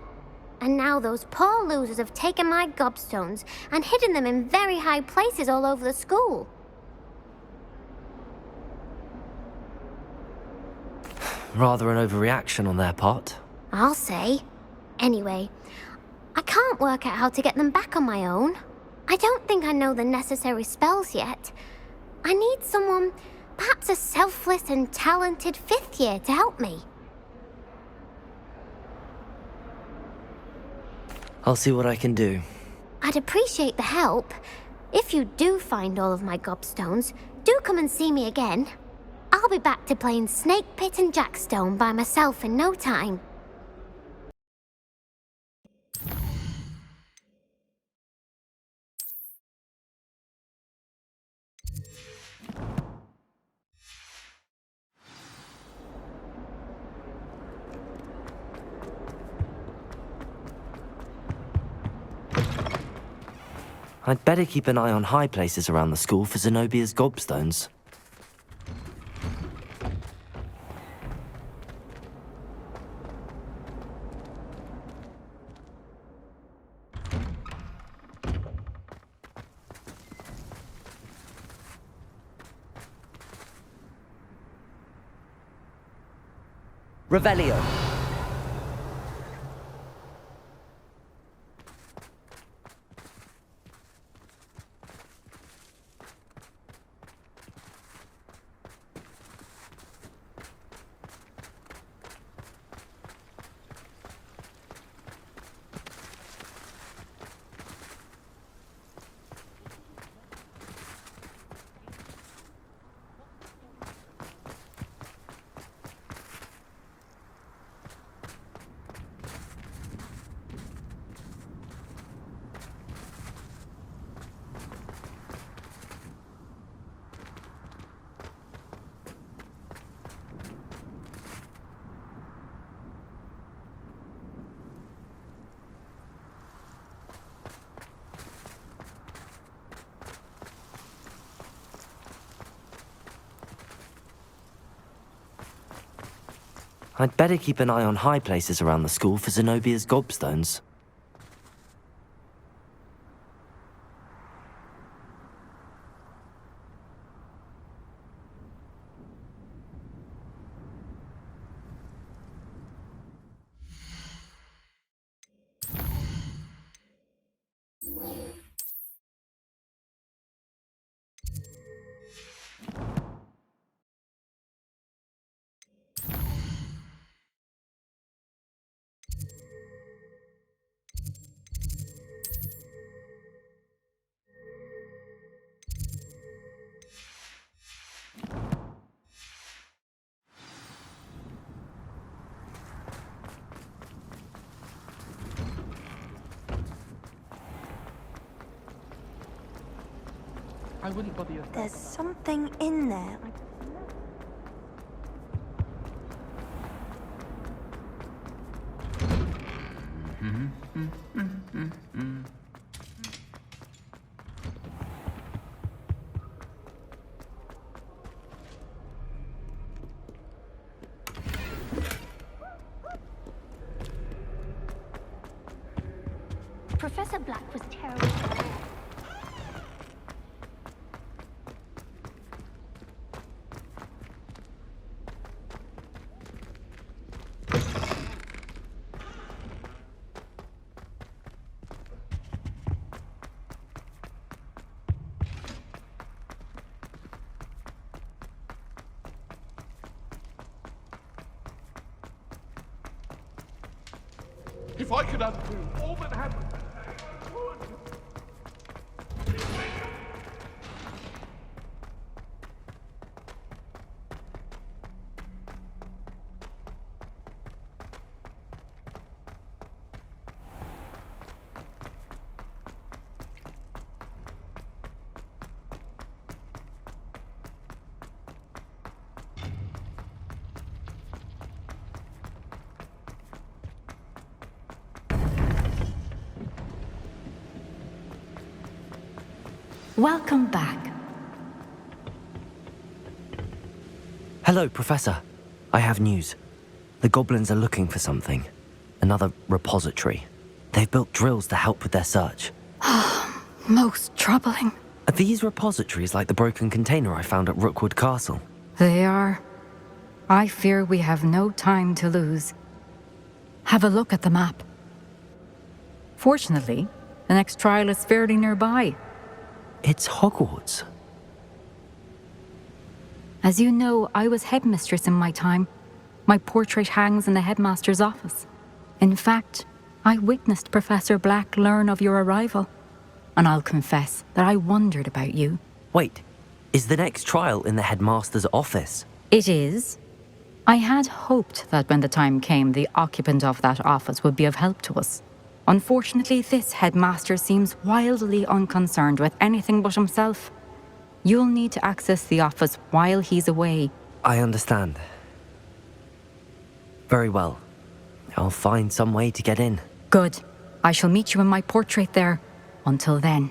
And now those poor losers have taken my gobstones and hidden them in very high places all over the school. Rather an overreaction on their part. I'll say. Anyway, I can't work out how to get them back on my own. I don't think I know the necessary spells yet. I need someone, perhaps a selfless and talented 5th year to help me. I'll see what I can do. I'd appreciate the help. If you do find all of my gobstones, do come and see me again. I'll be back to playing Snake Pit and Jackstone by myself in no time. I'd better keep an eye on high places around the school for Zenobia's gobstones. Revelio. I'd better keep an eye on high places around the school for Zenobia's gobstones. I wouldn't bother you. There's something in there. Professor Black was terrible. If I could undo all that happened, I would. Welcome back. Hello, Professor. I have news. The goblins are looking for something. Another repository. They've built drills to help with their search. Most troubling. Are these repositories like the broken container I found at Rookwood Castle? They are. I fear we have no time to lose. Have a look at the map. Fortunately, the next trial is fairly nearby. It's Hogwarts. As you know, I was headmistress in my time. My portrait hangs in the headmaster's office. In fact, I witnessed Professor Black learn of your arrival. And I'll confess that I wondered about you. Wait, is the next trial in the headmaster's office? It is. I had hoped that when the time came, the occupant of that office would be of help to us. Unfortunately, this headmaster seems wildly unconcerned with anything but himself. You'll need to access the office while he's away. I understand. Very well. I'll find some way to get in. Good. I shall meet you in my portrait there. Until then.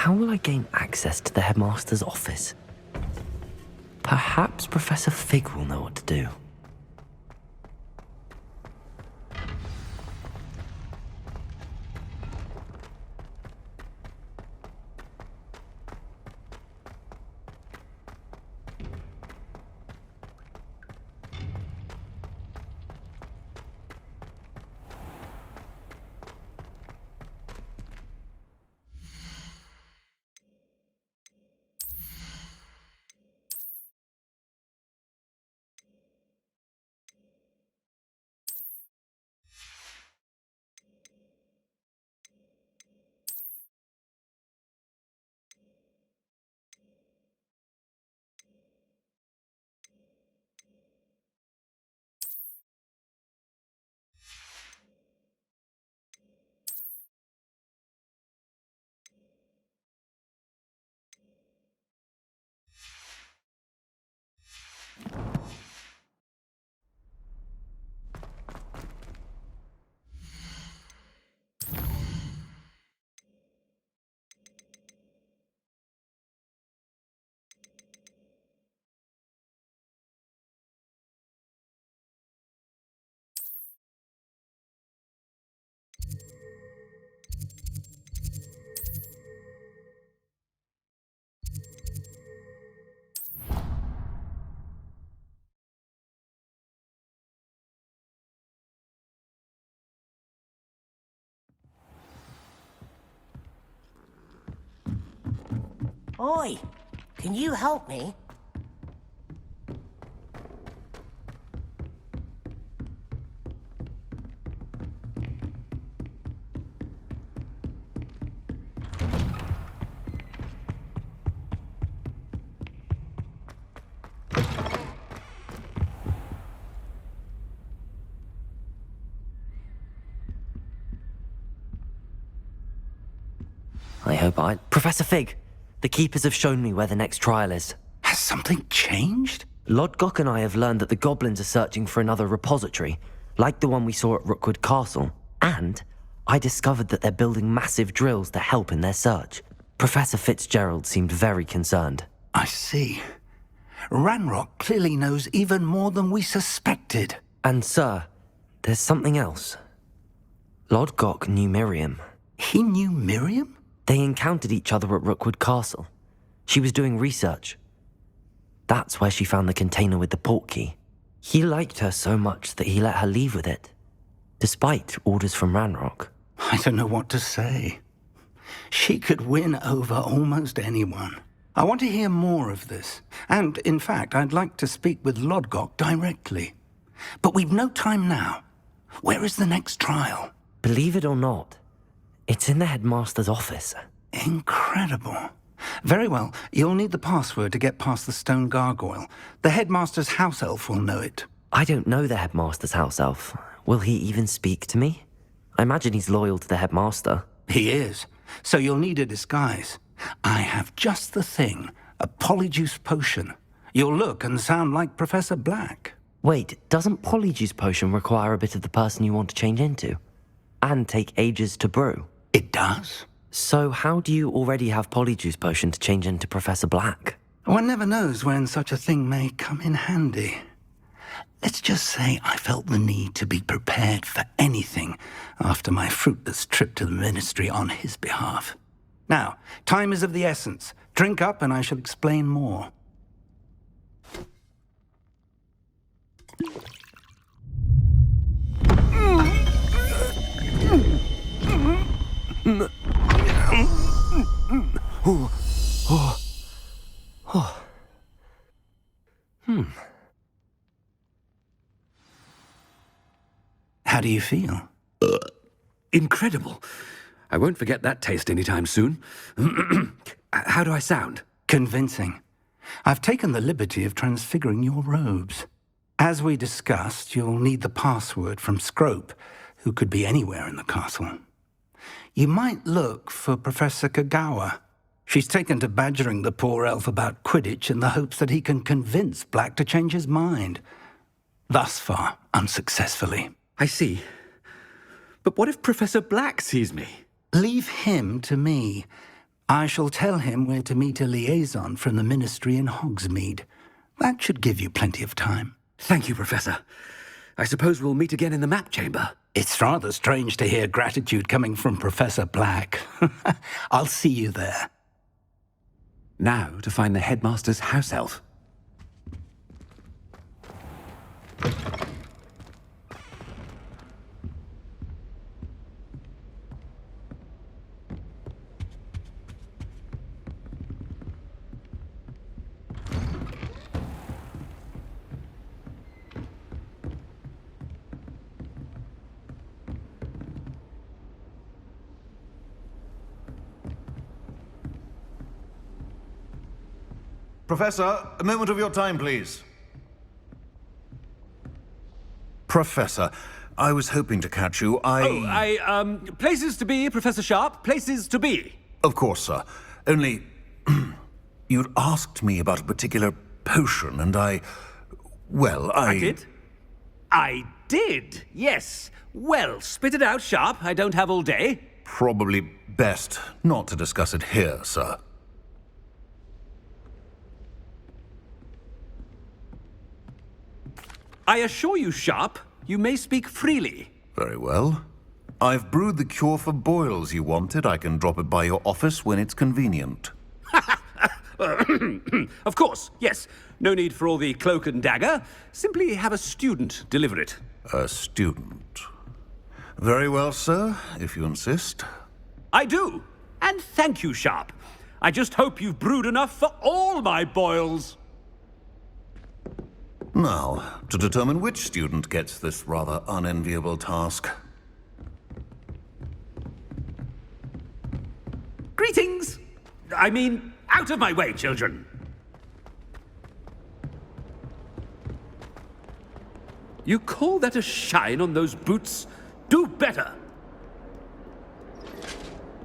How will I gain access to the headmaster's office? Perhaps Professor Fig will know what to do. Oi, can you help me? I hope I... Professor Fig, the keepers have shown me where the next trial is. Has something changed? Lodgok and I have learned that the goblins are searching for another repository, like the one we saw at Rookwood Castle. And I discovered that they're building massive drills to help in their search. Professor Fitzgerald seemed very concerned. I see. Ranrock clearly knows even more than we suspected. And sir, there's something else. Lodgok knew Miriam. He knew Miriam? They encountered each other at Rookwood Castle. She was doing research. That's where she found the container with the portkey. He liked her so much that he let her leave with it, despite orders from Ranrock. I don't know what to say. She could win over almost anyone. I want to hear more of this. And, in fact, I'd like to speak with Lodgok directly. But we've no time now. Where is the next trial? Believe it or not, it's in the headmaster's office. Incredible. Very well. You'll need the password to get past the stone gargoyle. The headmaster's house elf will know it. I don't know the headmaster's house elf. Will he even speak to me? I imagine he's loyal to the headmaster. He is. So you'll need a disguise. I have just the thing. A polyjuice potion. You'll look and sound like Professor Black. Wait, doesn't polyjuice potion require a bit of the person you want to change into? And take ages to brew? It does. So how do you already have polyjuice potion to change into Professor Black? One never knows when such a thing may come in handy. Let's just say I felt the need to be prepared for anything after my fruitless trip to the ministry on his behalf. Now, time is of the essence. Drink up and I shall explain more. How do you feel? Incredible. I won't forget that taste anytime soon. How do I sound? Convincing. I've taken the liberty of transfiguring your robes. As we discussed, you'll need the password from Scrope, who could be anywhere in the castle. You might look for Professor Kagawa. She's taken to badgering the poor elf about Quidditch in the hopes that he can convince Black to change his mind. Thus far, unsuccessfully. I see. But what if Professor Black sees me? Leave him to me. I shall tell him where to meet a liaison from the ministry in Hogsmeade. That should give you plenty of time. Thank you, Professor. I suppose we'll meet again in the map chamber. It's rather strange to hear gratitude coming from Professor Black. I'll see you there. Now to find the headmaster's house elf. Professor, a moment of your time, please. Professor, I was hoping to catch you. Places to be, Professor Sharp, places to be. Of course, sir. Only, you'd asked me about a particular potion, and I did? I did, yes. Well, spit it out, Sharp. I don't have all day. Probably best not to discuss it here, sir. I assure you, Sharp, you may speak freely. Very well. I've brewed the cure for boils you wanted. I can drop it by your office when it's convenient. Of course, yes. No need for all the cloak and dagger. Simply have a student deliver it. A student. Very well, sir, if you insist. I do. And thank you, Sharp. I just hope you've brewed enough for all my boils. Now, to determine which student gets this rather unenviable task. Greetings! I mean, out of my way, children. You call that a shine on those boots? Do better!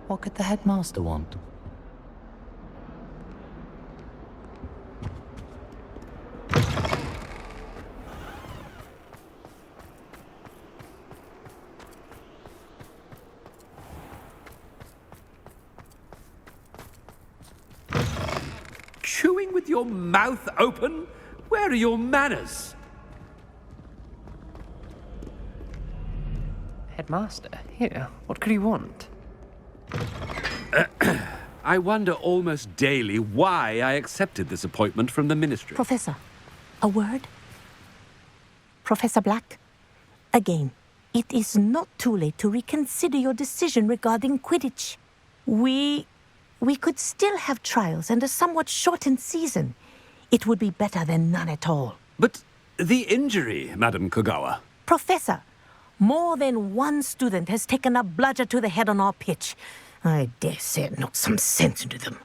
What could the headmaster want? Chewing with your mouth open? Where are your manners? Headmaster, here, what could he want? I wonder almost daily why I accepted this appointment from the ministry. Professor, a word? Professor Black, again, it is not too late to reconsider your decision regarding Quidditch. We could still have trials and a somewhat shortened season. It would be better than none at all. But the injury, Madam Kogawa. Professor, more than one student has taken a bludger to the head on our pitch. I dare say it knocked some sense into them.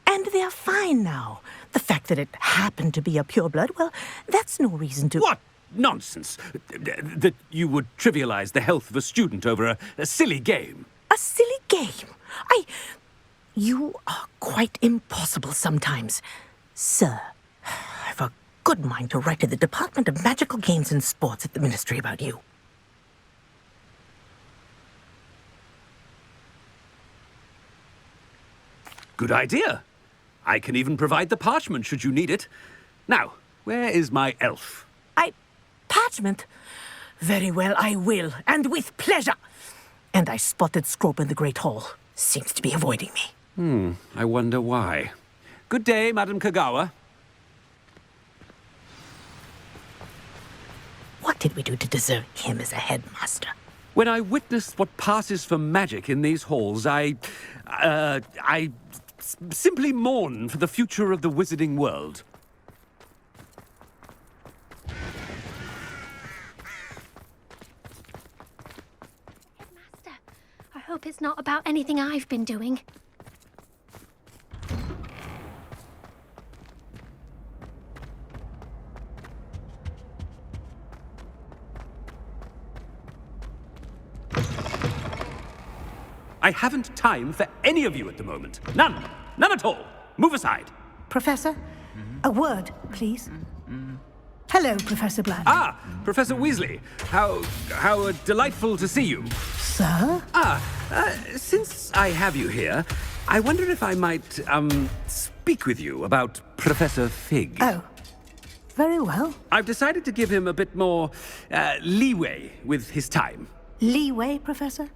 And they're fine now. The fact that it happened to be a pureblood, well, that's no reason to... What nonsense! That you would trivialize the health of a student over a silly game. A silly game? You are quite impossible sometimes. Sir, I've a good mind to write to the Department of Magical Games and Sports at the Ministry about you. Good idea. I can even provide the parchment should you need it. Now, where is my elf? Parchment? Very well, I will, and with pleasure. And I spotted Scrope in the Great Hall. Seems to be avoiding me. I wonder why. Good day, Madam Kogawa. What did we do to deserve him as a headmaster? When I witnessed what passes for magic in these halls, I simply mourn for the future of the wizarding world. Headmaster, I hope it's not about anything I've been doing. I haven't time for any of you at the moment. None. None at all. Move aside. Professor, a word, please. Hello, Professor Black. Ah, Professor Weasley. How delightful to see you. Sir? Since I have you here, I wonder if I might, speak with you about Professor Fig. Oh, very well. I've decided to give him a bit more, leeway with his time. Leeway, Professor?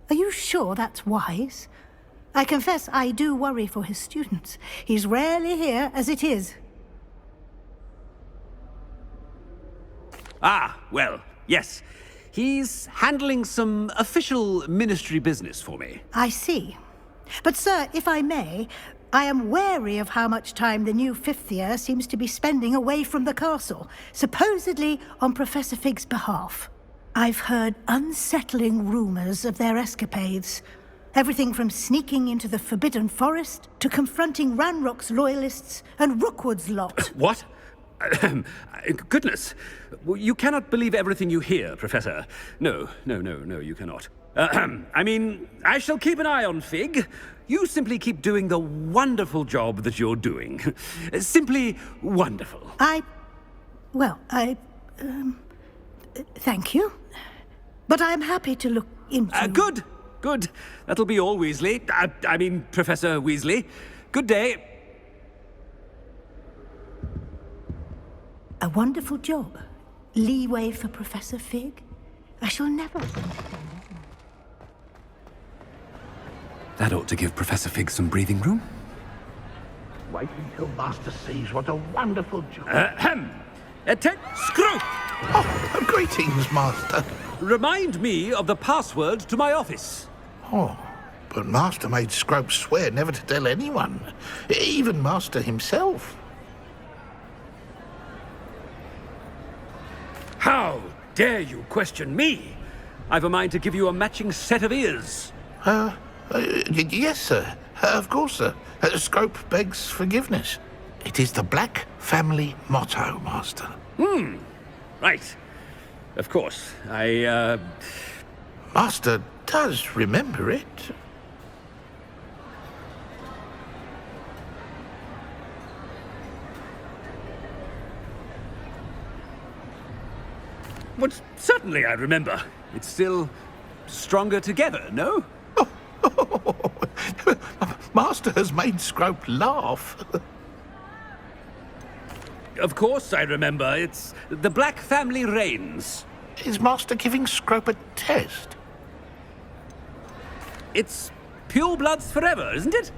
Are you sure that's wise? I confess I do worry for his students. He's rarely here as it is. Ah, well, yes. He's handling some official ministry business for me. I see. But, sir, if I may, I am wary of how much time the new fifth year seems to be spending away from the castle, supposedly on Professor Fig's behalf. I've heard unsettling rumors of their escapades. Everything from sneaking into the Forbidden Forest to confronting Ranrock's loyalists and Rookwood's lot. What? Goodness. You cannot believe everything you hear, Professor. No, you cannot. I mean, I shall keep an eye on Fig. You simply keep doing the wonderful job that you're doing. Simply wonderful. Thank you. But I'm happy to look into... Good. That'll be all, Weasley. I mean, Professor Weasley. Good day. A wonderful job. Leeway for Professor Fig. I shall never... That ought to give Professor Fig some breathing room. Wait until Master sees what a wonderful job... Screw! Oh, greetings, Master. Remind me of the password to my office. Oh, But Master made Scrope swear never to tell anyone, even Master himself. How dare you question me? I've a mind to give you a matching set of ears. Yes, sir. Of course, sir. Scrope begs forgiveness. It is the Black family motto, Master. Right. Of course. Master does remember it. Well, certainly I remember. It's still stronger together, no? Master has made Scrope laugh. Of course I remember. It's the Black family reigns. Is Master giving Scrope a test? It's pure bloods forever, isn't it?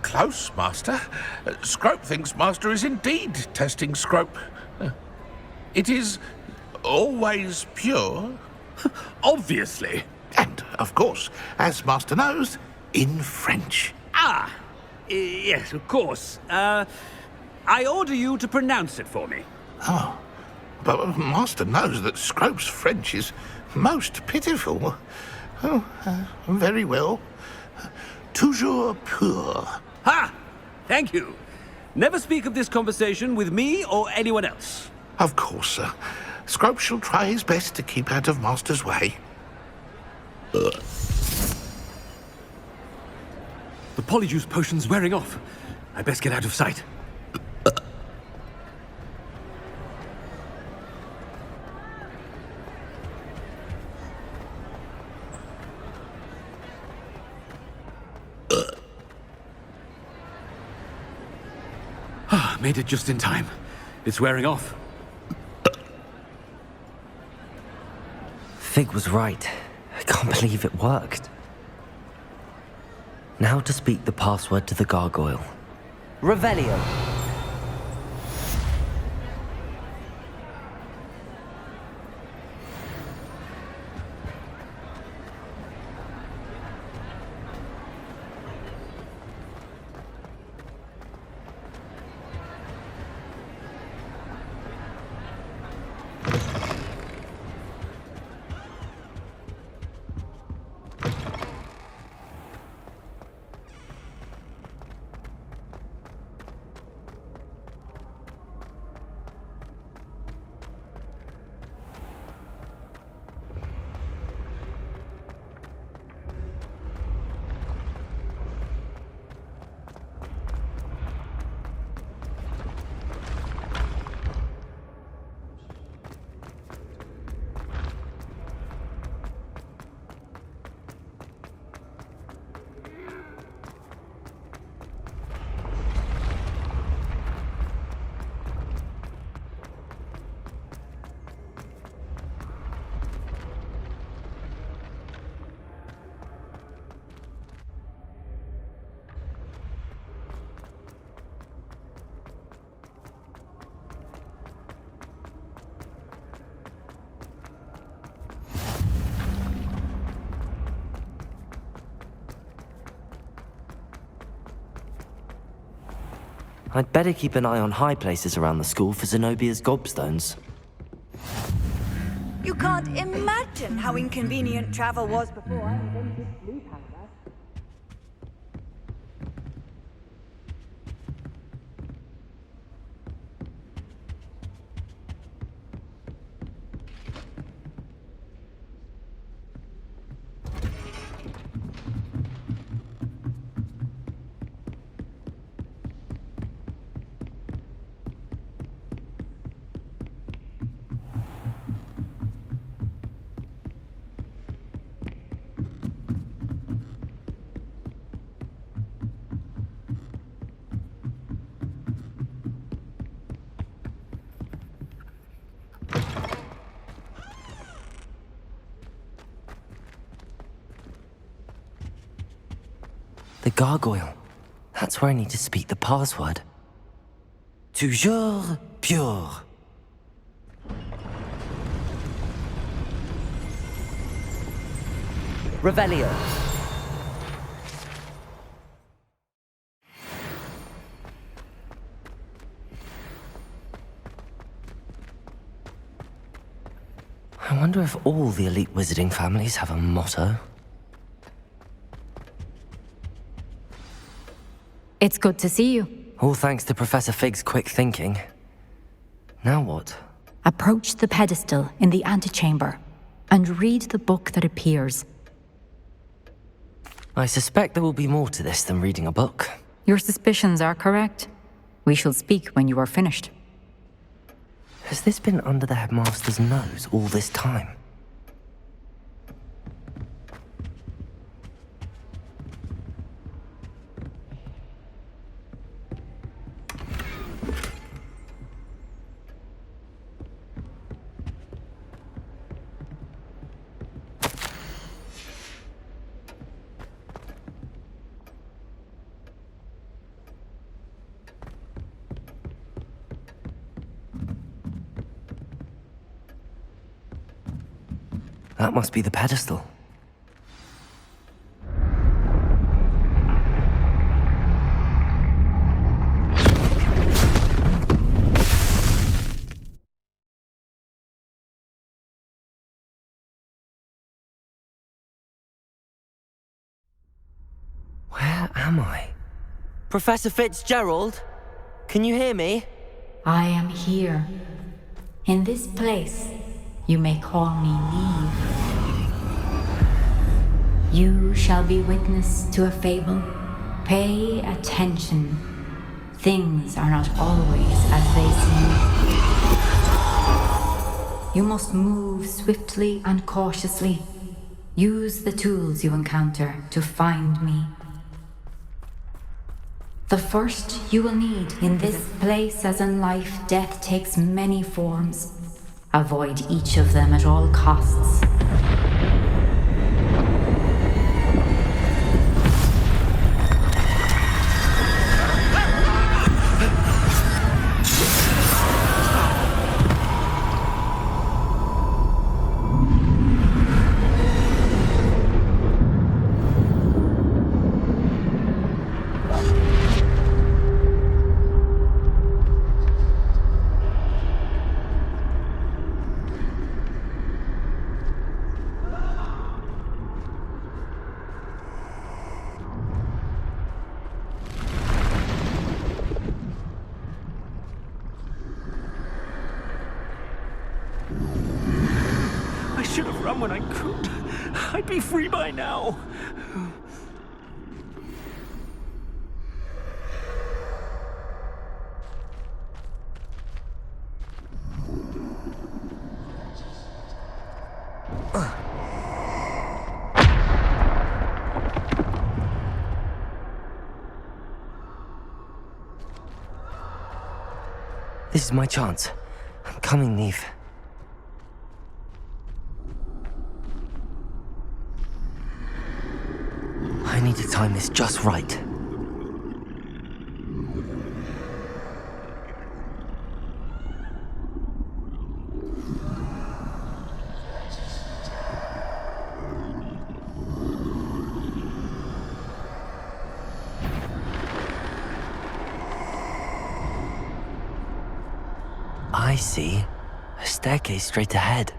Close, Master. Scrope thinks Master is indeed testing Scrope. It is always pure. Obviously. And, of course, as Master knows, in French. Yes, of course. I order you to pronounce it for me. Oh, but Master knows that Scrope's French is most pitiful. Oh, very well. Toujours pur. Ha! Thank you. Never speak of this conversation with me or anyone else. Of course, sir. Scrope shall try his best to keep out of Master's way. The polyjuice potion's wearing off. I best get out of sight. Made it just in time. It's wearing off. Fig was right. I can't believe it worked. Now to speak the password to the gargoyle. Revelio. I'd better keep an eye on high places around the school for Zenobia's gobstones. You can't imagine how inconvenient travel was before I invented sleep hangers. The gargoyle. That's where I need to speak the password. Toujours pure. Revelio. I wonder if all the elite wizarding families have a motto. It's good to see you. All thanks to Professor Fig's quick thinking. Now what? Approach the pedestal in the antechamber and read the book that appears. I suspect there will be more to this than reading a book. Your suspicions are correct. We shall speak when you are finished. Has this been under the headmaster's nose all this time? That must be the pedestal. Where am I? Professor Fitzgerald? Can you hear me? I am here. In this place, you may call me Neve. You shall be witness to a fable. Pay attention. Things are not always as they seem. You must move swiftly and cautiously. Use the tools you encounter to find me. The first you will need in this place, as in life, death takes many forms. Avoid each of them at all costs. When I could, I'd be free by now. This is my chance. I'm coming, Neve. I need to time this just right. I see a staircase straight ahead.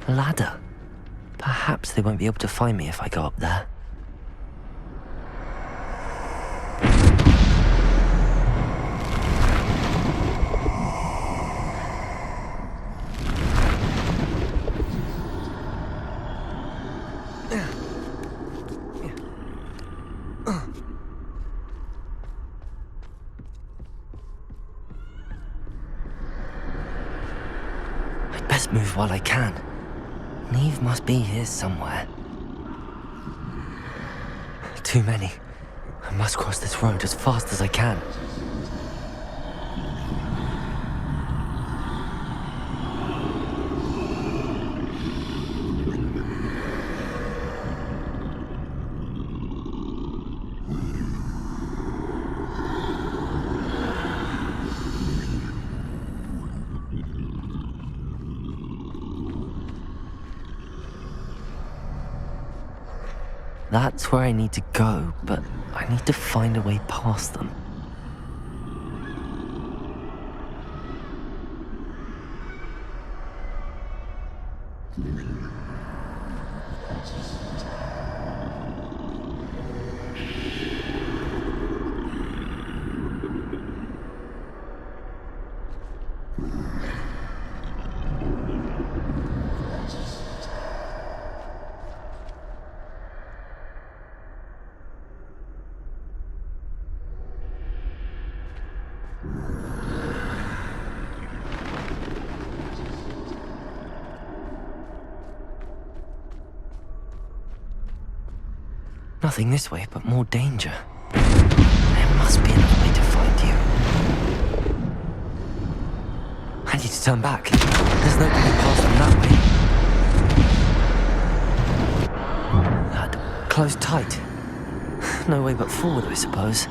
Ladder. Perhaps they won't be able to find me if I go up there. I'd best move while I can. Neve must be here somewhere. Too many. I must cross this road as fast as I can. That's where I need to go, but I need to find a way past them. Nothing this way, but more danger. There must be another way to find you. I need to turn back. There's no getting past them that way. That closed tight. No way but forward, I suppose.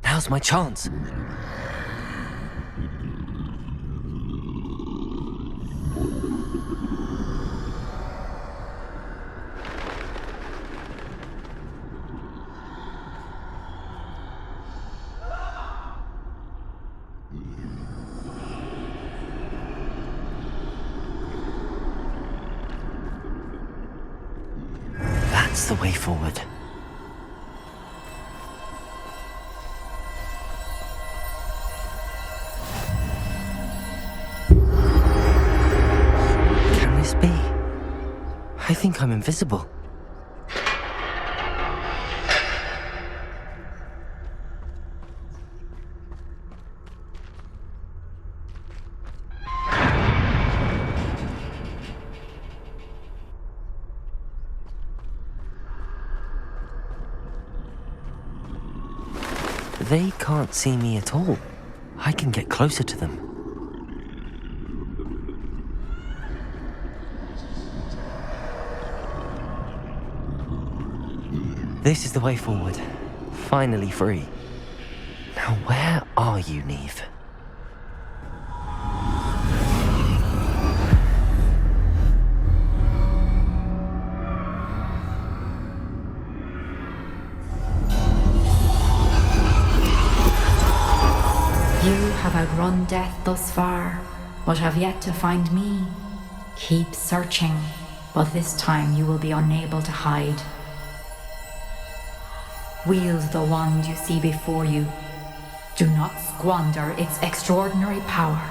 Now's my chance. That's the way forward. I think I'm invisible. They can't see me at all. I can get closer to them. This is the way forward. Finally free. Now where are you, Neve? You have outrun death thus far, but have yet to find me. Keep searching, but this time you will be unable to hide. Wield the wand you see before you. Do not squander its extraordinary power.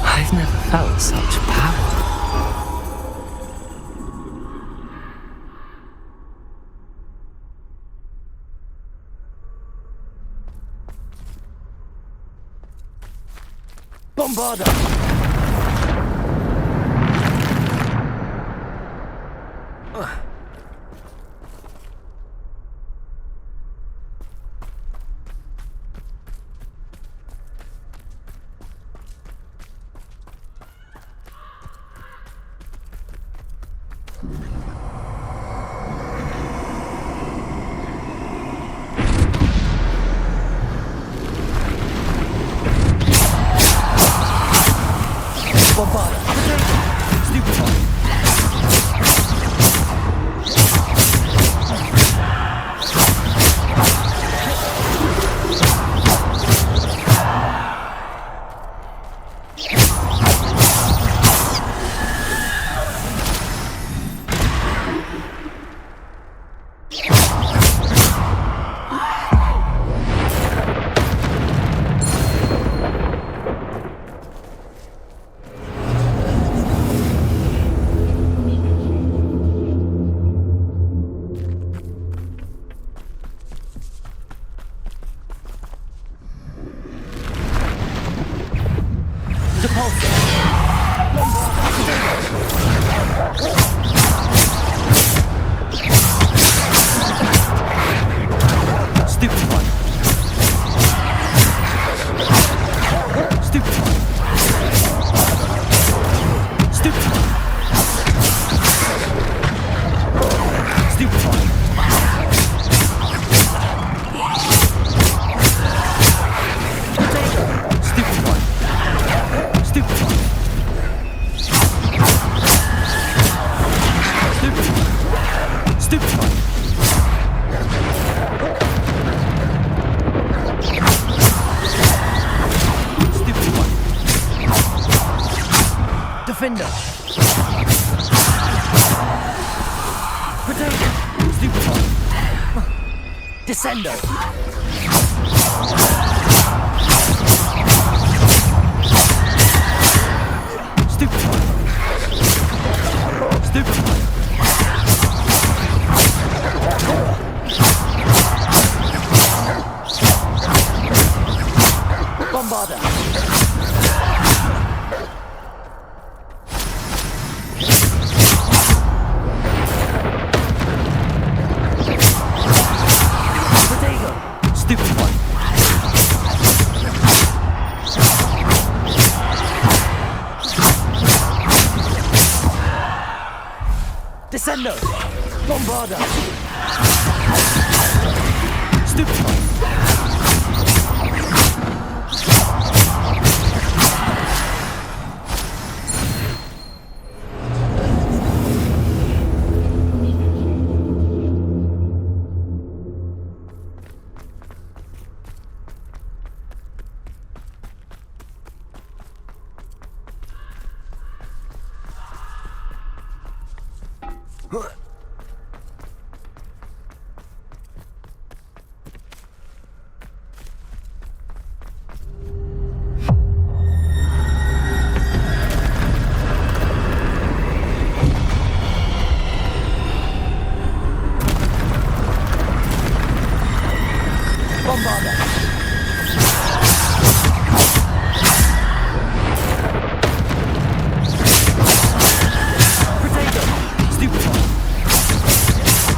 I've never felt such power. Bombarda! Stupid one. Stupid one. Defender. Potato. Stupid one. Descender. Stupid one. Stupid one. Bombarder. Potato. Stupid one.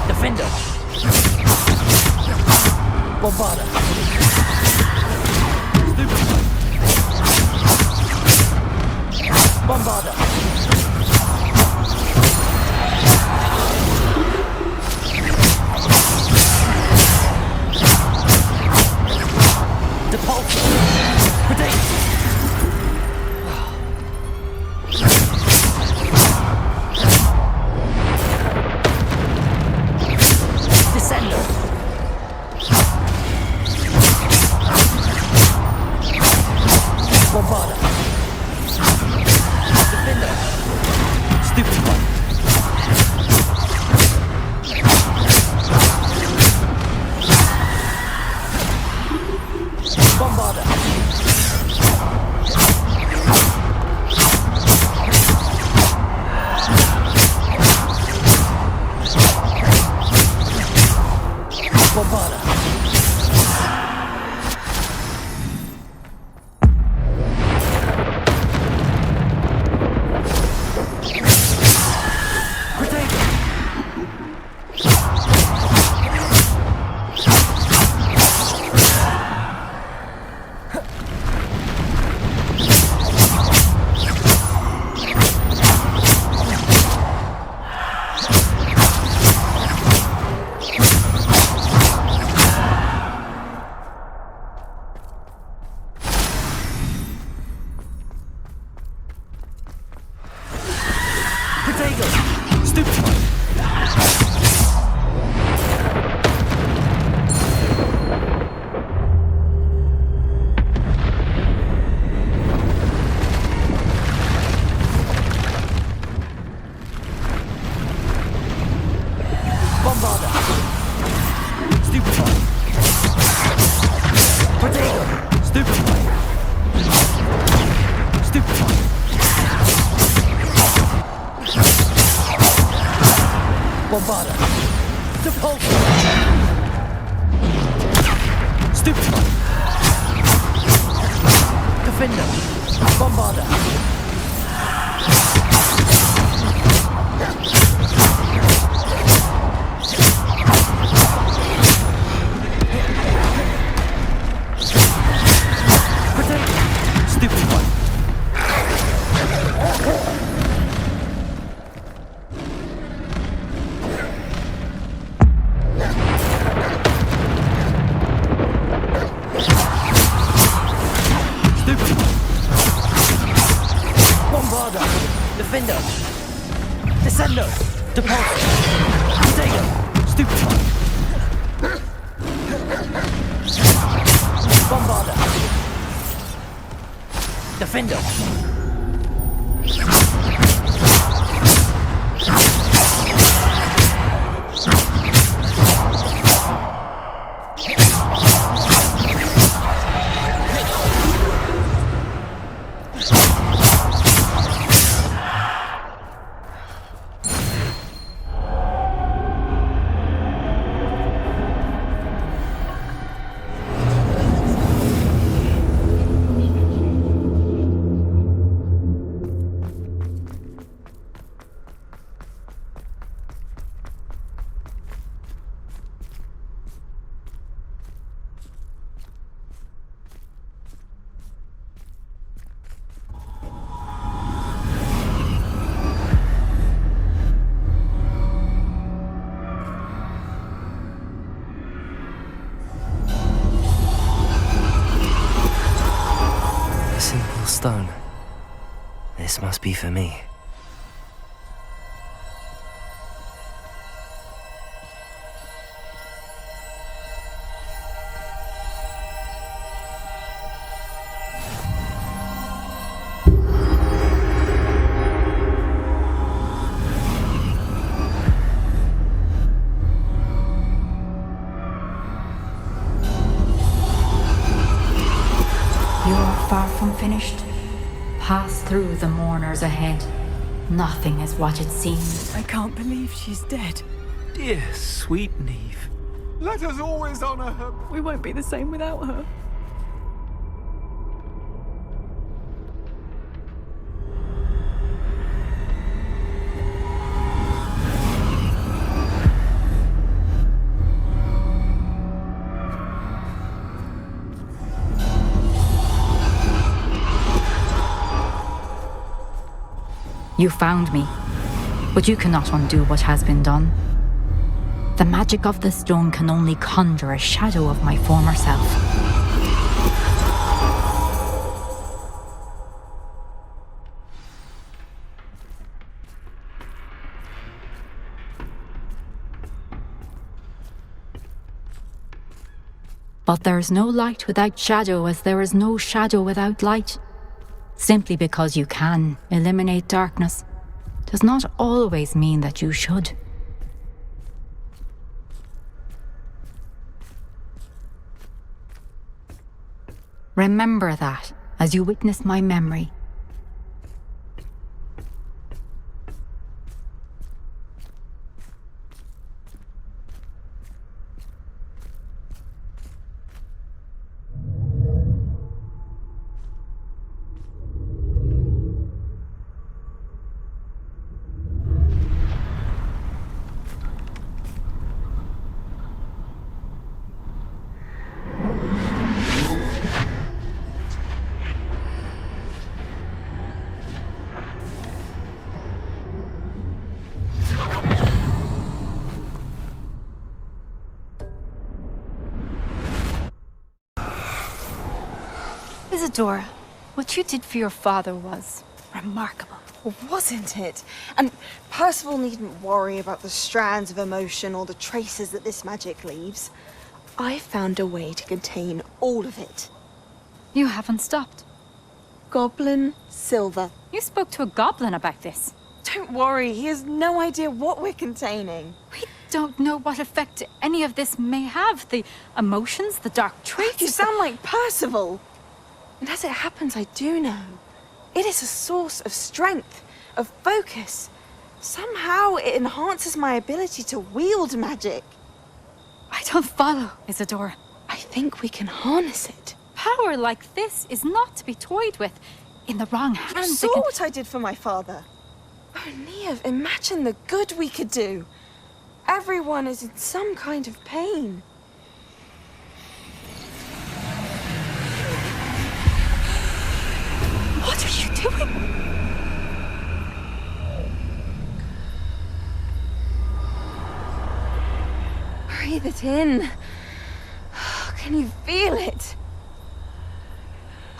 Descendo. Bombarder. Stupid one. Defender. Descendo. Depulso. Potato. Stupefy. Bombarda. Defender. Stone. This must be for me. You're far from finished. Pass through the mourners ahead. Nothing is what it seems. I can't believe she's dead. Dear sweet Neve. Let us always honor her. We won't be the same without her. You found me, but you cannot undo what has been done. The magic of the stone can only conjure a shadow of my former self. But there is no light without shadow, as there is no shadow without light. Simply because you can eliminate darkness does not always mean that you should. Remember that as you witness my memory. Isadora, what you did for your father was remarkable. Well, wasn't it? And Percival needn't worry about the strands of emotion or the traces that this magic leaves. I found a way to contain all of it. You haven't stopped. Goblin Silver. You spoke to a goblin about this. Don't worry, he has no idea what we're containing. We don't know what effect any of this may have. The emotions, the dark traits. You sound like Percival. And as it happens, I do know. It is a source of strength, of focus. Somehow it enhances my ability to wield magic. I don't follow, Isadora. I think we can harness it. Power like this is not to be toyed with. In the wrong hands, You saw what I did for my father. Oh, Neve, imagine the good we could do. Everyone is in some kind of pain. What are you doing? Breathe it in. Can you feel it?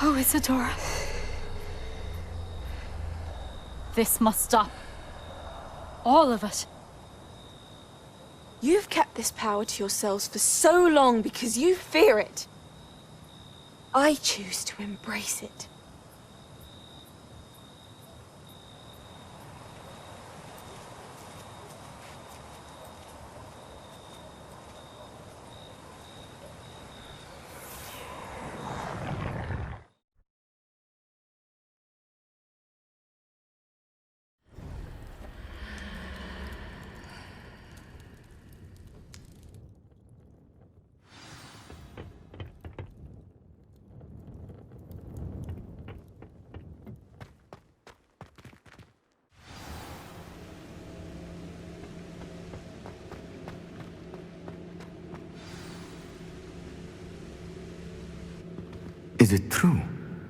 Oh, Isadora. This must stop. All of it. You've kept this power to yourselves for so long because you fear it. I choose to embrace it. Is it true?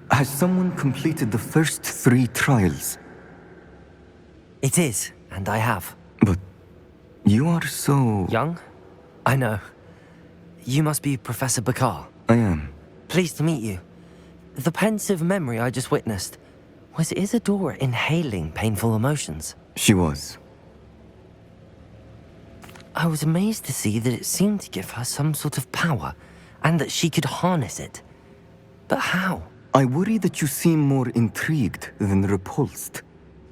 Has someone completed the first 3 trials? It is, and I have. But you are so... Young? I know. You must be Professor Bakar. I am. Pleased to meet you. The pensive memory I just witnessed, was Isadora inhaling painful emotions? She was. I was amazed to see that it seemed to give her some sort of power, and that she could harness it. But how? I worry that you seem more intrigued than repulsed.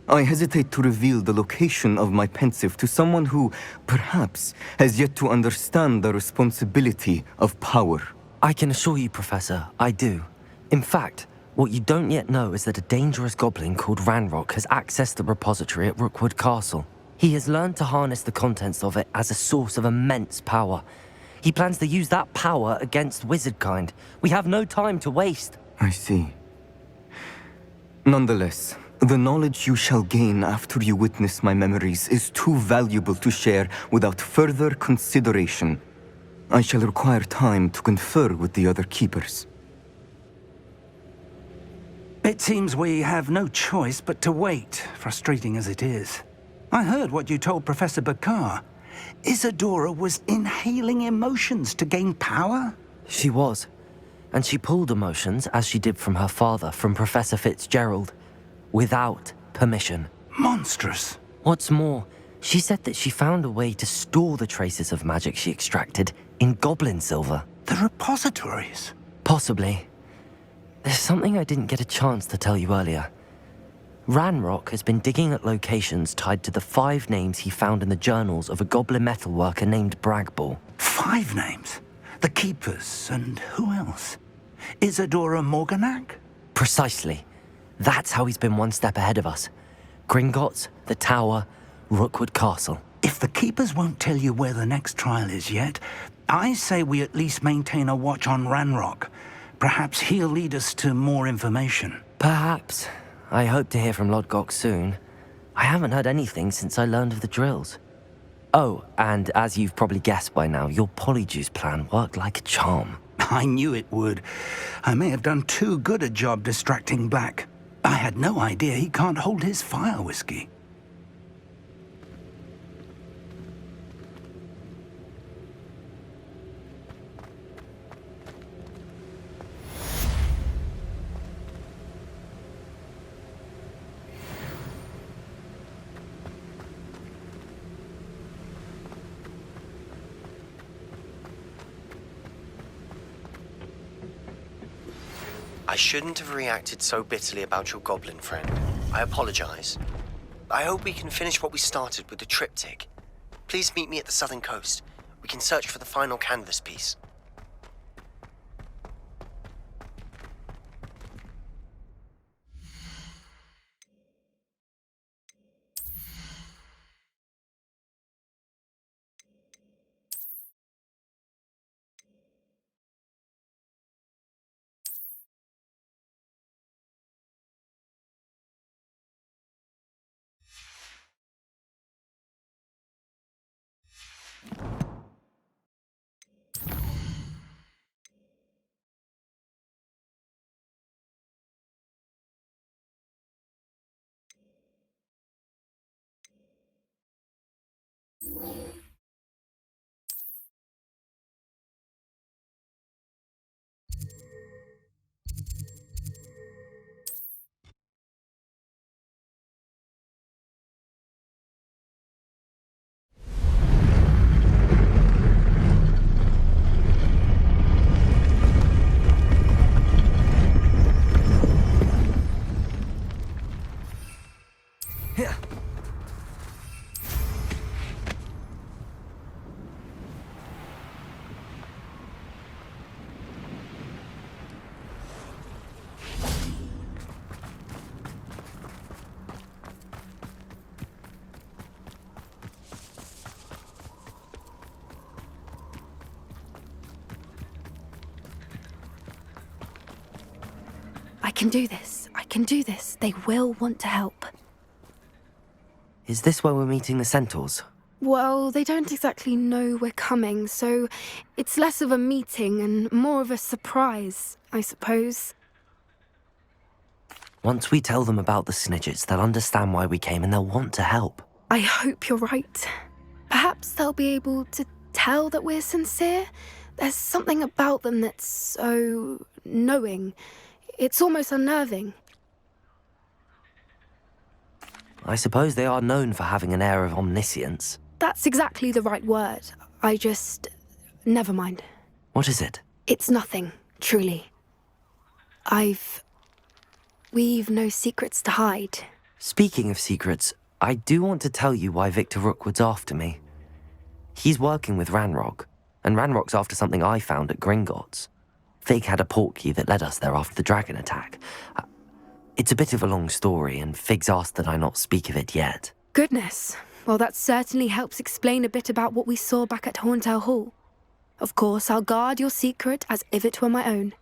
I hesitate to reveal the location of my pensive to someone who, perhaps, has yet to understand the responsibility of power. I can assure you, Professor, I do. In fact, what you don't yet know is that a dangerous goblin called Ranrock has accessed the repository at Rookwood Castle. He has learned to harness the contents of it as a source of immense power. He plans to use that power against wizardkind. We have no time to waste. I see. Nonetheless, the knowledge you shall gain after you witness my memories is too valuable to share without further consideration. I shall require time to confer with the other keepers. It seems we have no choice but to wait, frustrating as it is. I heard what you told Professor Bakar. Isadora was inhaling emotions to gain power? She was. And she pulled emotions, as she did from her father, from Professor Fitzgerald, without permission. Monstrous. What's more, she said that she found a way to store the traces of magic she extracted in goblin silver. The repositories? Possibly. There's something I didn't get a chance to tell you earlier. Ranrock has been digging at locations tied to the 5 names he found in the journals of a goblin metalworker named Bragball. 5 names? The Keepers, and who else? Isadora Morganac? Precisely. That's how he's been one step ahead of us. Gringotts, the Tower, Rookwood Castle. If the Keepers won't tell you where the next trial is yet, I say we at least maintain a watch on Ranrock. Perhaps he'll lead us to more information. Perhaps. I hope to hear from Lodgok soon. I haven't heard anything since I learned of the drills. Oh, and as you've probably guessed by now, your Polyjuice plan worked like a charm. I knew it would. I may have done too good a job distracting Black. I had no idea he can't hold his fire whiskey. I shouldn't have reacted so bitterly about your goblin friend. I apologize. I hope we can finish what we started with the triptych. Please meet me at the southern coast. We can search for the final canvas piece. can do this. I can do this. They will want to help. Is this where we're meeting the centaurs? Well, they don't exactly know we're coming, so it's less of a meeting and more of a surprise, I suppose. Once we tell them about the Snidgets, they'll understand why we came and they'll want to help. I hope you're right. Perhaps they'll be able to tell that we're sincere. There's something about them that's so knowing. It's almost unnerving. I suppose they are known for having an air of omniscience. That's exactly the right word. Never mind. What is it? It's nothing, truly. We've no secrets to hide. Speaking of secrets, I do want to tell you why Victor Rookwood's after me. He's working with Ranrock, and Ranrock's after something I found at Gringotts. Fig had a portkey that led us there after the dragon attack. It's a bit of a long story, and Fig's asked that I not speak of it yet. Goodness. Well, that certainly helps explain a bit about what we saw back at Horntail Hall. Of course, I'll guard your secret as if it were my own.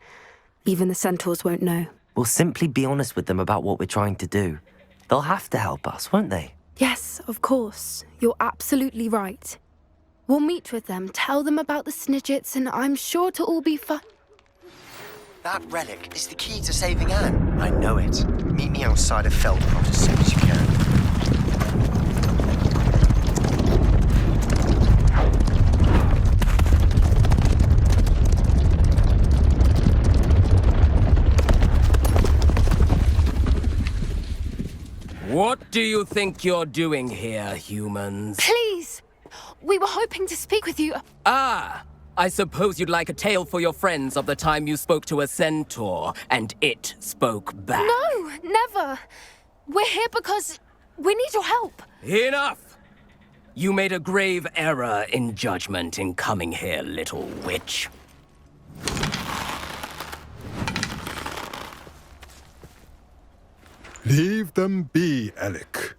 Even the centaurs won't know. We'll simply be honest with them about what we're trying to do. They'll have to help us, won't they? Yes, of course. You're absolutely right. We'll meet with them, tell them about the Snidgets, and I'm sure it'll all be fun. That relic is the key to saving Anne. I know it. Meet me outside of Feldcroft as soon as you can. What do you think you're doing here, humans? Please! We were hoping to speak with you. Ah! I suppose you'd like a tale for your friends of the time you spoke to a centaur, and it spoke back. No, never. We're here because we need your help. Enough! You made a grave error in judgment in coming here, little witch. Leave them be, Alec.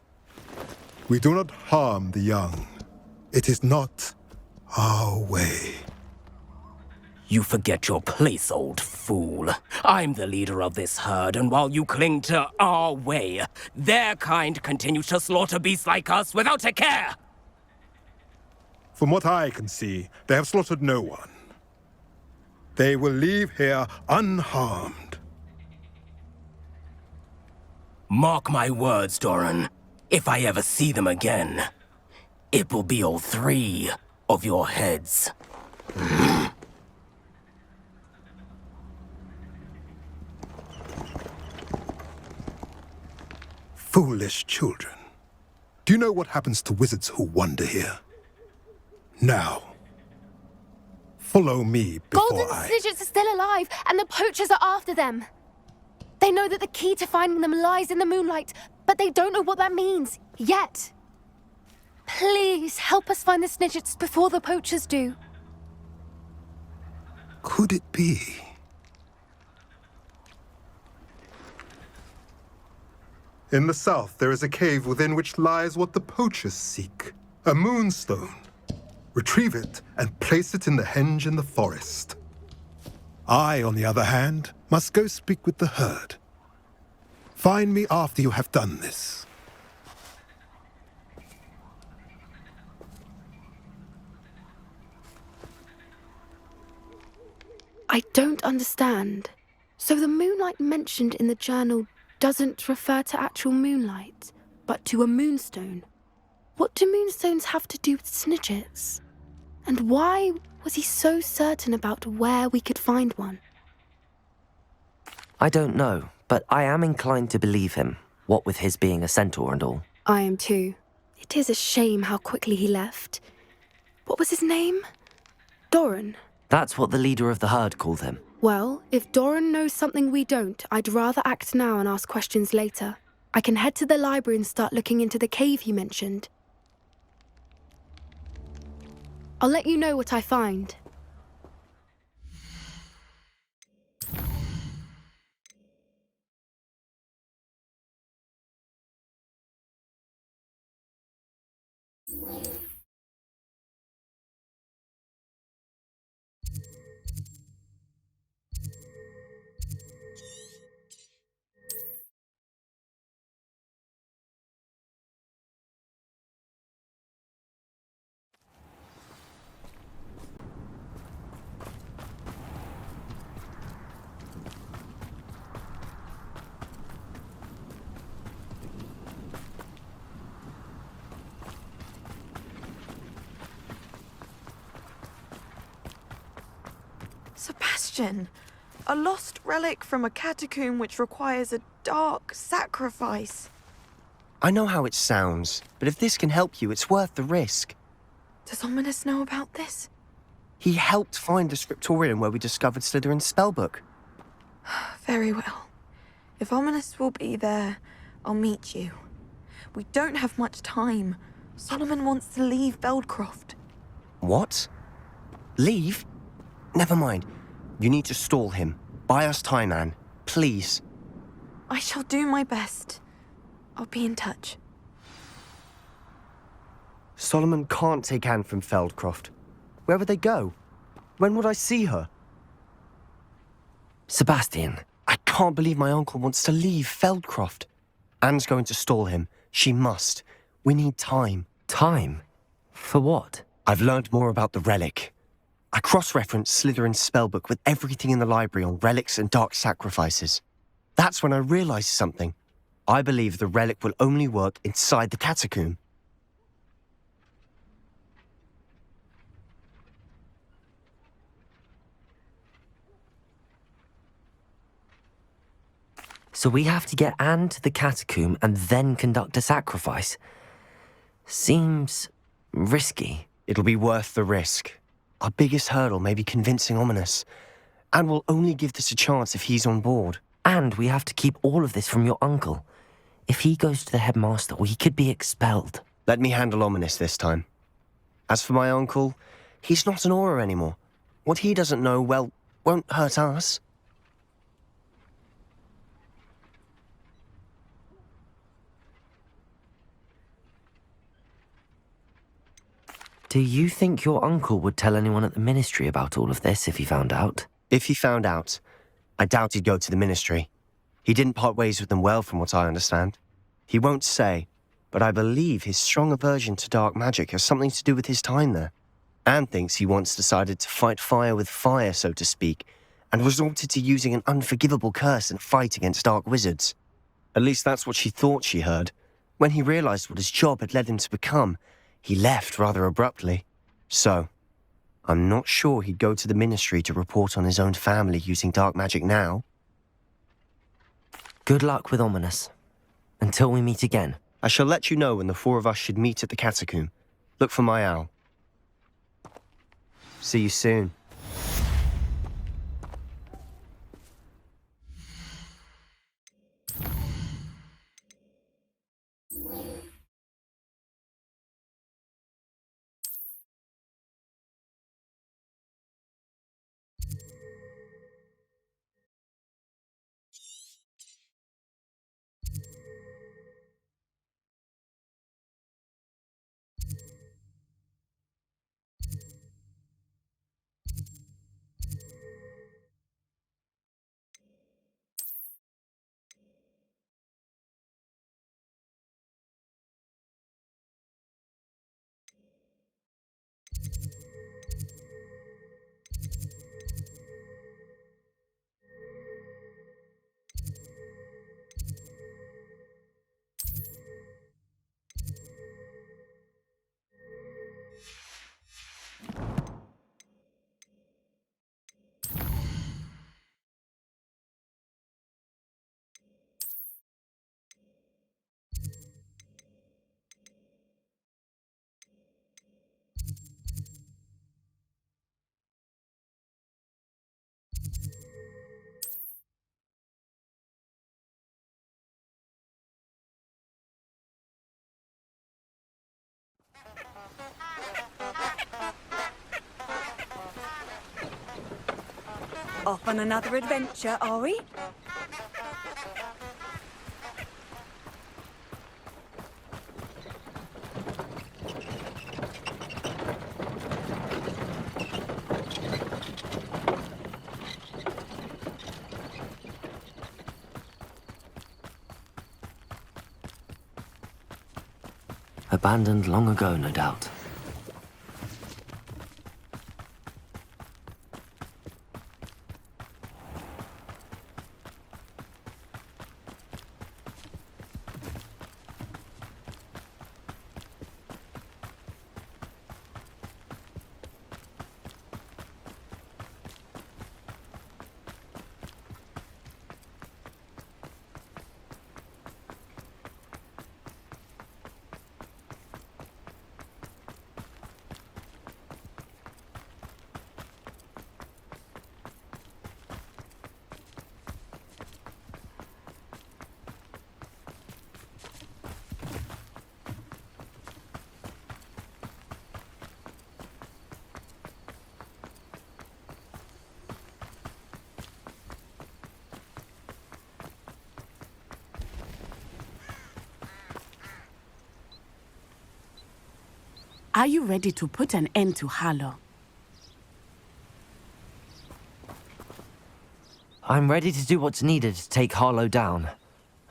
We do not harm the young. It is not our way. You forget your place, old fool. I'm the leader of this herd, and while you cling to our way, their kind continues to slaughter beasts like us without a care! From what I can see, they have slaughtered no one. They will leave here unharmed. Mark my words, Doran. If I ever see them again, it will be all 3 of your heads. Foolish children. Do you know what happens to wizards who wander here? Now, follow me before Golden Snidgets are still alive, and the poachers are after them. They know that the key to finding them lies in the moonlight, but they don't know what that means, yet. Please, help us find the Snidgets before the poachers do. Could it be? In the south, there is a cave within which lies what the poachers seek. A moonstone. Retrieve it and place it in the henge in the forest. I, on the other hand, must go speak with the herd. Find me after you have done this. I don't understand. So the moonlight mentioned in the journal doesn't refer to actual moonlight, but to a moonstone. What do moonstones have to do with Snidgets? And why was he so certain about where we could find one? I don't know, but I am inclined to believe him, what with his being a centaur and all. I am too. It is a shame how quickly he left. What was his name? Doran. That's what the leader of the herd called him. Well, if Doran knows something we don't, I'd rather act now and ask questions later. I can head to the library and start looking into the cave he mentioned. I'll let you know what I find. Sebastian, a lost relic from a catacomb which requires a dark sacrifice. I know how it sounds, but if this can help you, it's worth the risk. Does Ominous know about this? He helped find the scriptorium where we discovered Slytherin's spellbook. Very well. If Ominous will be there, I'll meet you. We don't have much time. Solomon wants to leave Feldcroft. What? Leave? Never mind. You need to stall him. Buy us time, Anne. Please. I shall do my best. I'll be in touch. Solomon can't take Anne from Feldcroft. Where would they go? When would I see her? Sebastian. I can't believe my uncle wants to leave Feldcroft. Anne's going to stall him. She must. We need time. Time? For what? I've learned more about the relic. I cross-referenced Slytherin's spellbook with everything in the library on relics and dark sacrifices. That's when I realized something. I believe the relic will only work inside the catacomb. So we have to get Anne to the catacomb and then conduct a sacrifice. Seems risky. It'll be worth the risk. Our biggest hurdle may be convincing Ominous. And we'll only give this a chance if he's on board. And we have to keep all of this from your uncle. If he goes to the headmaster, he could be expelled. Let me handle Ominous this time. As for my uncle, he's not an Auror anymore. What he doesn't know, well, won't hurt us. Do you think your uncle would tell anyone at the ministry about all of this if he found out? If he found out, I doubt he'd go to the ministry. He didn't part ways with them well, from what I understand. He won't say, but I believe his strong aversion to dark magic has something to do with his time there. Anne thinks he once decided to fight fire with fire, so to speak, and resorted to using an unforgivable curse in a fight against dark wizards. At least that's what she thought she heard. When he realized what his job had led him to become, he left rather abruptly. So, I'm not sure he'd go to the ministry to report on his own family using dark magic now. Good luck with Ominous. Until we meet again. I shall let you know when the four of us should meet at the catacomb. Look for my owl. See you soon. Off on another adventure, are we? Abandoned long ago, no doubt. Are you ready to put an end to Harlow? I'm ready to do what's needed to take Harlow down.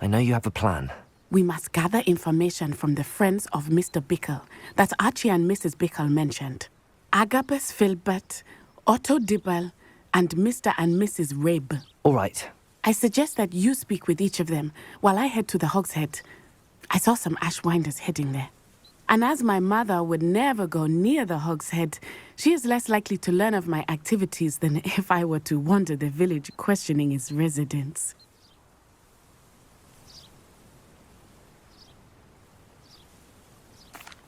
I know you have a plan. We must gather information from the friends of Mr. Bickle that Archie and Mrs. Bickle mentioned. Agabus Filbert, Otto Dibble, and Mr. and Mrs. Rabe. All right. I suggest that you speak with each of them while I head to the Hogshead. I saw some Ashwinders heading there. And as my mother would never go near the Hogshead, she is less likely to learn of my activities than if I were to wander the village questioning its residents.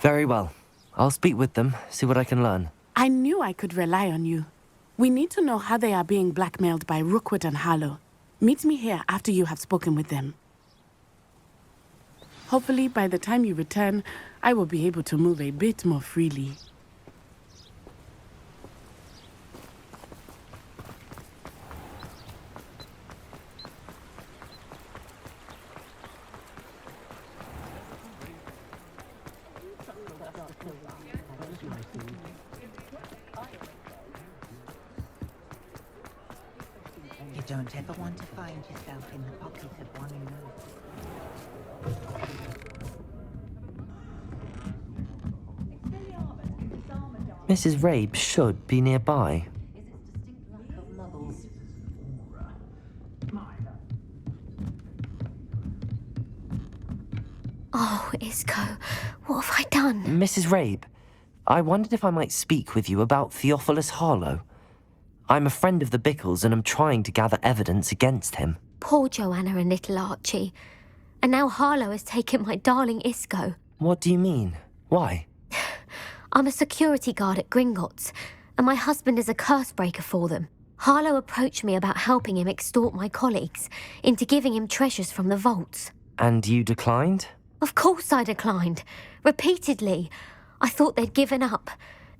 Very well. I'll speak with them, see what I can learn. I knew I could rely on you. We need to know how they are being blackmailed by Rookwood and Harlow. Meet me here after you have spoken with them. Hopefully, by the time you return, I will be able to move a bit more freely. You don't ever want to find yourself in the pocket of one another. Mrs. Rabe should be nearby. Oh, Isco, what have I done? Mrs. Rabe, I wondered if I might speak with you about Theophilus Harlow. I'm a friend of the Bickles and I'm trying to gather evidence against him. Poor Joanna and little Archie. And now Harlow has taken my darling Isco. What do you mean? Why? I'm a security guard at Gringotts, and my husband is a curse breaker for them. Harlow approached me about helping him extort my colleagues into giving him treasures from the vaults. And you declined? Of course I declined. Repeatedly. I thought they'd given up,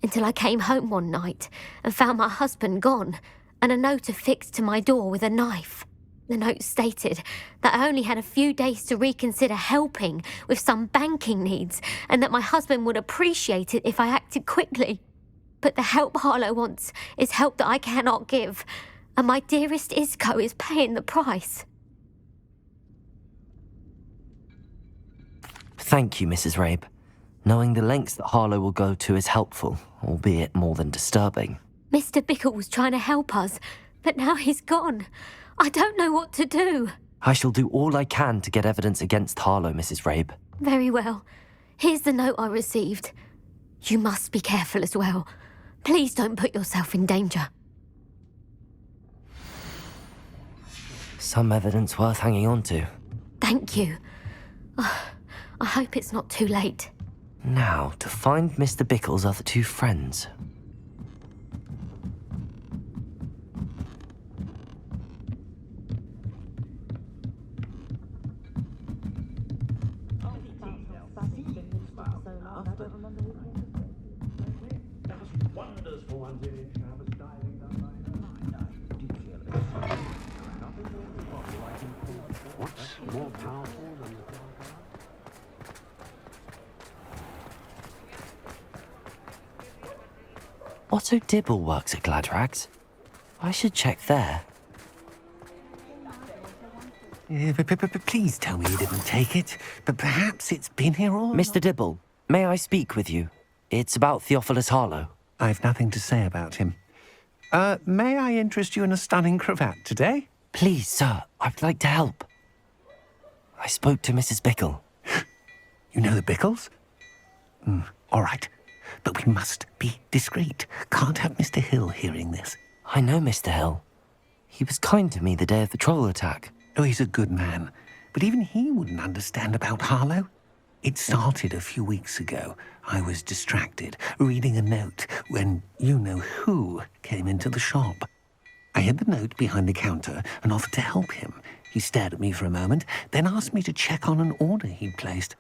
until I came home one night and found my husband gone, and a note affixed to my door with a knife. The note stated that I only had a few days to reconsider helping with some banking needs, and that my husband would appreciate it if I acted quickly. But the help Harlow wants is help that I cannot give, and my dearest Isco is paying the price. Thank you, Mrs. Rabe. Knowing the lengths that Harlow will go to is helpful, albeit more than disturbing. Mr. Bickle was trying to help us, but now he's gone. I don't know what to do. I shall do all I can to get evidence against Harlow, Mrs. Rabe. Very well. Here's the note I received. You must be careful as well. Please don't put yourself in danger. Some evidence worth hanging on to. Thank you. I hope it's not too late. Now, to find Mr. Bickle's other two friends. Otto Dibble works at Gladrags. I should check there. Please tell me you didn't take it. But perhaps it's been here all... Mr. Dibble, may I speak with you? It's about Theophilus Harlow. I've nothing to say about him. May I interest you in a stunning cravat today? Please, sir, I'd like to help. I spoke to Mrs. Bickle. You know the Bickles? All right. But we must be discreet. Can't have Mr. Hill hearing this. I know Mr. Hill. He was kind to me the day of the troll attack. Oh, he's a good man. But even he wouldn't understand about Harlow. It started a few weeks ago. I was distracted, reading a note, when you-know-who came into the shop. I hid the note behind the counter and offered to help him. He stared at me for a moment, then asked me to check on an order he'd placed.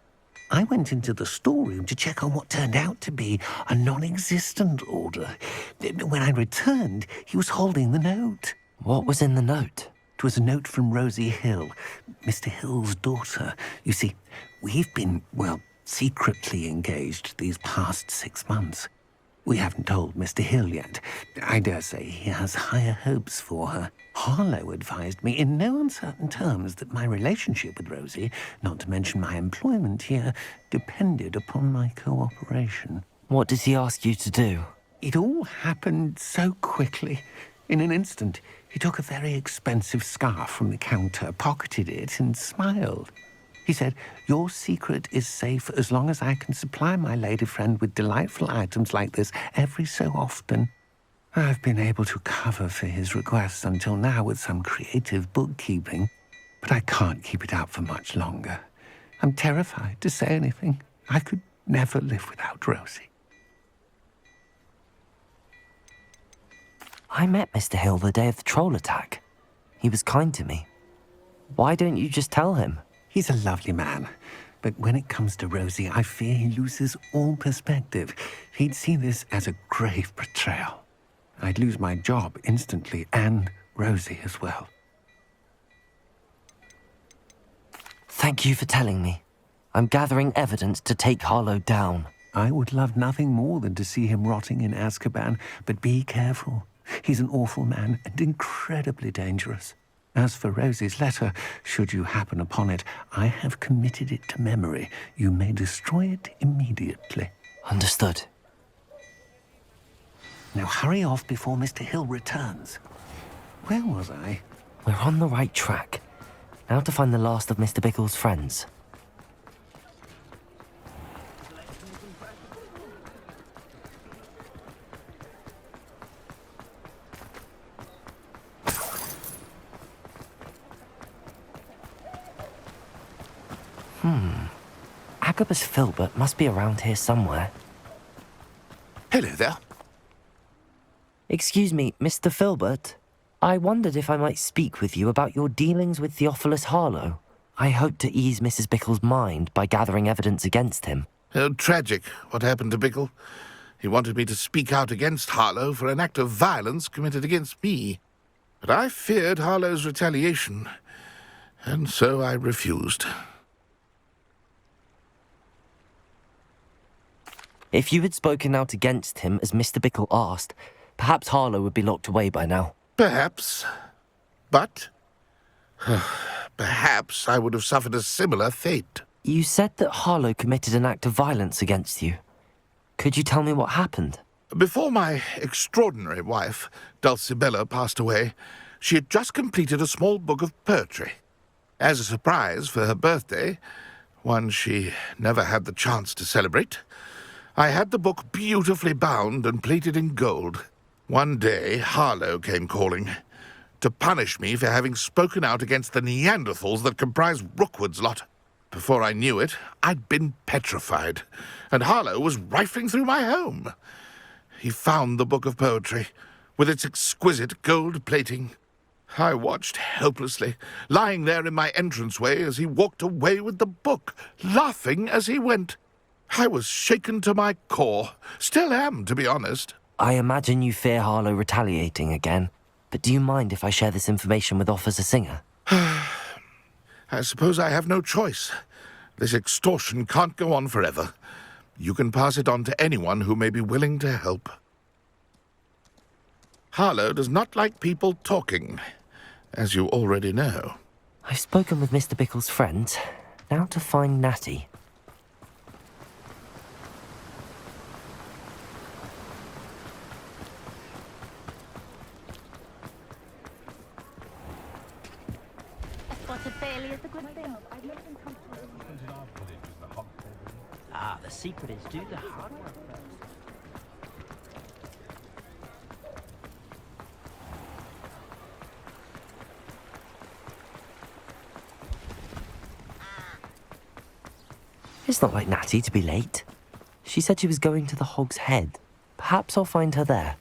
I went into the storeroom to check on what turned out to be a non-existent order. When I returned, he was holding the note. What was in the note? It was a note from Rosie Hill, Mr. Hill's daughter. You see, we've been, secretly engaged these past 6 months. We haven't told Mr. Hill yet. I dare say he has higher hopes for her. Harlow advised me in no uncertain terms that my relationship with Rosie, not to mention my employment here, depended upon my cooperation. What did he ask you to do? It all happened so quickly. In an instant, he took a very expensive scarf from the counter, pocketed it, and smiled. He said, "Your secret is safe as long as I can supply my lady friend with delightful items like this every so often." I've been able to cover for his requests until now with some creative bookkeeping, but I can't keep it up for much longer. I'm terrified to say anything. I could never live without Rosie. I met Mr. Hill the day of the troll attack. He was kind to me. Why don't you just tell him? He's a lovely man, but when it comes to Rosie, I fear he loses all perspective. He'd see this as a grave betrayal. I'd lose my job instantly, and Rosie as well. Thank you for telling me. I'm gathering evidence to take Harlow down. I would love nothing more than to see him rotting in Azkaban, but be careful. He's an awful man and incredibly dangerous. As for Rosie's letter, should you happen upon it, I have committed it to memory. You may destroy it immediately. Understood. Now hurry off before Mr. Hill returns. Where was I? We're on the right track. Now to find the last of Mr. Bickle's friends. Agabus Filbert must be around here somewhere. Hello there. Excuse me, Mr. Filbert. I wondered if I might speak with you about your dealings with Theophilus Harlow. I hope to ease Mrs. Bickle's mind by gathering evidence against him. Oh, tragic what happened to Bickle. He wanted me to speak out against Harlow for an act of violence committed against me. But I feared Harlow's retaliation, and so I refused. If you had spoken out against him as Mr. Bickle asked, perhaps Harlow would be locked away by now. Perhaps. But perhaps I would have suffered a similar fate. You said that Harlow committed an act of violence against you. Could you tell me what happened? Before my extraordinary wife, Dulcibella, passed away, she had just completed a small book of poetry. As a surprise for her birthday, one she never had the chance to celebrate, I had the book beautifully bound and plated in gold. One day, Harlow came calling to punish me for having spoken out against the Neanderthals that comprise Rookwood's lot. Before I knew it, I'd been petrified, and Harlow was rifling through my home. He found the book of poetry, with its exquisite gold plating. I watched helplessly, lying there in my entranceway as he walked away with the book, laughing as he went. I was shaken to my core. Still am, to be honest. I imagine you fear Harlow retaliating again, but do you mind if I share this information with Officer Singer? I suppose I have no choice. This extortion can't go on forever. You can pass it on to anyone who may be willing to help. Harlow does not like people talking, as you already know. I've spoken with Mr. Bickle's friends. Now to find Natty. Ah, the secret is do the hard work first. It's not like Natty to be late. She said she was going to the Hog's Head. Perhaps I'll find her there.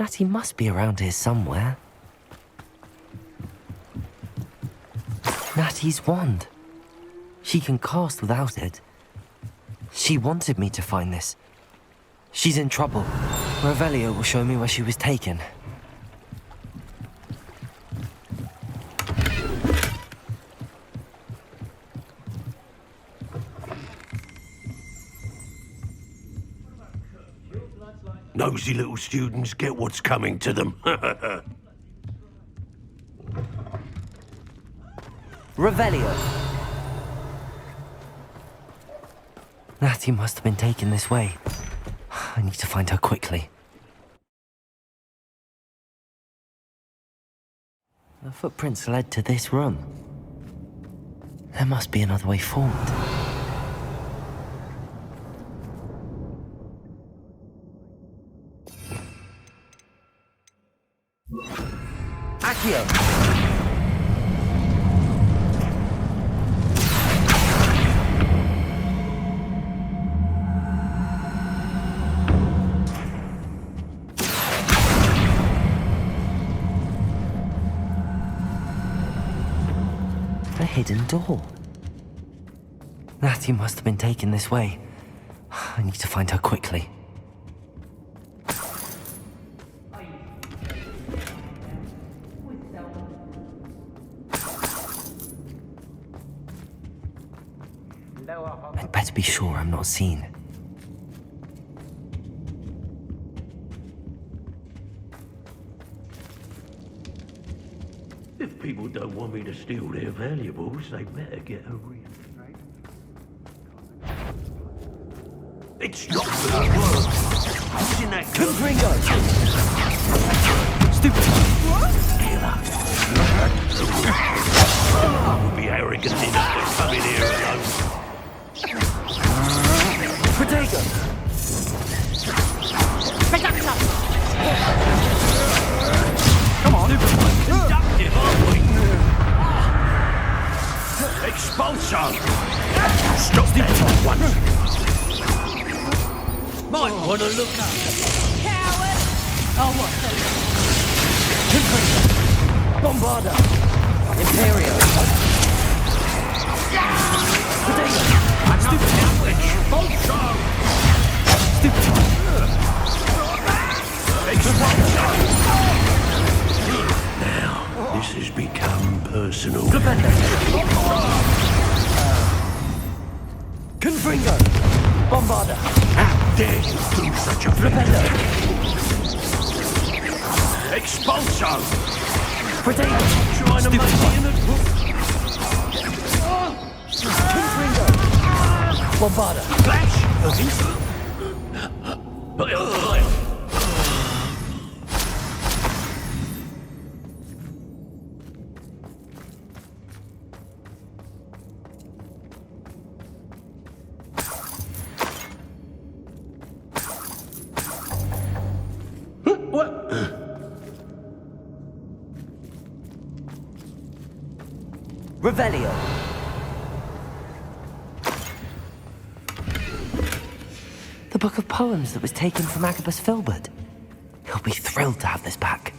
Natty must be around here somewhere. Natty's wand. She can cast without it. She wanted me to find this. She's in trouble. Revelio will show me where she was taken. Nosy little students get what's coming to them. Revelio. Natty must have been taken this way. I need to find her quickly. The footprints led to this room. There must be another way forward. Akhir. A hidden door. Natty must have been taken this way. I need to find her quickly. I'd better be sure I'm not seen. If people don't want me to steal their valuables, they better get a real... It's not gonna work! Who's in that Confringo! Stupid! Killer! I would be arrogant enough to come in here alone. Protego! Come on! Conductive, aren't we? Expulso! Stop that at once! Might want to look up. Coward! Oh, what the... Bombarda! Imperio! Stupid outwitch! Expulso! Expulso! Now, this has become personal. Confringo! Bombarda! How dare you do such a thing? Expulso! Protego! Trying to make me in a... Confringo! Bombarda! Flash! Revelio. The book of poems that was taken from Agabus Filbert. He'll be thrilled to have this back.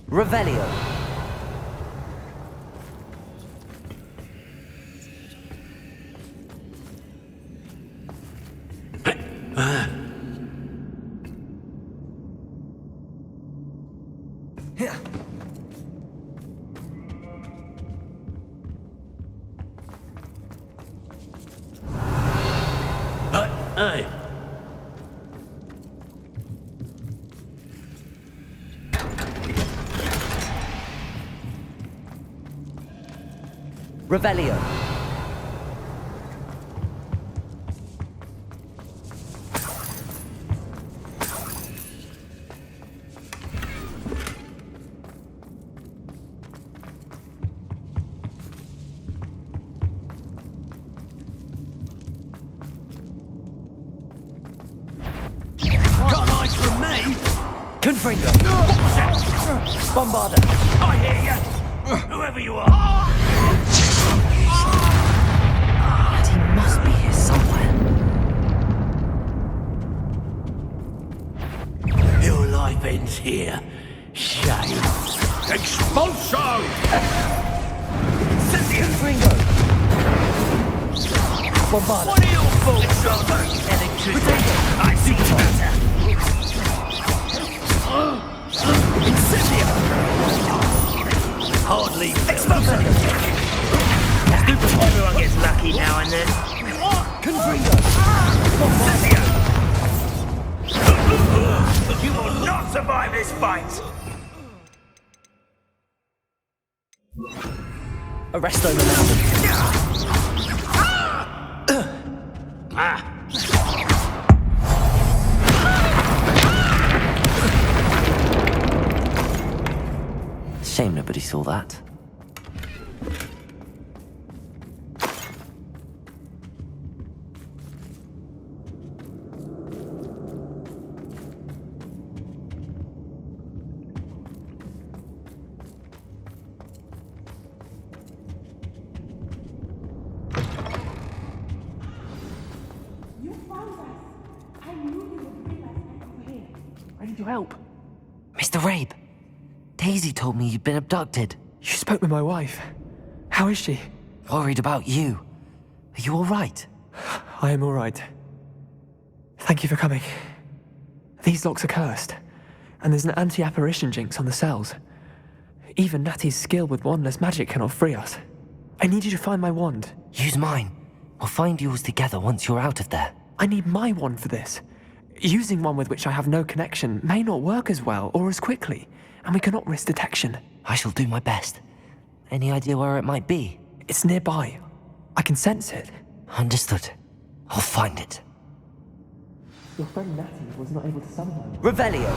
Revelio. Hey. Revelio. Confringo! Bombarda! I hear you! Whoever you are! But he must be here somewhere. Your life ends here. Shame. Expulso! Confringo! Bombarda! What are your faults, Electricity! I see matter! Incendio! Hardly Expulso! Stupid, everyone gets lucky now and then. Confringo! Incendio! You will not survive this fight! Arresto momentum. Shame nobody saw that. I need your help. Mr. Rabe, Daisy told me you'd been abducted. You spoke with my wife. How is she? Worried about you. Are you all right? I am all right. Thank you for coming. These locks are cursed, and there's an anti-apparition jinx on the cells. Even Natty's skill with wandless magic cannot free us. I need you to find my wand. Use mine. We'll find yours together once you're out of there. I need my wand for this. Using one with which I have no connection may not work as well or as quickly, and we cannot risk detection. I shall do my best. Any idea where it might be? It's nearby. I can sense it. Understood. I'll find it. Your friend Natty was not able to summon one. Revelio!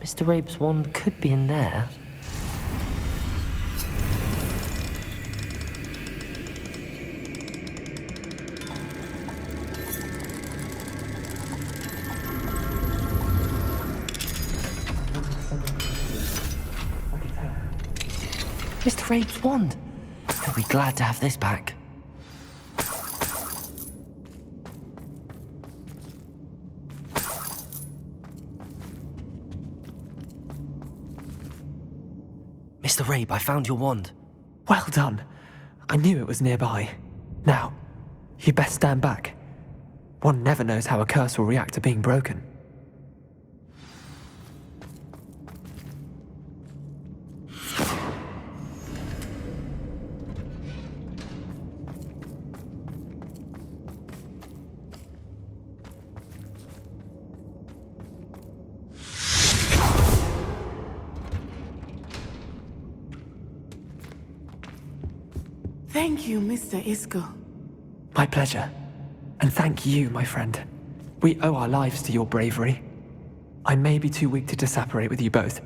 Mr. Rabe's wand could be in there. Mr. Rabe's wand. He'll be glad to have this back. Mr. Rabe, I found your wand. Well done. I knew it was nearby. Now, you best stand back. One never knows how a curse will react to being broken. Thank you, Mr. Isco. My pleasure. And thank you, my friend. We owe our lives to your bravery. I may be too weak to disapparate with you both,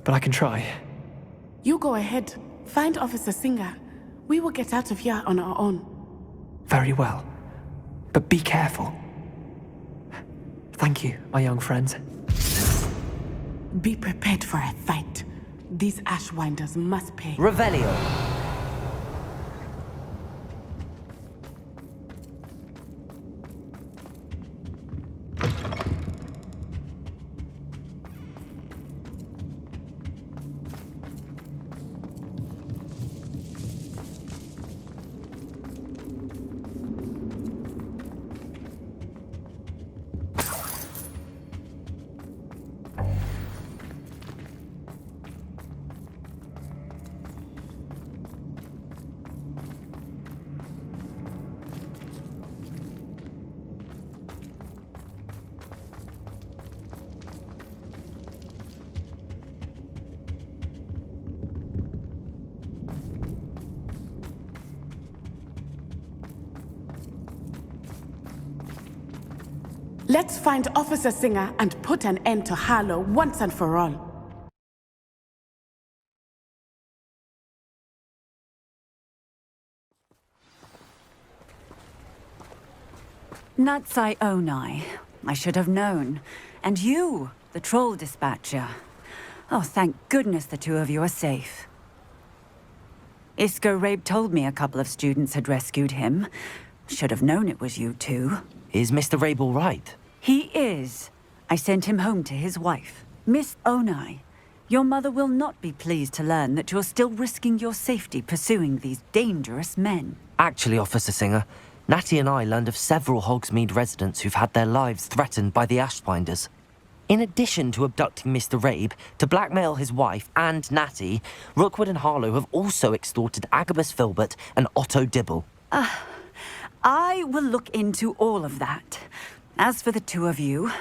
but I can try. You go ahead. Find Officer Singer. We will get out of here on our own. Very well. But be careful. Thank you, my young friends. Be prepared for a fight. These Ashwinders must pay. Revelio! Let's find Officer Singer and put an end to Harlow once and for all. Natsai Onai. I should have known. And you, the troll dispatcher. Oh, thank goodness the two of you are safe. Isco Rabe told me a couple of students had rescued him. Should have known it was you two. Is Mr. Rabe all right? He is. I sent him home to his wife, Miss Onai. Your mother will not be pleased to learn that you're still risking your safety pursuing these dangerous men. Actually, Officer Singer, Natty and I learned of several Hogsmeade residents who've had their lives threatened by the Ashwinders. In addition to abducting Mr. Rabe to blackmail his wife and Natty, Rookwood and Harlow have also extorted Agabus Filbert and Otto Dibble. I will look into all of that. As for the two of you,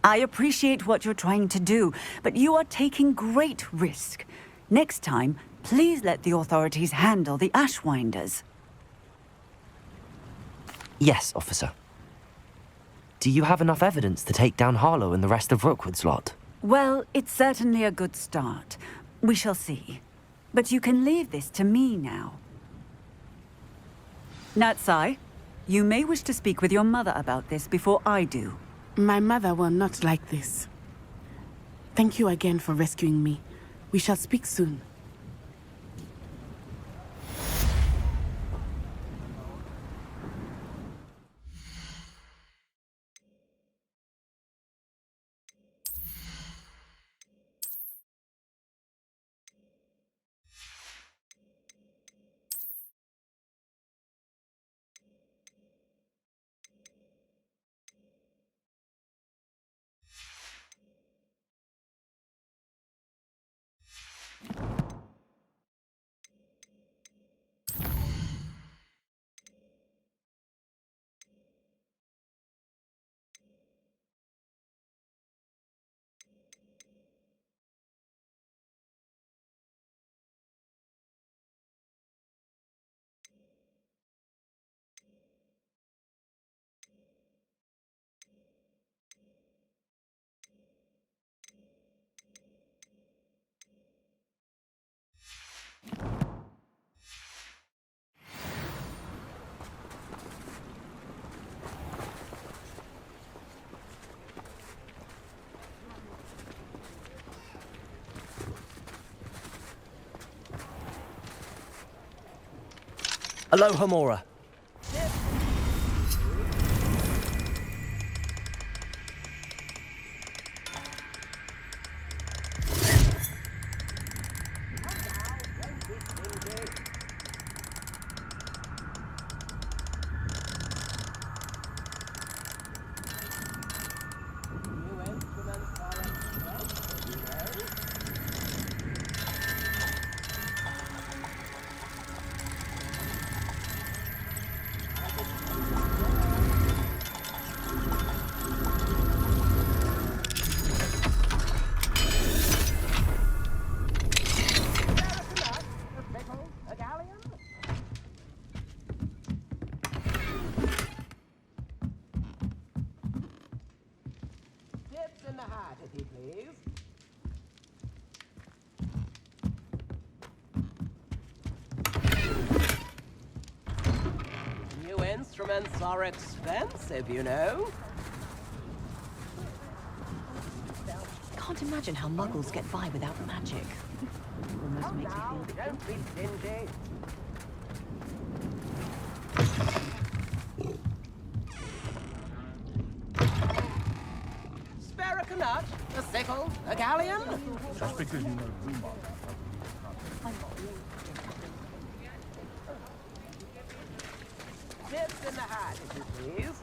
I appreciate what you're trying to do, but you are taking great risk. Next time, please let the authorities handle the Ashwinders. Yes, officer. Do you have enough evidence to take down Harlow and the rest of Rookwood's lot? Well, it's certainly a good start. We shall see. But you can leave this to me now. Natsai, you may wish to speak with your mother about this before I do. My mother will not like this. Thank you again for rescuing me. We shall speak soon. Aloha, Mora. Instruments are expensive, you know. Can't imagine how muggles get by without magic. Almost makes me feel a bit Don't be stingy. Spare a nut, a sickle, a galleon. Just because you know Tips in the hat, if you please.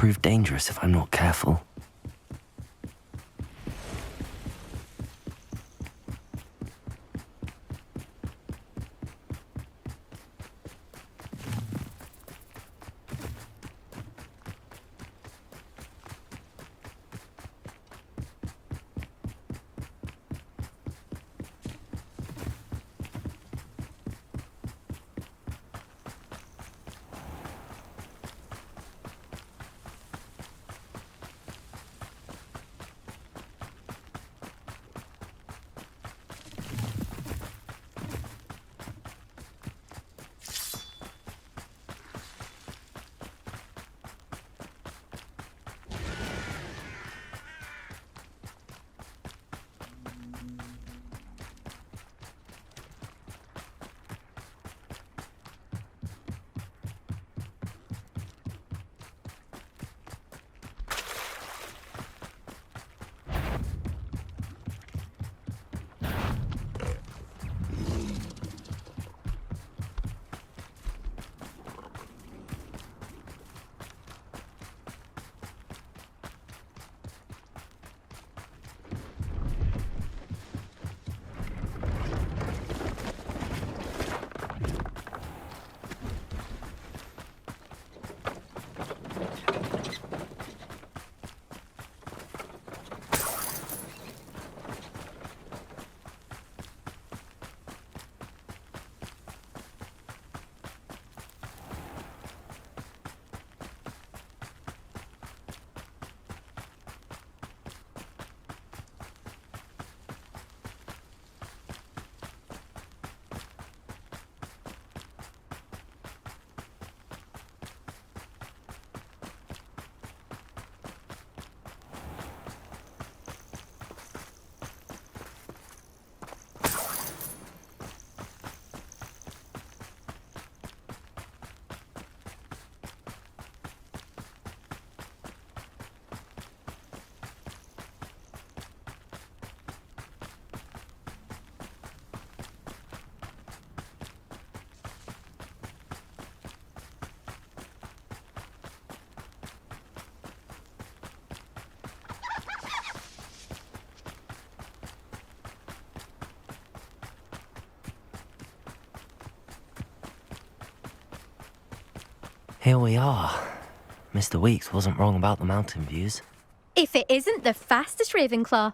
prove dangerous if I'm not careful. Here we are. Mr. Weeks wasn't wrong about the mountain views. If it isn't the fastest Ravenclaw.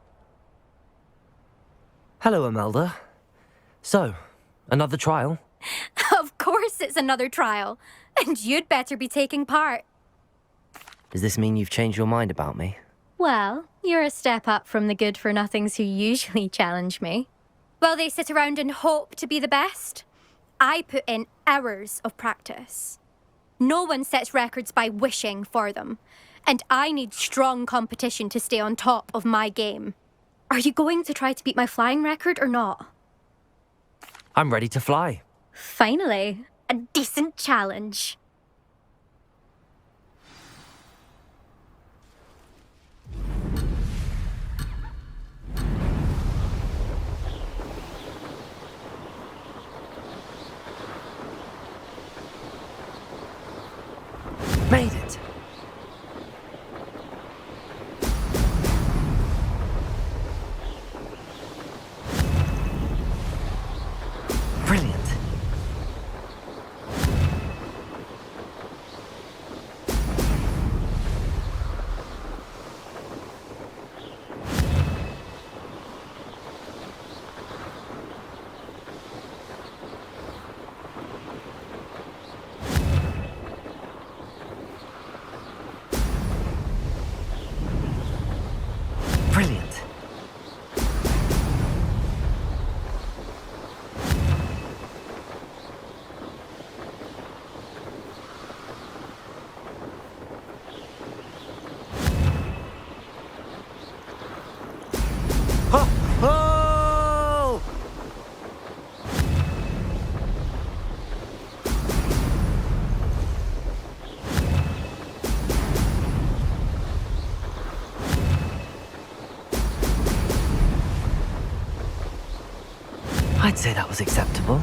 Hello, Imelda. So, another trial? Of course it's another trial. And you'd better be taking part. Does this mean you've changed your mind about me? Well, you're a step up from the good-for-nothings who usually challenge me. While they sit around and hope to be the best, I put in hours of practice. No one sets records by wishing for them, and I need strong competition to stay on top of my game. Are you going to try to beat my flying record or not? I'm ready to fly. Finally, a decent challenge. Made it! Brilliant. Brilliant. Ho! Ho! I'd say that was acceptable.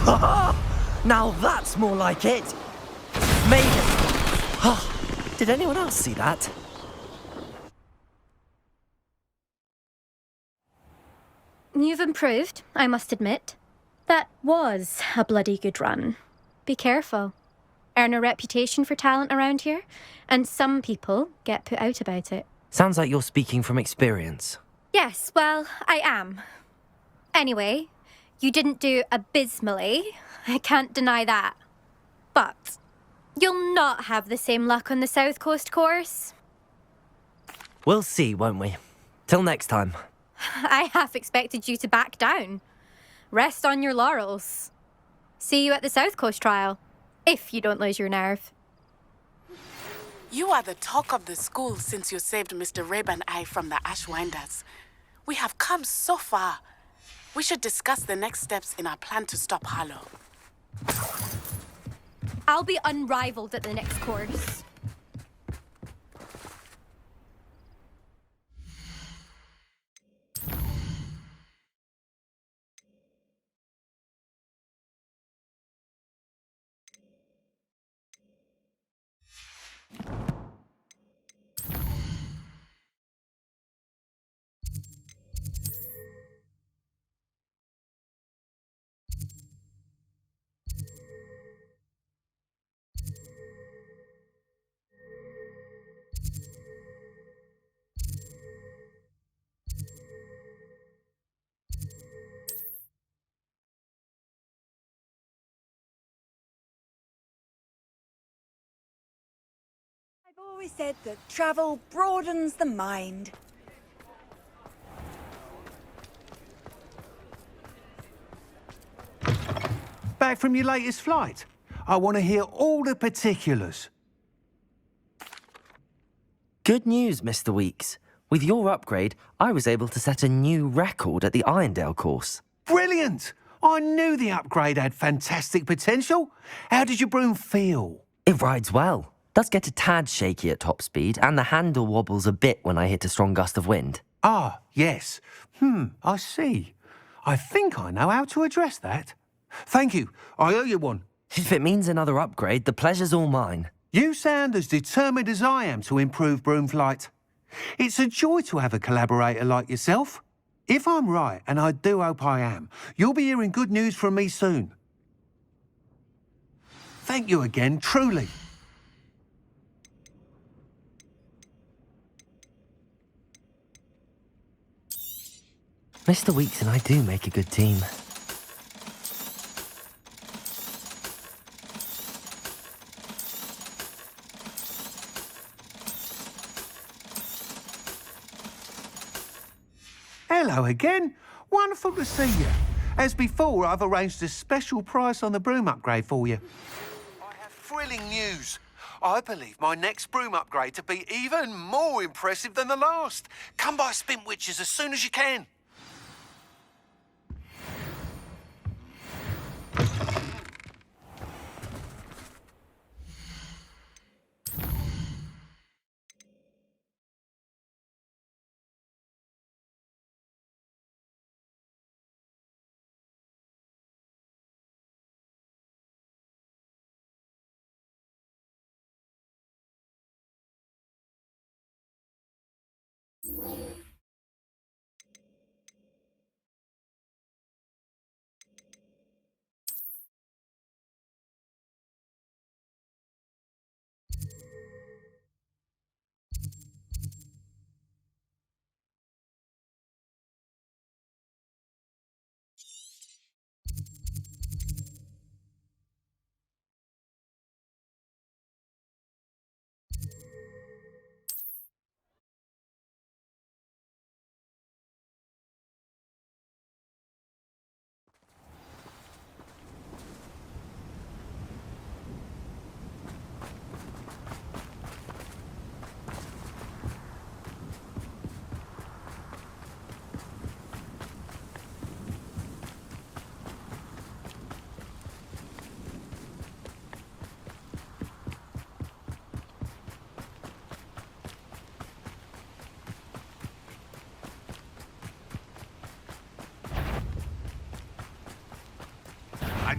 Now that's more like it! Made it! Did anyone else see that? You've improved, I must admit. That was a bloody good run. Be careful. Earn a reputation for talent around here, and some people get put out about it. Sounds like you're speaking from experience. Yes, well, I am. Anyway, you didn't do abysmally. I can't deny that. But you'll not have the same luck on the South Coast course. We'll see, won't we? Till next time. I half expected you to back down. Rest on your laurels. See you at the South Coast trial, if you don't lose your nerve. You are the talk of the school since you saved Mr. Rabe and I from the Ashwinders. We have come so far. We should discuss the next steps in our plan to stop Harlow. I'll be unrivaled at the next course. I've always said that travel broadens the mind. Back from your latest flight? I want to hear all the particulars. Good news, Mr. Weeks. With your upgrade, I was able to set a new record at the Irondale course. Brilliant! I knew the upgrade had fantastic potential. How did your broom feel? It rides well. Does get a tad shaky at top speed, and the handle wobbles a bit when I hit a strong gust of wind. Ah, yes. I see. I think I know how to address that. Thank you. I owe you one. If it means another upgrade, the pleasure's all mine. You sound as determined as I am to improve broom flight. It's a joy to have a collaborator like yourself. If I'm right, and I do hope I am, you'll be hearing good news from me soon. Thank you again, truly. Mr. Weeks and I do make a good team. Hello again. Wonderful to see you. As before, I've arranged a special price on the broom upgrade for you. I have thrilling news. I believe my next broom upgrade to be even more impressive than the last. Come by Spintwitches as soon as you can.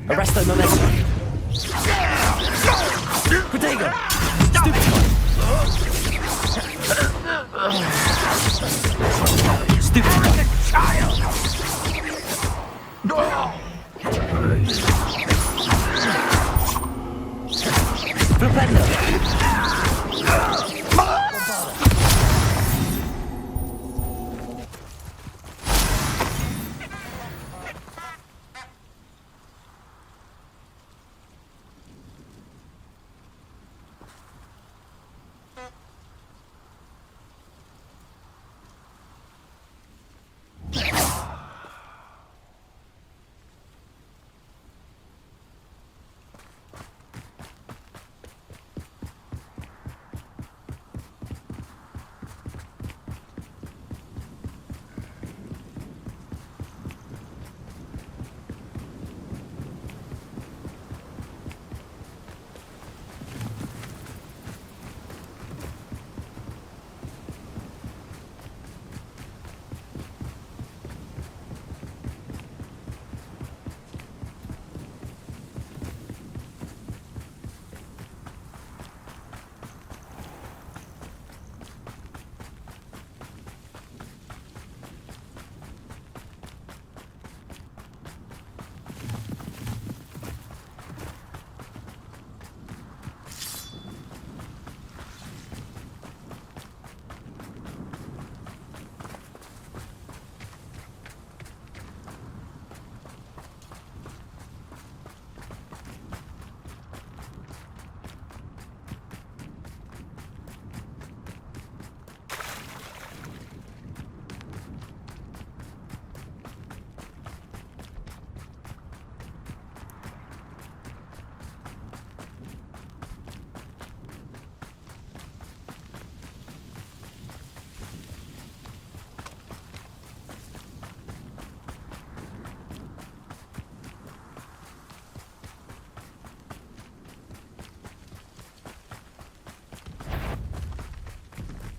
Arrest the momentum. Protego! Stupid! Stupid! Child! Propender!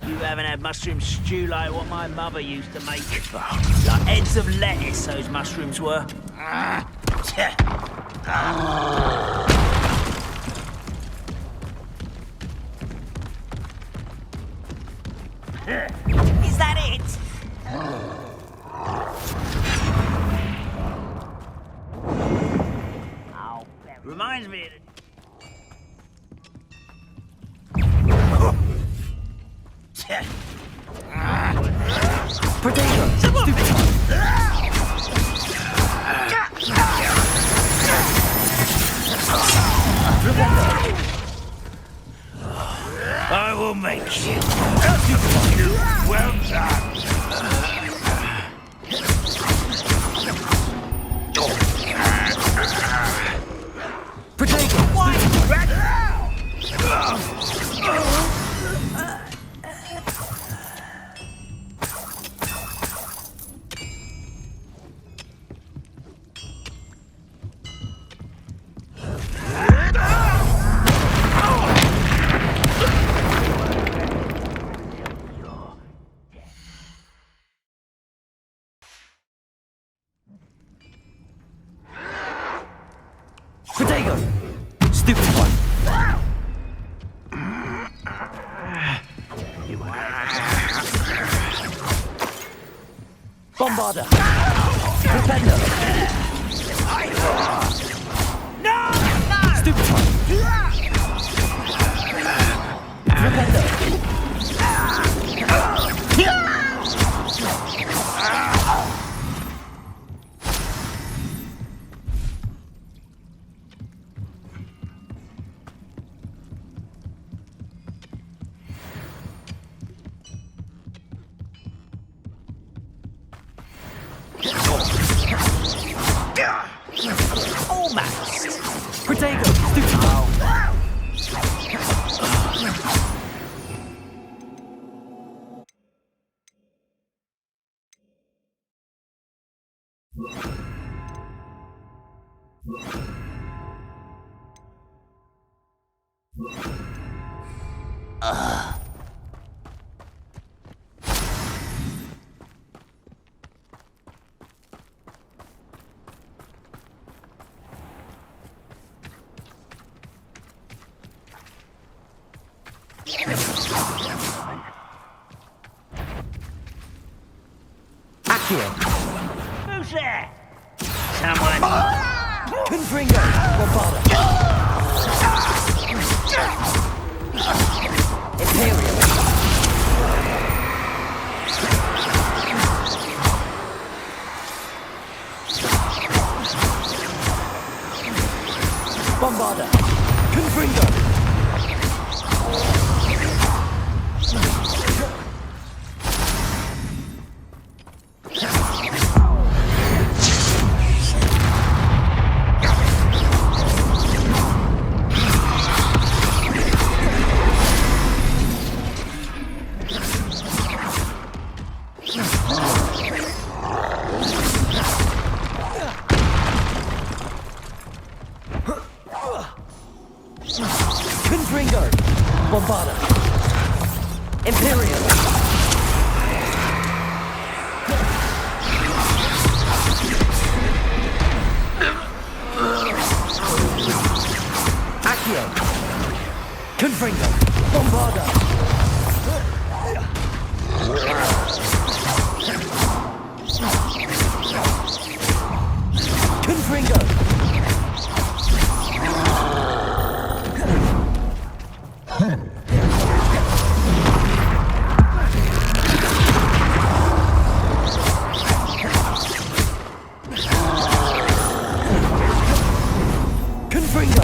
You haven't had mushroom stew like what my mother used to make. Like heads of lettuce, those mushrooms were. Is that it? Oh, reminds me of the... I will make you. Well done. Protego! Protego! Stupid one! Bombarder! Propender! No! Stupid one! Propender! Almost! Protego! Stupid one! Akhir. Who's there? Someone. Confringo. Bombarda. Imperial. Bombarda. Confringo. Confringo. Bombarda. Imperial. Akhir. Confringo. Bombarda. Confringo. Confringo.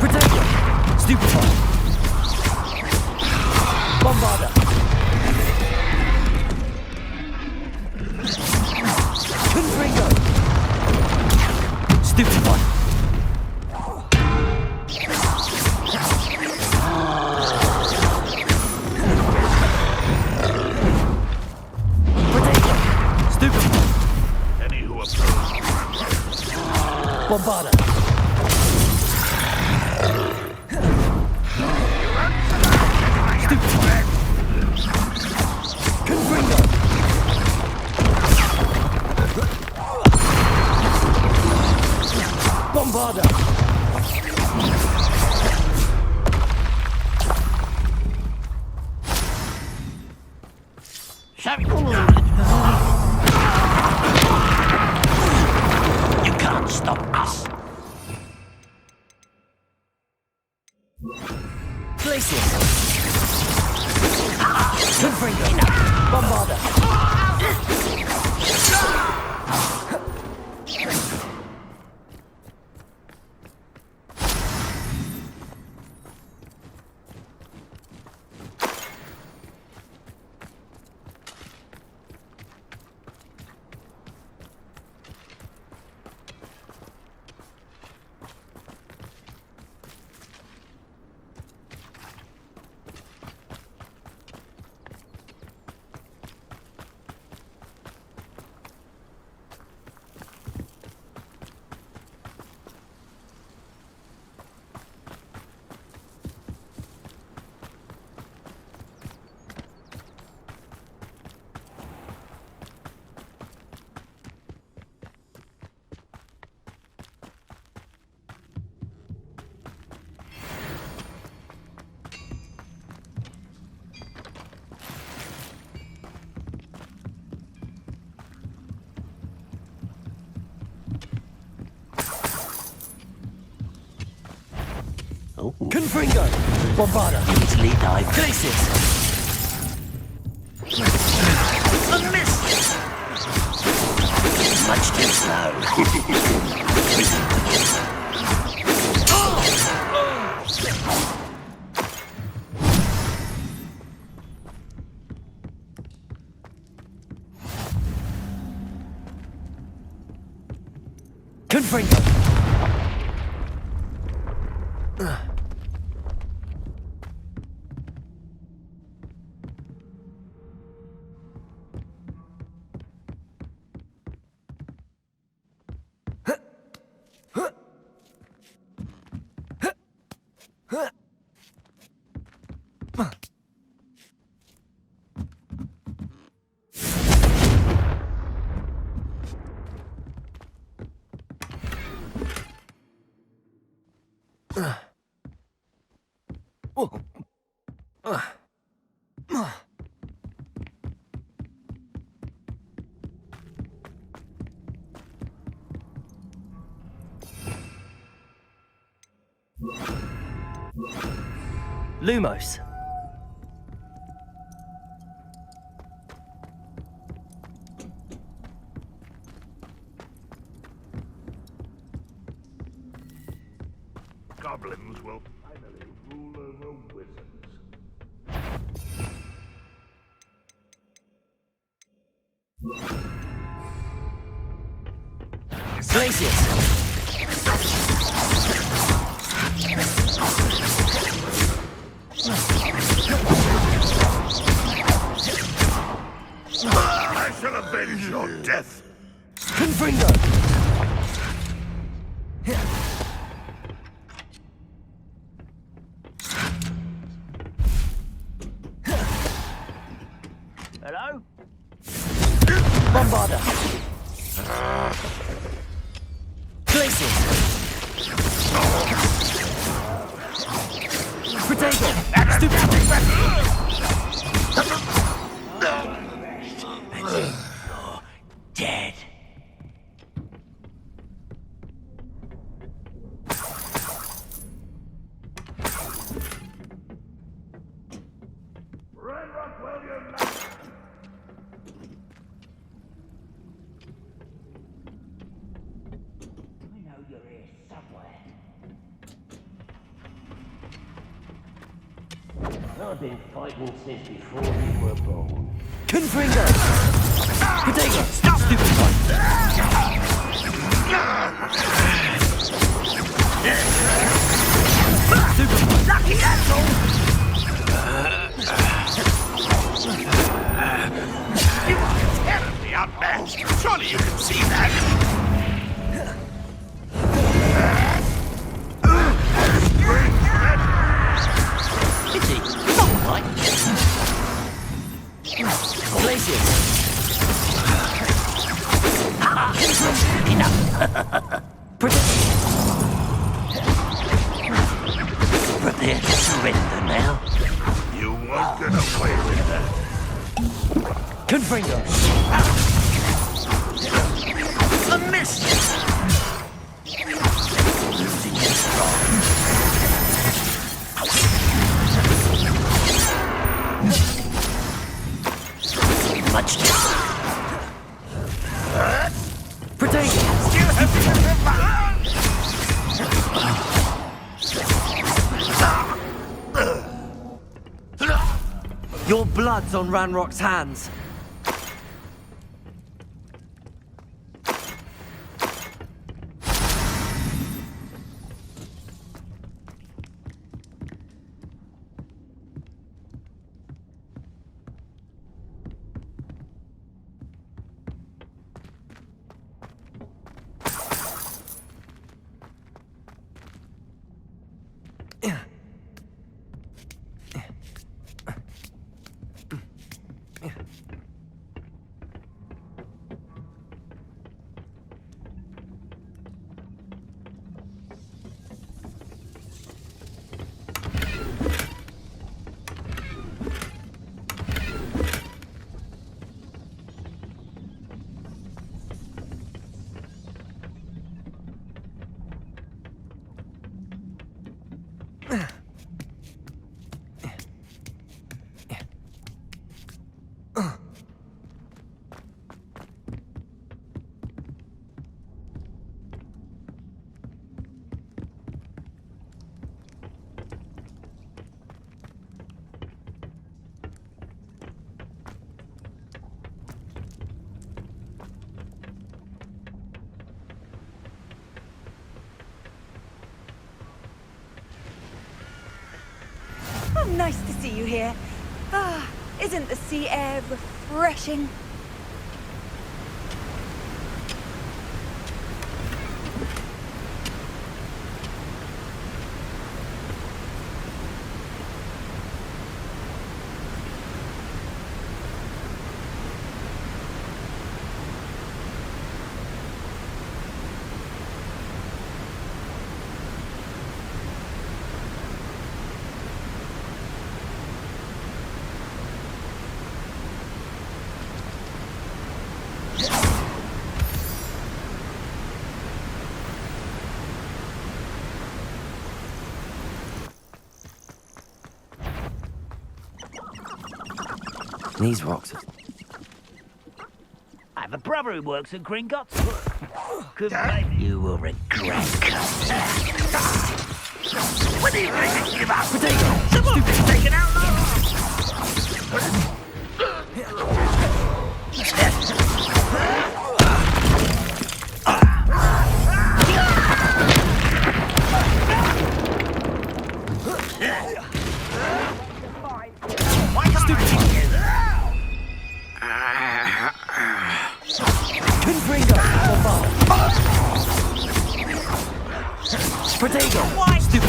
Protector. Stupefy. Bombarda. Confringo. Stupefy. Protector. Stupefy. Any who oppose. Bombarda. Stupefy. Confringo. Bombarda. You can't stop us. Glacius. Confringo. Bombarda. Confringo. Bombarda. Easily dive. Glacius. A miss. Much too slow. Confringo. Lumos. Goblins will finally rule over wizards. Glacius. I shall avenge your death. Confringo. Hello? Bombarda. Glacius. Protego. Stupid. Dead. I've been fighting since before you were born. Confringo. Protego. Stop, stupid one. Stupid one. Lucky asshole! You are terribly outmatched. Surely you can see that. Itchy. Not right. Glacius. Enough. Prepare to surrender now. You won't get away with that. Confringo. A miss! Losing your strong. Much Protego. Still have to Your blood's on Ranrock's hands. Oh, nice to see you here. Ah, isn't the sea air refreshing? These rocks are... I have a brother who works at Gringotts. Couldn't blame you. You will regret. What are you thinking about? Someone been taken out. Why can't I hit you? Potato! Why? Stupid!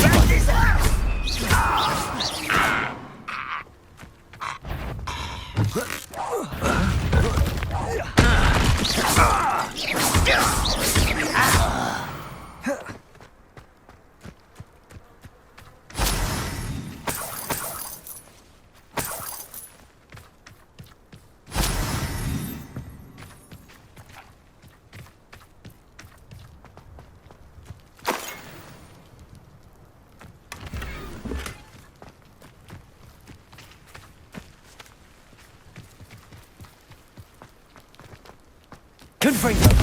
Confringo!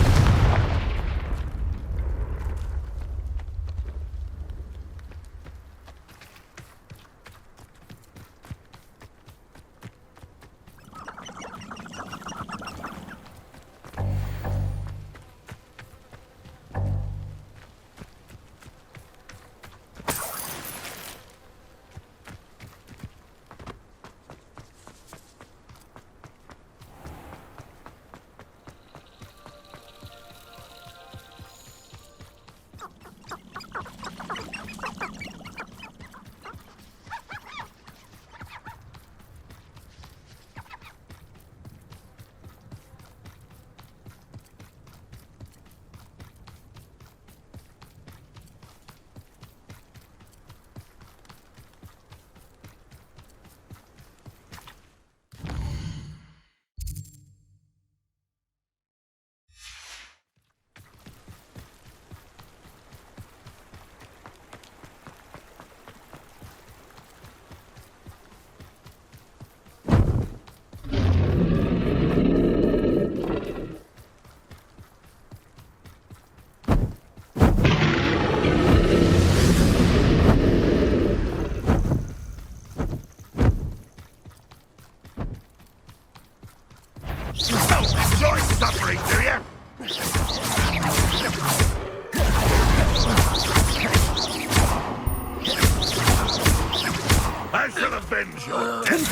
Enjoy suffering, do you? I shall avenge your death.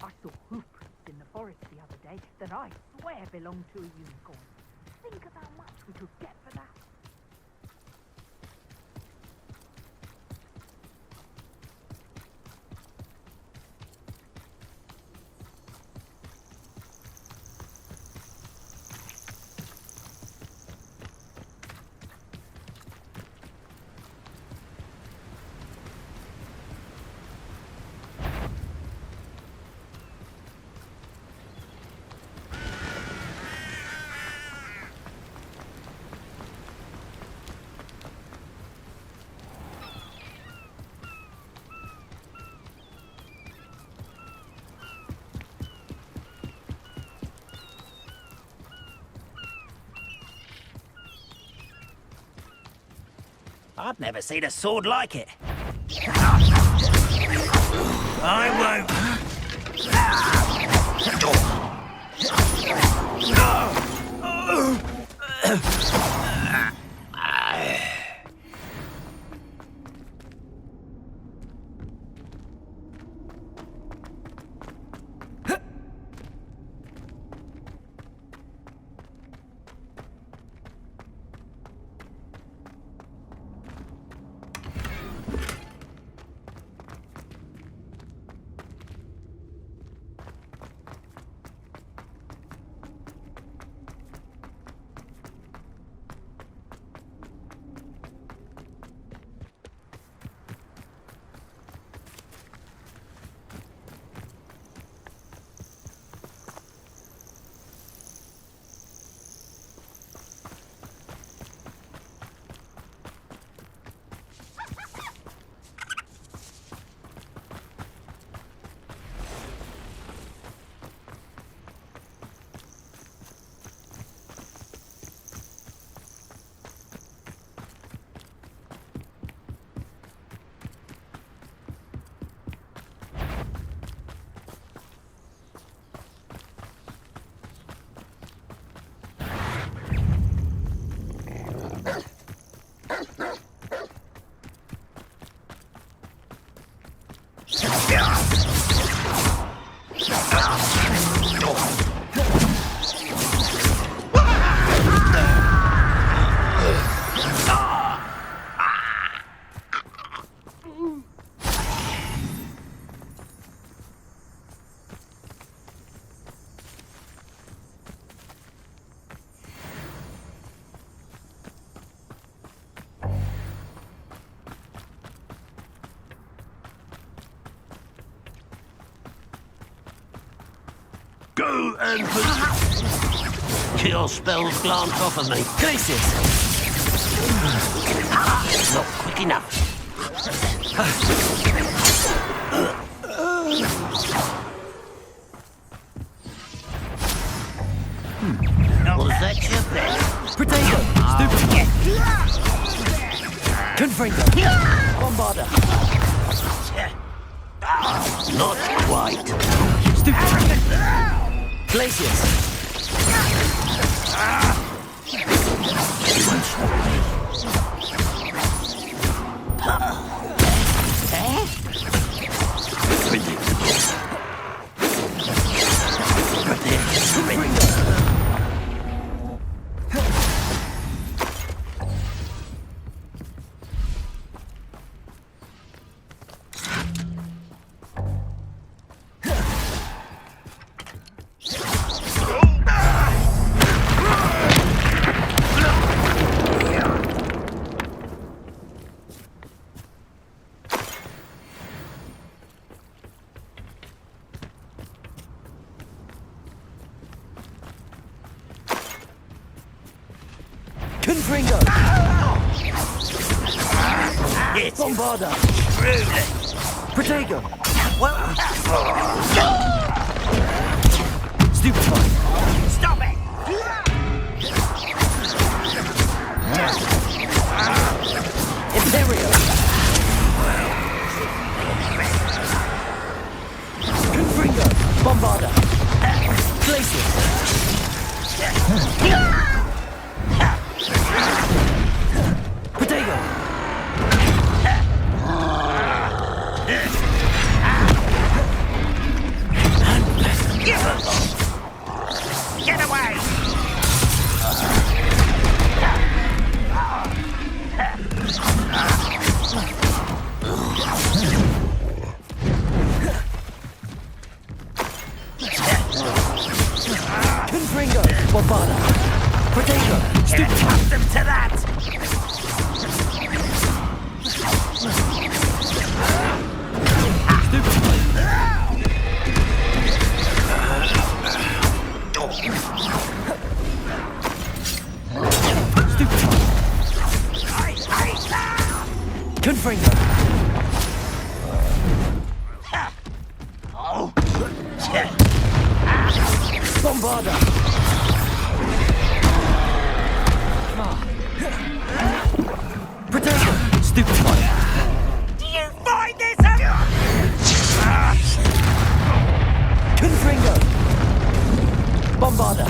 I saw hoof prints in the forest the other day that I swear belong to a unicorn. Think of how much we could get for that. I've never seen a sword like it. I won't. True and Your spells glance off of me. Glacius! Not quick enough. Was that your best? Potato! Stupid! Confringo! Bombarder! Not quite. Stupid! Glacius! Confringo! Bombarder! Protego! Stupefy! Stop it! Imperio! Confringo! Bombarder! Glacius! Protego! Get away! Confringo! Bombarder! Protego! Get accustomed to that! Confringo! Oh! Bombarder! Protego! Stupefy! Do you find this Confringo! Bombarder!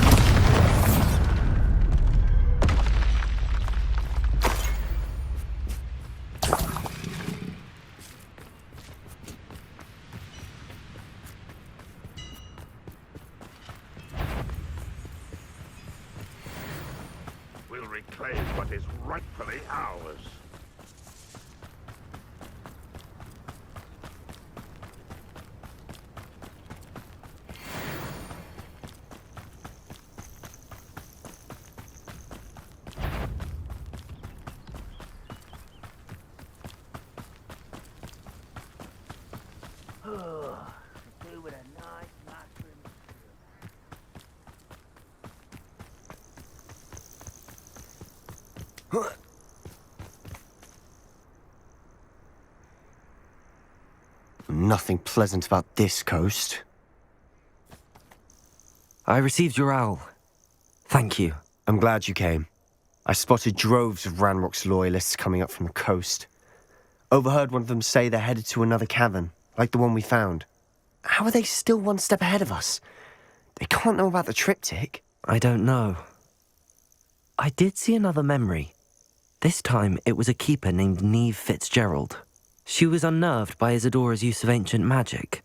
We'll reclaim what is rightfully ours. Do with a nice mushroom. Nothing pleasant about this coast. I received your owl. Thank you. I'm glad you came. I spotted droves of Ranrock's loyalists coming up from the coast. Overheard one of them say they're headed to another cavern, like the one we found. How are they still one step ahead of us? They can't know about the triptych. I don't know. I did see another memory. This time it was a keeper named Neve Fitzgerald. She was unnerved by Isadora's use of ancient magic.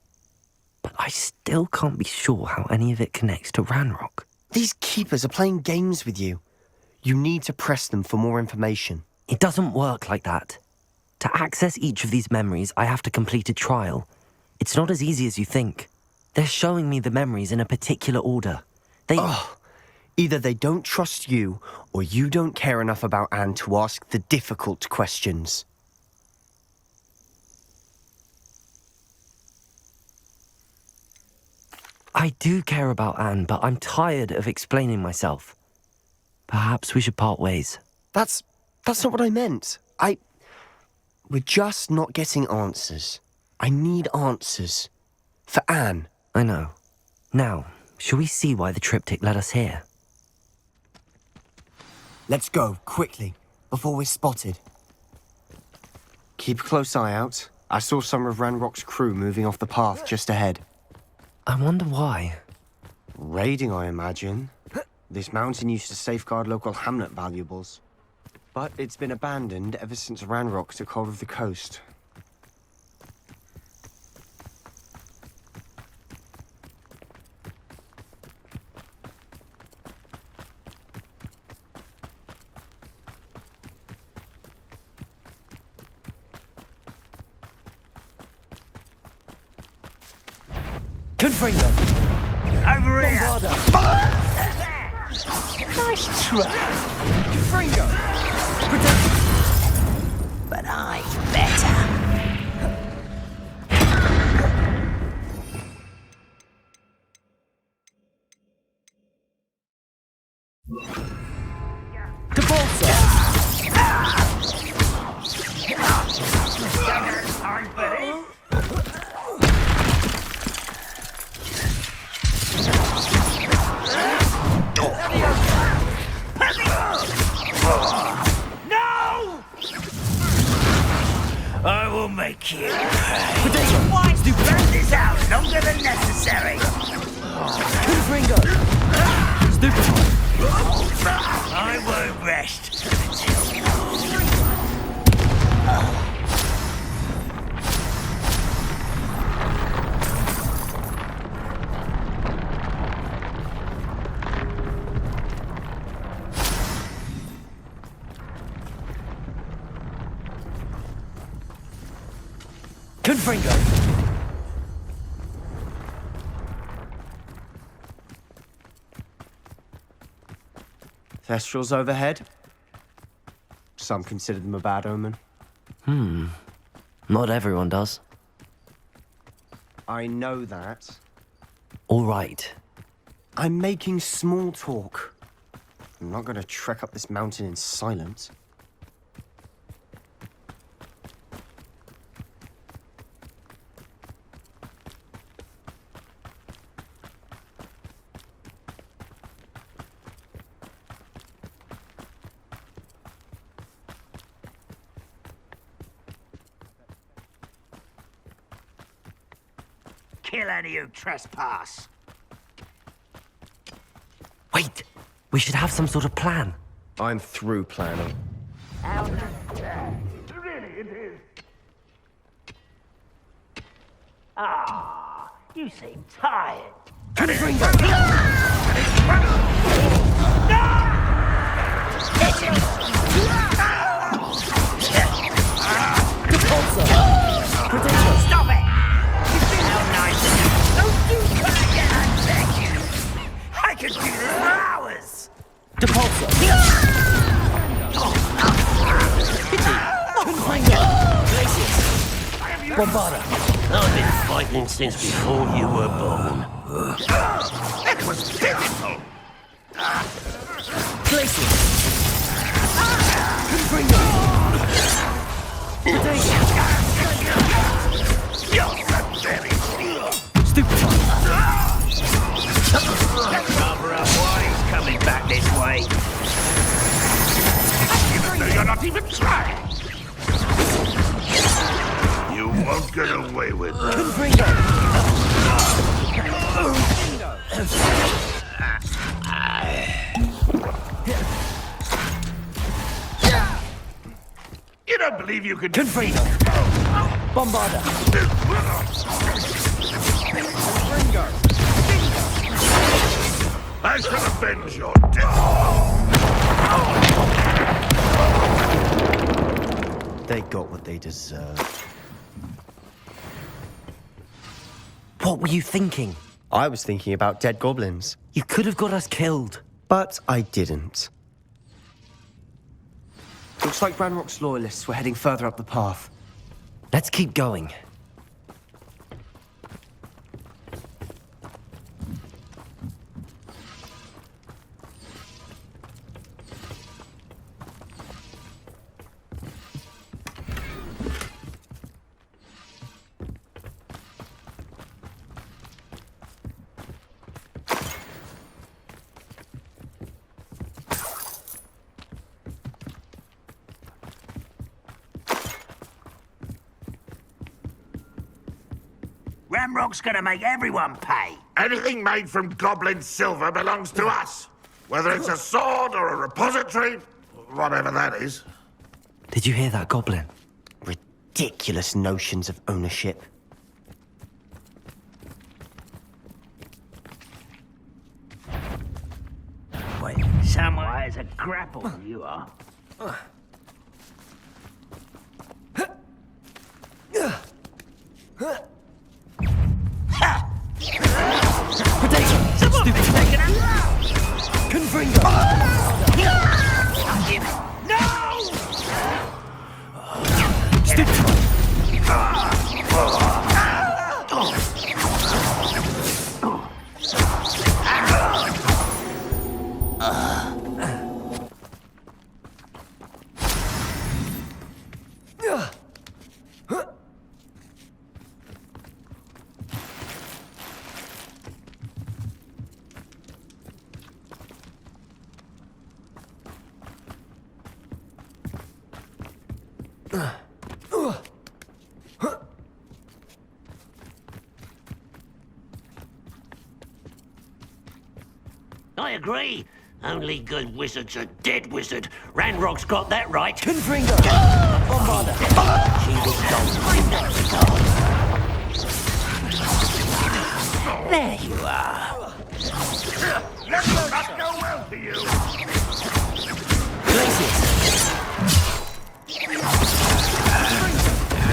But I still can't be sure how any of it connects to Ranrock. These keepers are playing games with you. You need to press them for more information. It doesn't work like that. To access each of these memories, I have to complete a trial. It's not as easy as you think. They're showing me the memories in a particular order. Either they don't trust you, or you don't care enough about Anne to ask the difficult questions. I do care about Anne, but I'm tired of explaining myself. Perhaps we should part ways. That's not what I meant. We're just not getting answers. I need answers. For Anne. I know. Now, shall we see why the triptych led us here? Let's go, quickly, before we're spotted. Keep a close eye out. I saw some of Ranrock's crew moving off the path just ahead. I wonder why. Raiding, I imagine. This mountain used to safeguard local hamlet valuables. But it's been abandoned ever since Ranrock took hold of the coast. Confringo! Over here! Nice try! Confringo! But I'm better! I will make you pay. Why do burn this out longer than necessary? Ringo! Stupid one! I won't rest Confringo! Thestrals overhead. Some consider them a bad omen. Not everyone does. I know that. All right. I'm making small talk. I'm not going to trek up this mountain in silence. Kill any who trespass. Wait! We should have some sort of plan. I'm through planning. Really, it is. Ah, you seem tired. Stop it! How nice of you. Don't you come again, I beg you. I could do this for hours. Depulso! Bombarda! I've been fighting since before you were born. It was pitiful. Glacier! You're so very stupid. Cover up why he's coming back this way. Even though you're not even trying. You won't get away with that. You don't believe you can Confringo! Bombarda! I shall avenge your death. They got what they deserved. What were you thinking? I was thinking about dead goblins. You could have got us killed. But I didn't. Looks like Ranrock's loyalists were heading further up the path. Let's keep going. Ranrock's gonna make everyone pay. Anything made from goblin silver belongs to us. Whether it's a sword or a repository, whatever that is. Did you hear that, Goblin? Ridiculous notions of ownership. Wait, Samwise is a grapple, you are. Potato! Stupid taken out! Confringo! No! Stupid! I agree. Only good wizards are dead wizard. Ranrock's got that right. Confringo! Bombarda! There you are. Not go well for you.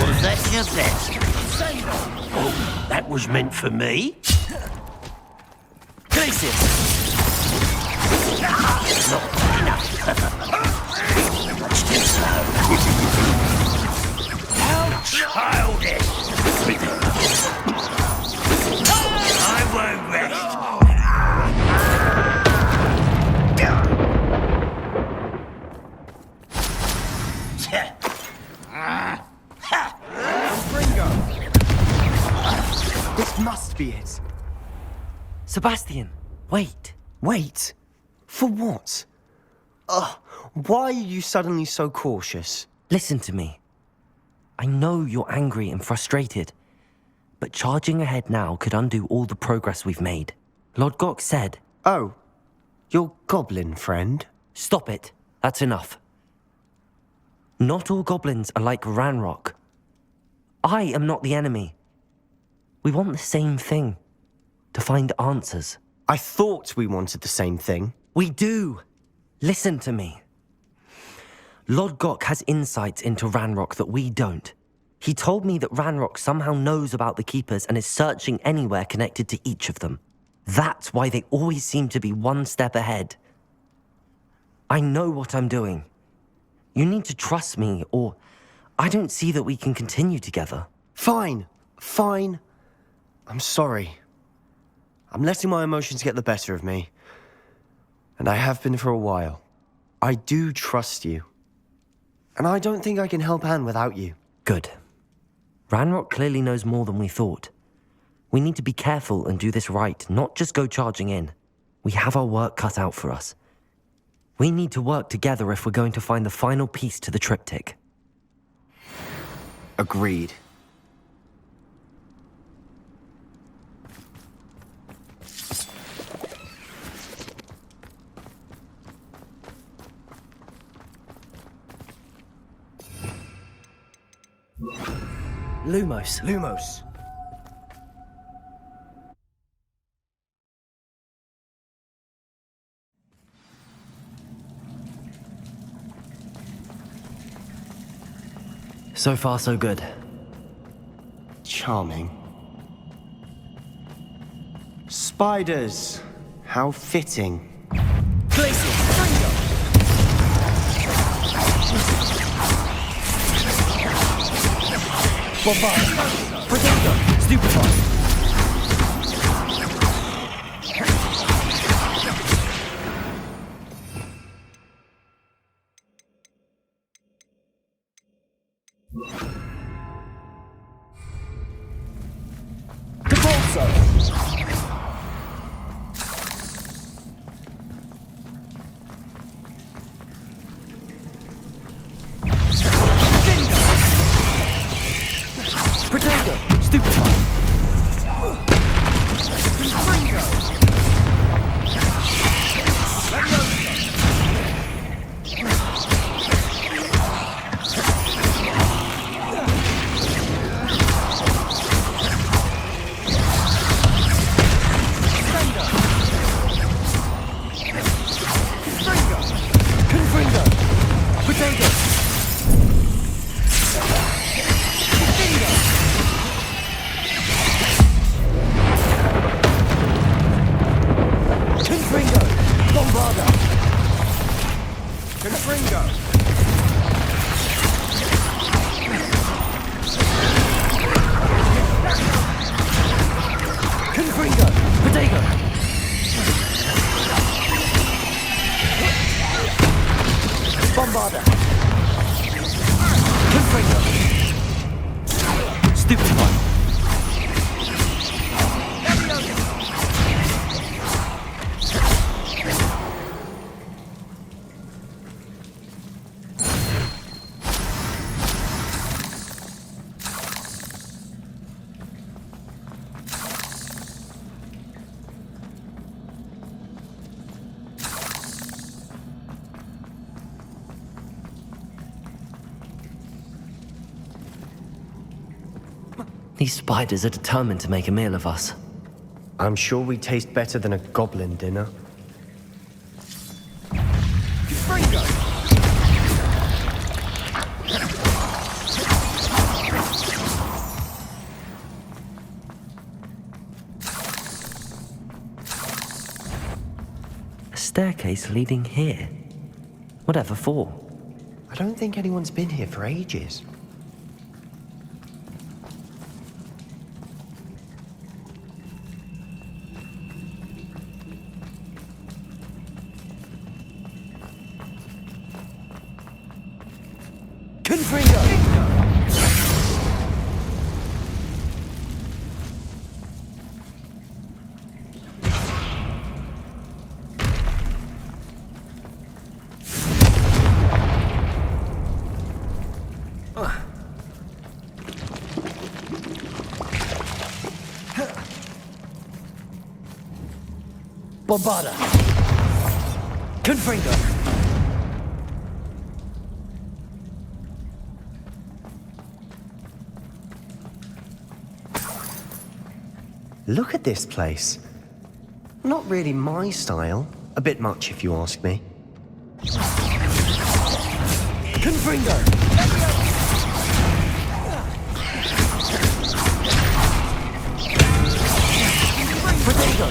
Was that your best? Oh, that was meant for me? Glacius! Not enough. Much too slow. How childish! I won't rest. This must be it. Sebastian, wait. Wait? For what? Why are you suddenly so cautious? Listen to me. I know you're angry and frustrated, but charging ahead now could undo all the progress we've made. Lord Gok said... Oh, your goblin friend? Stop it. That's enough. Not all goblins are like Ranrock. I am not the enemy. We want the same thing. To find answers. I thought we wanted the same thing. We do. Listen to me. Lord Gok has insights into Ranrock that we don't. He told me that Ranrock somehow knows about the Keepers and is searching anywhere connected to each of them. That's why they always seem to be one step ahead. I know what I'm doing. You need to trust me, or I don't see that we can continue together. Fine. I'm sorry. I'm letting my emotions get the better of me. And I have been for a while. I do trust you. And I don't think I can help Anne without you. Good. Ranrock clearly knows more than we thought. We need to be careful and do this right, not just go charging in. We have our work cut out for us. We need to work together if we're going to find the final piece to the triptych. Agreed. Lumos. So far, so good. Charming. Spiders. How fitting. Bombard! Protector! Stupefy! Confringo! Confringo! Bodega! Bombarda! Confringo! Stupefy! These spiders are determined to make a meal of us. I'm sure we taste better than a goblin dinner. Confringo! A staircase leading here. Whatever for? I don't think anyone's been here for ages. Bombarda! Confringo! Look at this place. Not really my style. A bit much, if you ask me. Confringo! Bodega!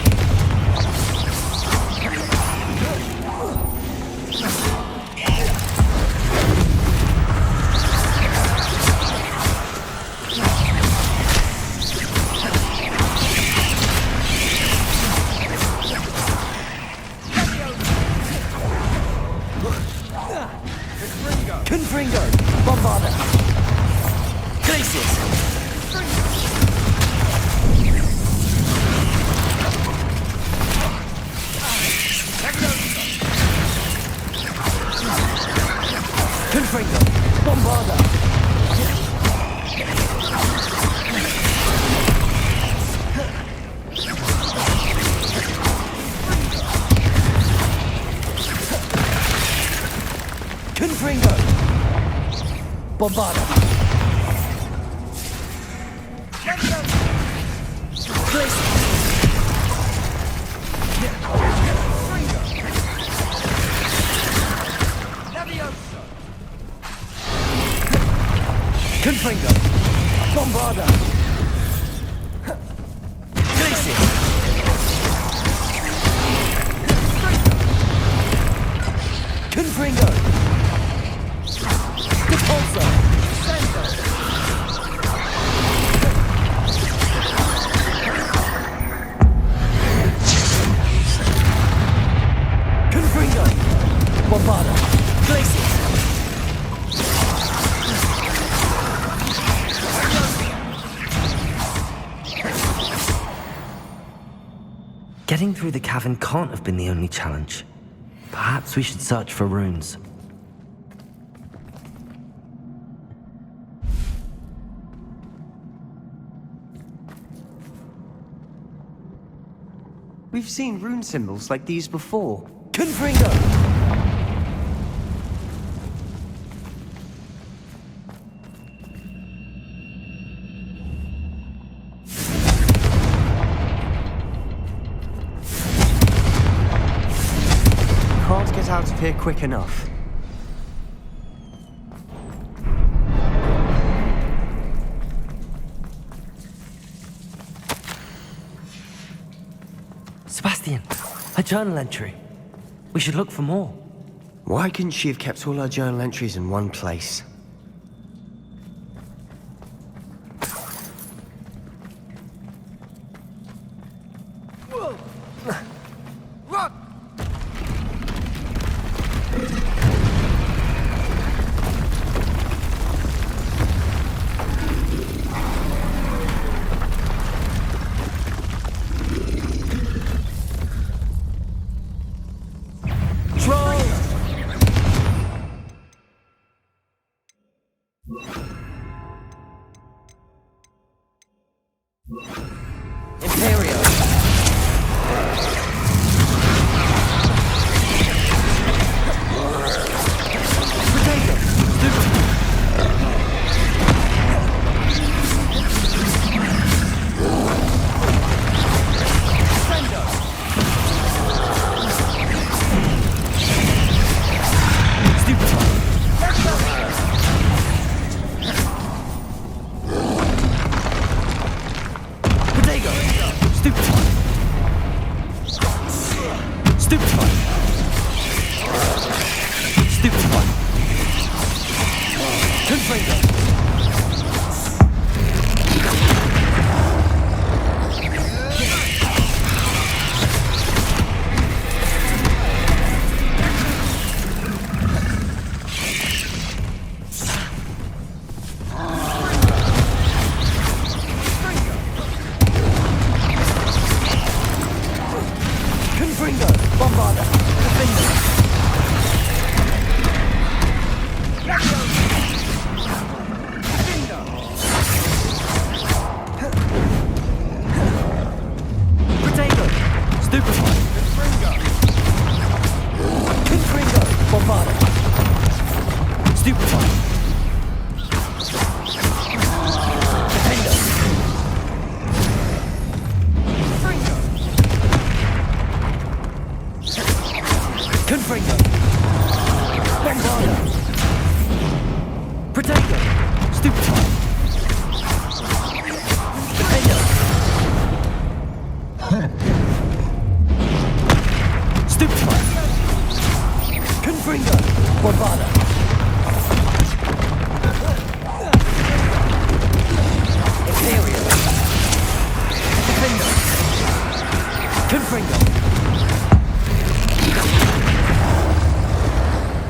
Confringo! Bombarda! Glaciers! Confringo! Bombarda! Confringo! Bombarda! Confringo! Bombarda! Glacier! Confringo! Repulsor! Confringo! Bombarda! Glacier! Getting through the cavern can't have been the only challenge. Perhaps we should search for runes. We've seen rune symbols like these before. Confringo! Can't get out of here quick enough. Sebastian, a journal entry. We should look for more. Why couldn't she have kept all her journal entries in one place?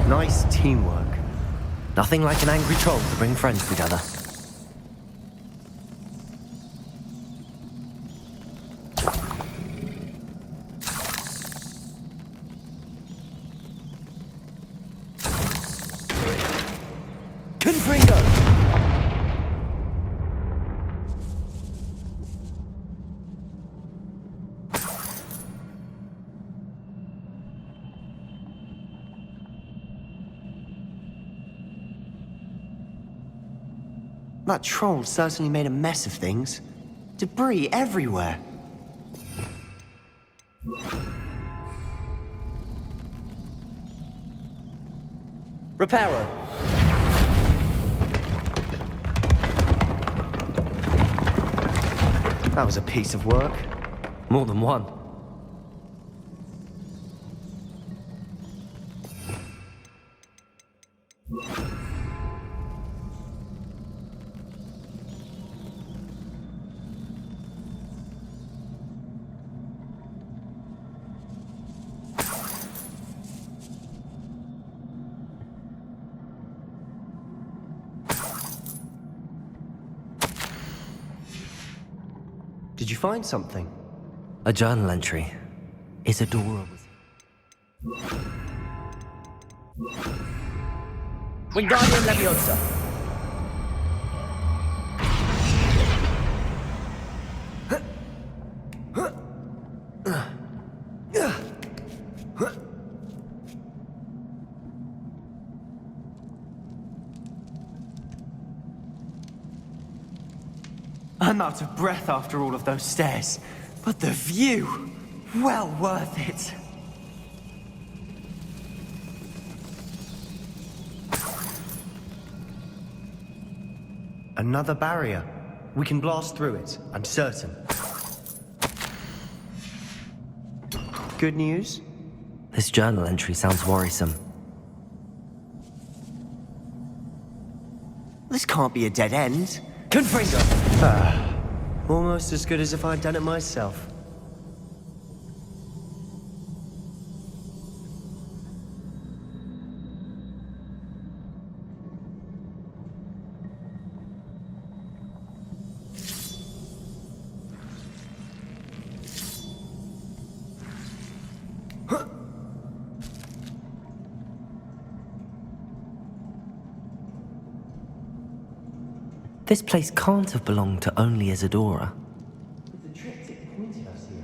Nice teamwork. Nothing like an angry troll to bring friends together. That troll certainly made a mess of things. Debris everywhere. Reparo. That was a piece of work. More than one. Did you find something? A journal entry. Isadora was... Wingardium Leviosa. I'm out of breath after all of those stairs, but the view, well worth it. Another barrier. We can blast through it, I'm certain. Good news? This journal entry sounds worrisome. This can't be a dead end. Confringo! Almost as good as if I'd done it myself. This place can't have belonged to only Isadora. The triptych pointed us here.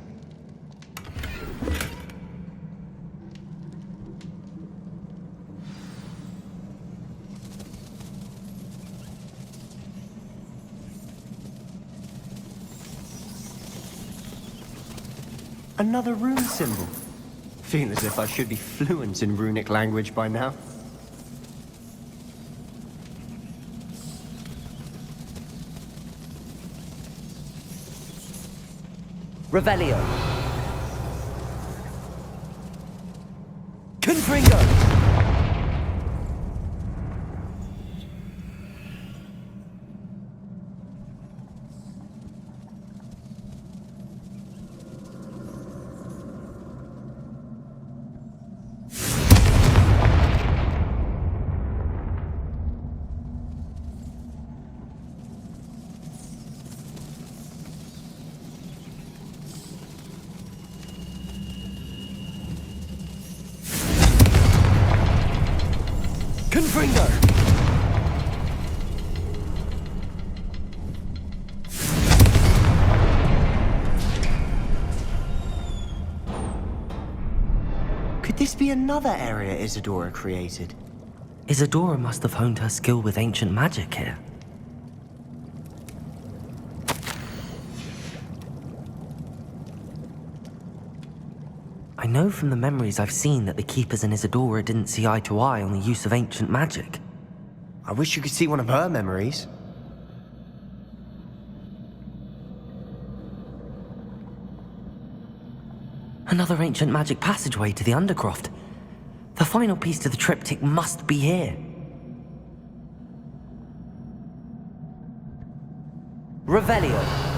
Another rune symbol. Feel as if I should be fluent in runic language by now. Revelio. Confringo. Confringo! Could this be another area Isadora created? Isadora must have honed her skill with ancient magic here. I know from the memories I've seen that the Keepers and Isadora didn't see eye to eye on the use of ancient magic. I wish you could see one of her memories. Another ancient magic passageway to the Undercroft. The final piece to the triptych must be here. Revelio.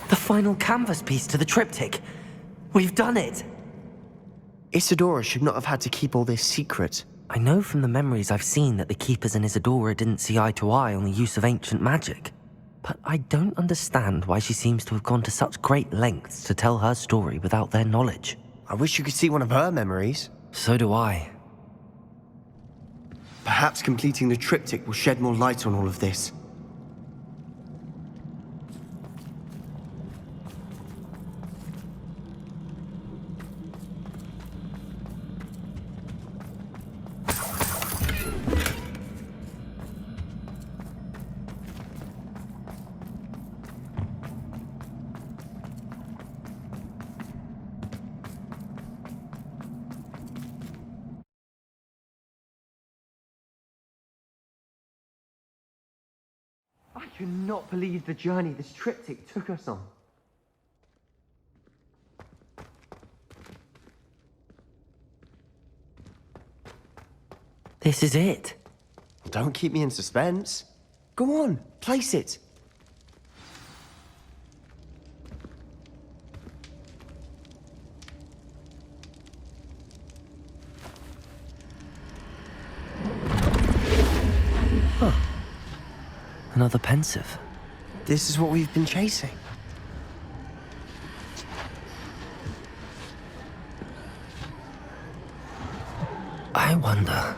The final canvas piece to the triptych. We've done it. Isadora should not have had to keep all this secret. I know from the memories I've seen that the Keepers and Isadora didn't see eye to eye on the use of ancient magic. But I don't understand why she seems to have gone to such great lengths to tell her story without their knowledge. I wish you could see one of her memories. So do I. Perhaps completing the triptych will shed more light on all of this. I cannot believe the journey this triptych took us on. This is it. Don't keep me in suspense. Go on, place it. Huh. Another pensive. This is what we've been chasing. I wonder...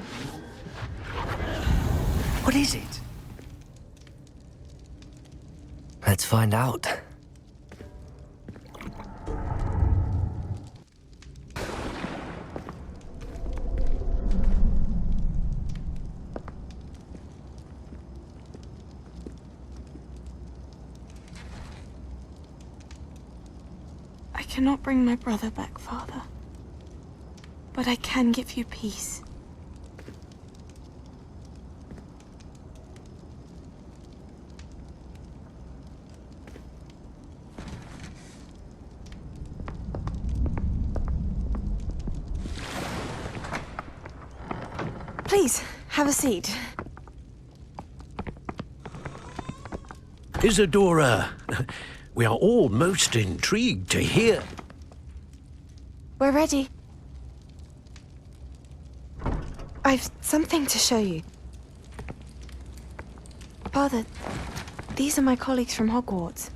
What is it? Let's find out. cannot bring my brother back, Father. But I can give you peace. Please, have a seat. Isadora, we are all most intrigued to hear. We're ready. I've something to show you. Father, these are my colleagues from Hogwarts.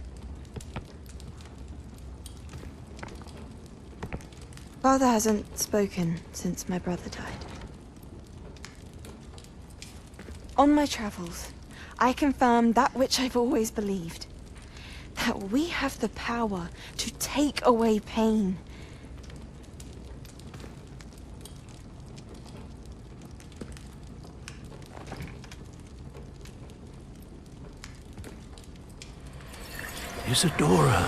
Father hasn't spoken since my brother died. On my travels, I confirmed that which I've always believed. That we have the power to take away pain. Isadora.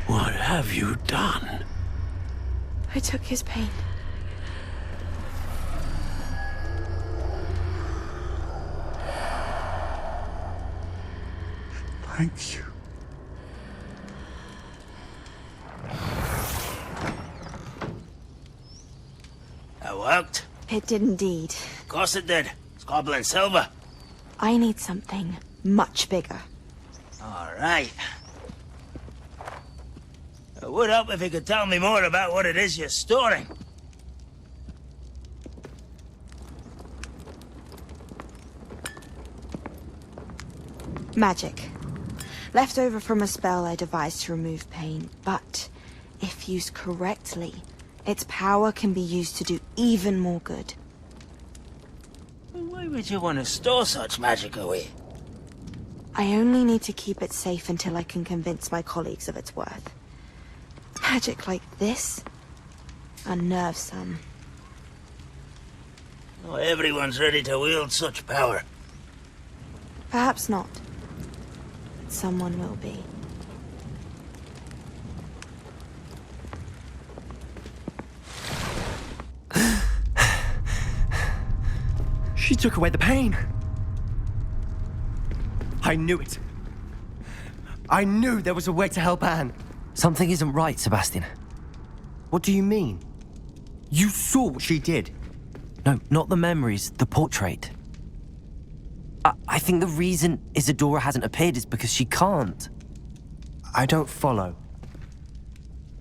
What have you done? I took his pain. Thank you. That worked? It did indeed. Of course it did. It's goblin silver. I need something much bigger. All right. It would help if you could tell me more about what it is you're storing. Magic. Left over from a spell I devised to remove pain, but if used correctly, its power can be used to do even more good. Why would you want to store such magic away? I only need to keep it safe until I can convince my colleagues of its worth. Magic like this unnerves some. Not everyone's ready to wield such power. Perhaps not. But someone will be. She took away the pain. I knew it. I knew there was a way to help Anne. Something isn't right, Sebastian. What do you mean? You saw what she did. No, not the memories, the portrait. I think the reason Isadora hasn't appeared is because she can't. I don't follow.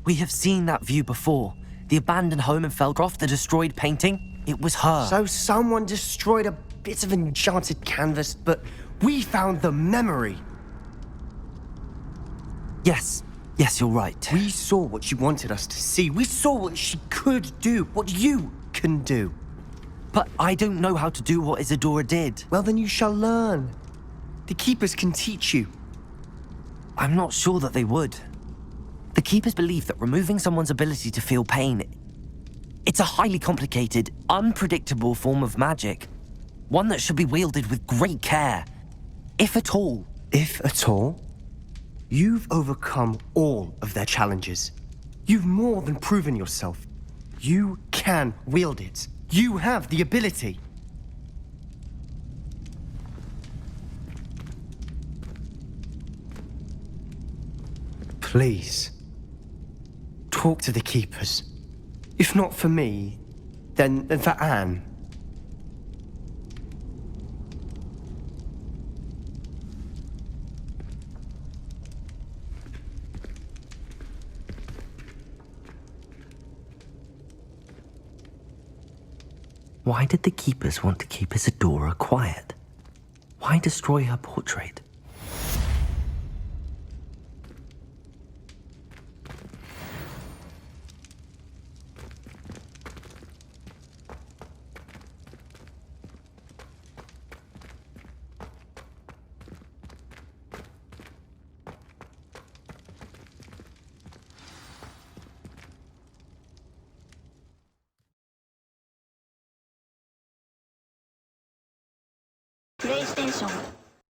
We have seen that view before. The abandoned home in Felcroft, the destroyed painting. It was her. So someone destroyed a bit of enchanted canvas, but we found the memory. Yes. Yes, you're right. We saw what she wanted us to see. We saw what she could do, what you can do. But I don't know how to do what Isadora did. Well, then you shall learn. The Keepers can teach you. I'm not sure that they would. The Keepers believe that removing someone's ability to feel pain, it's a highly complicated, unpredictable form of magic. One that should be wielded with great care. If at all. If at all? You've overcome all of their challenges. You've more than proven yourself. You can wield it. You have the ability. Please, talk to the Keepers. If not for me, then for Anne. Why did the Keepers want to keep Isadora quiet? Why destroy her portrait? プレイステーション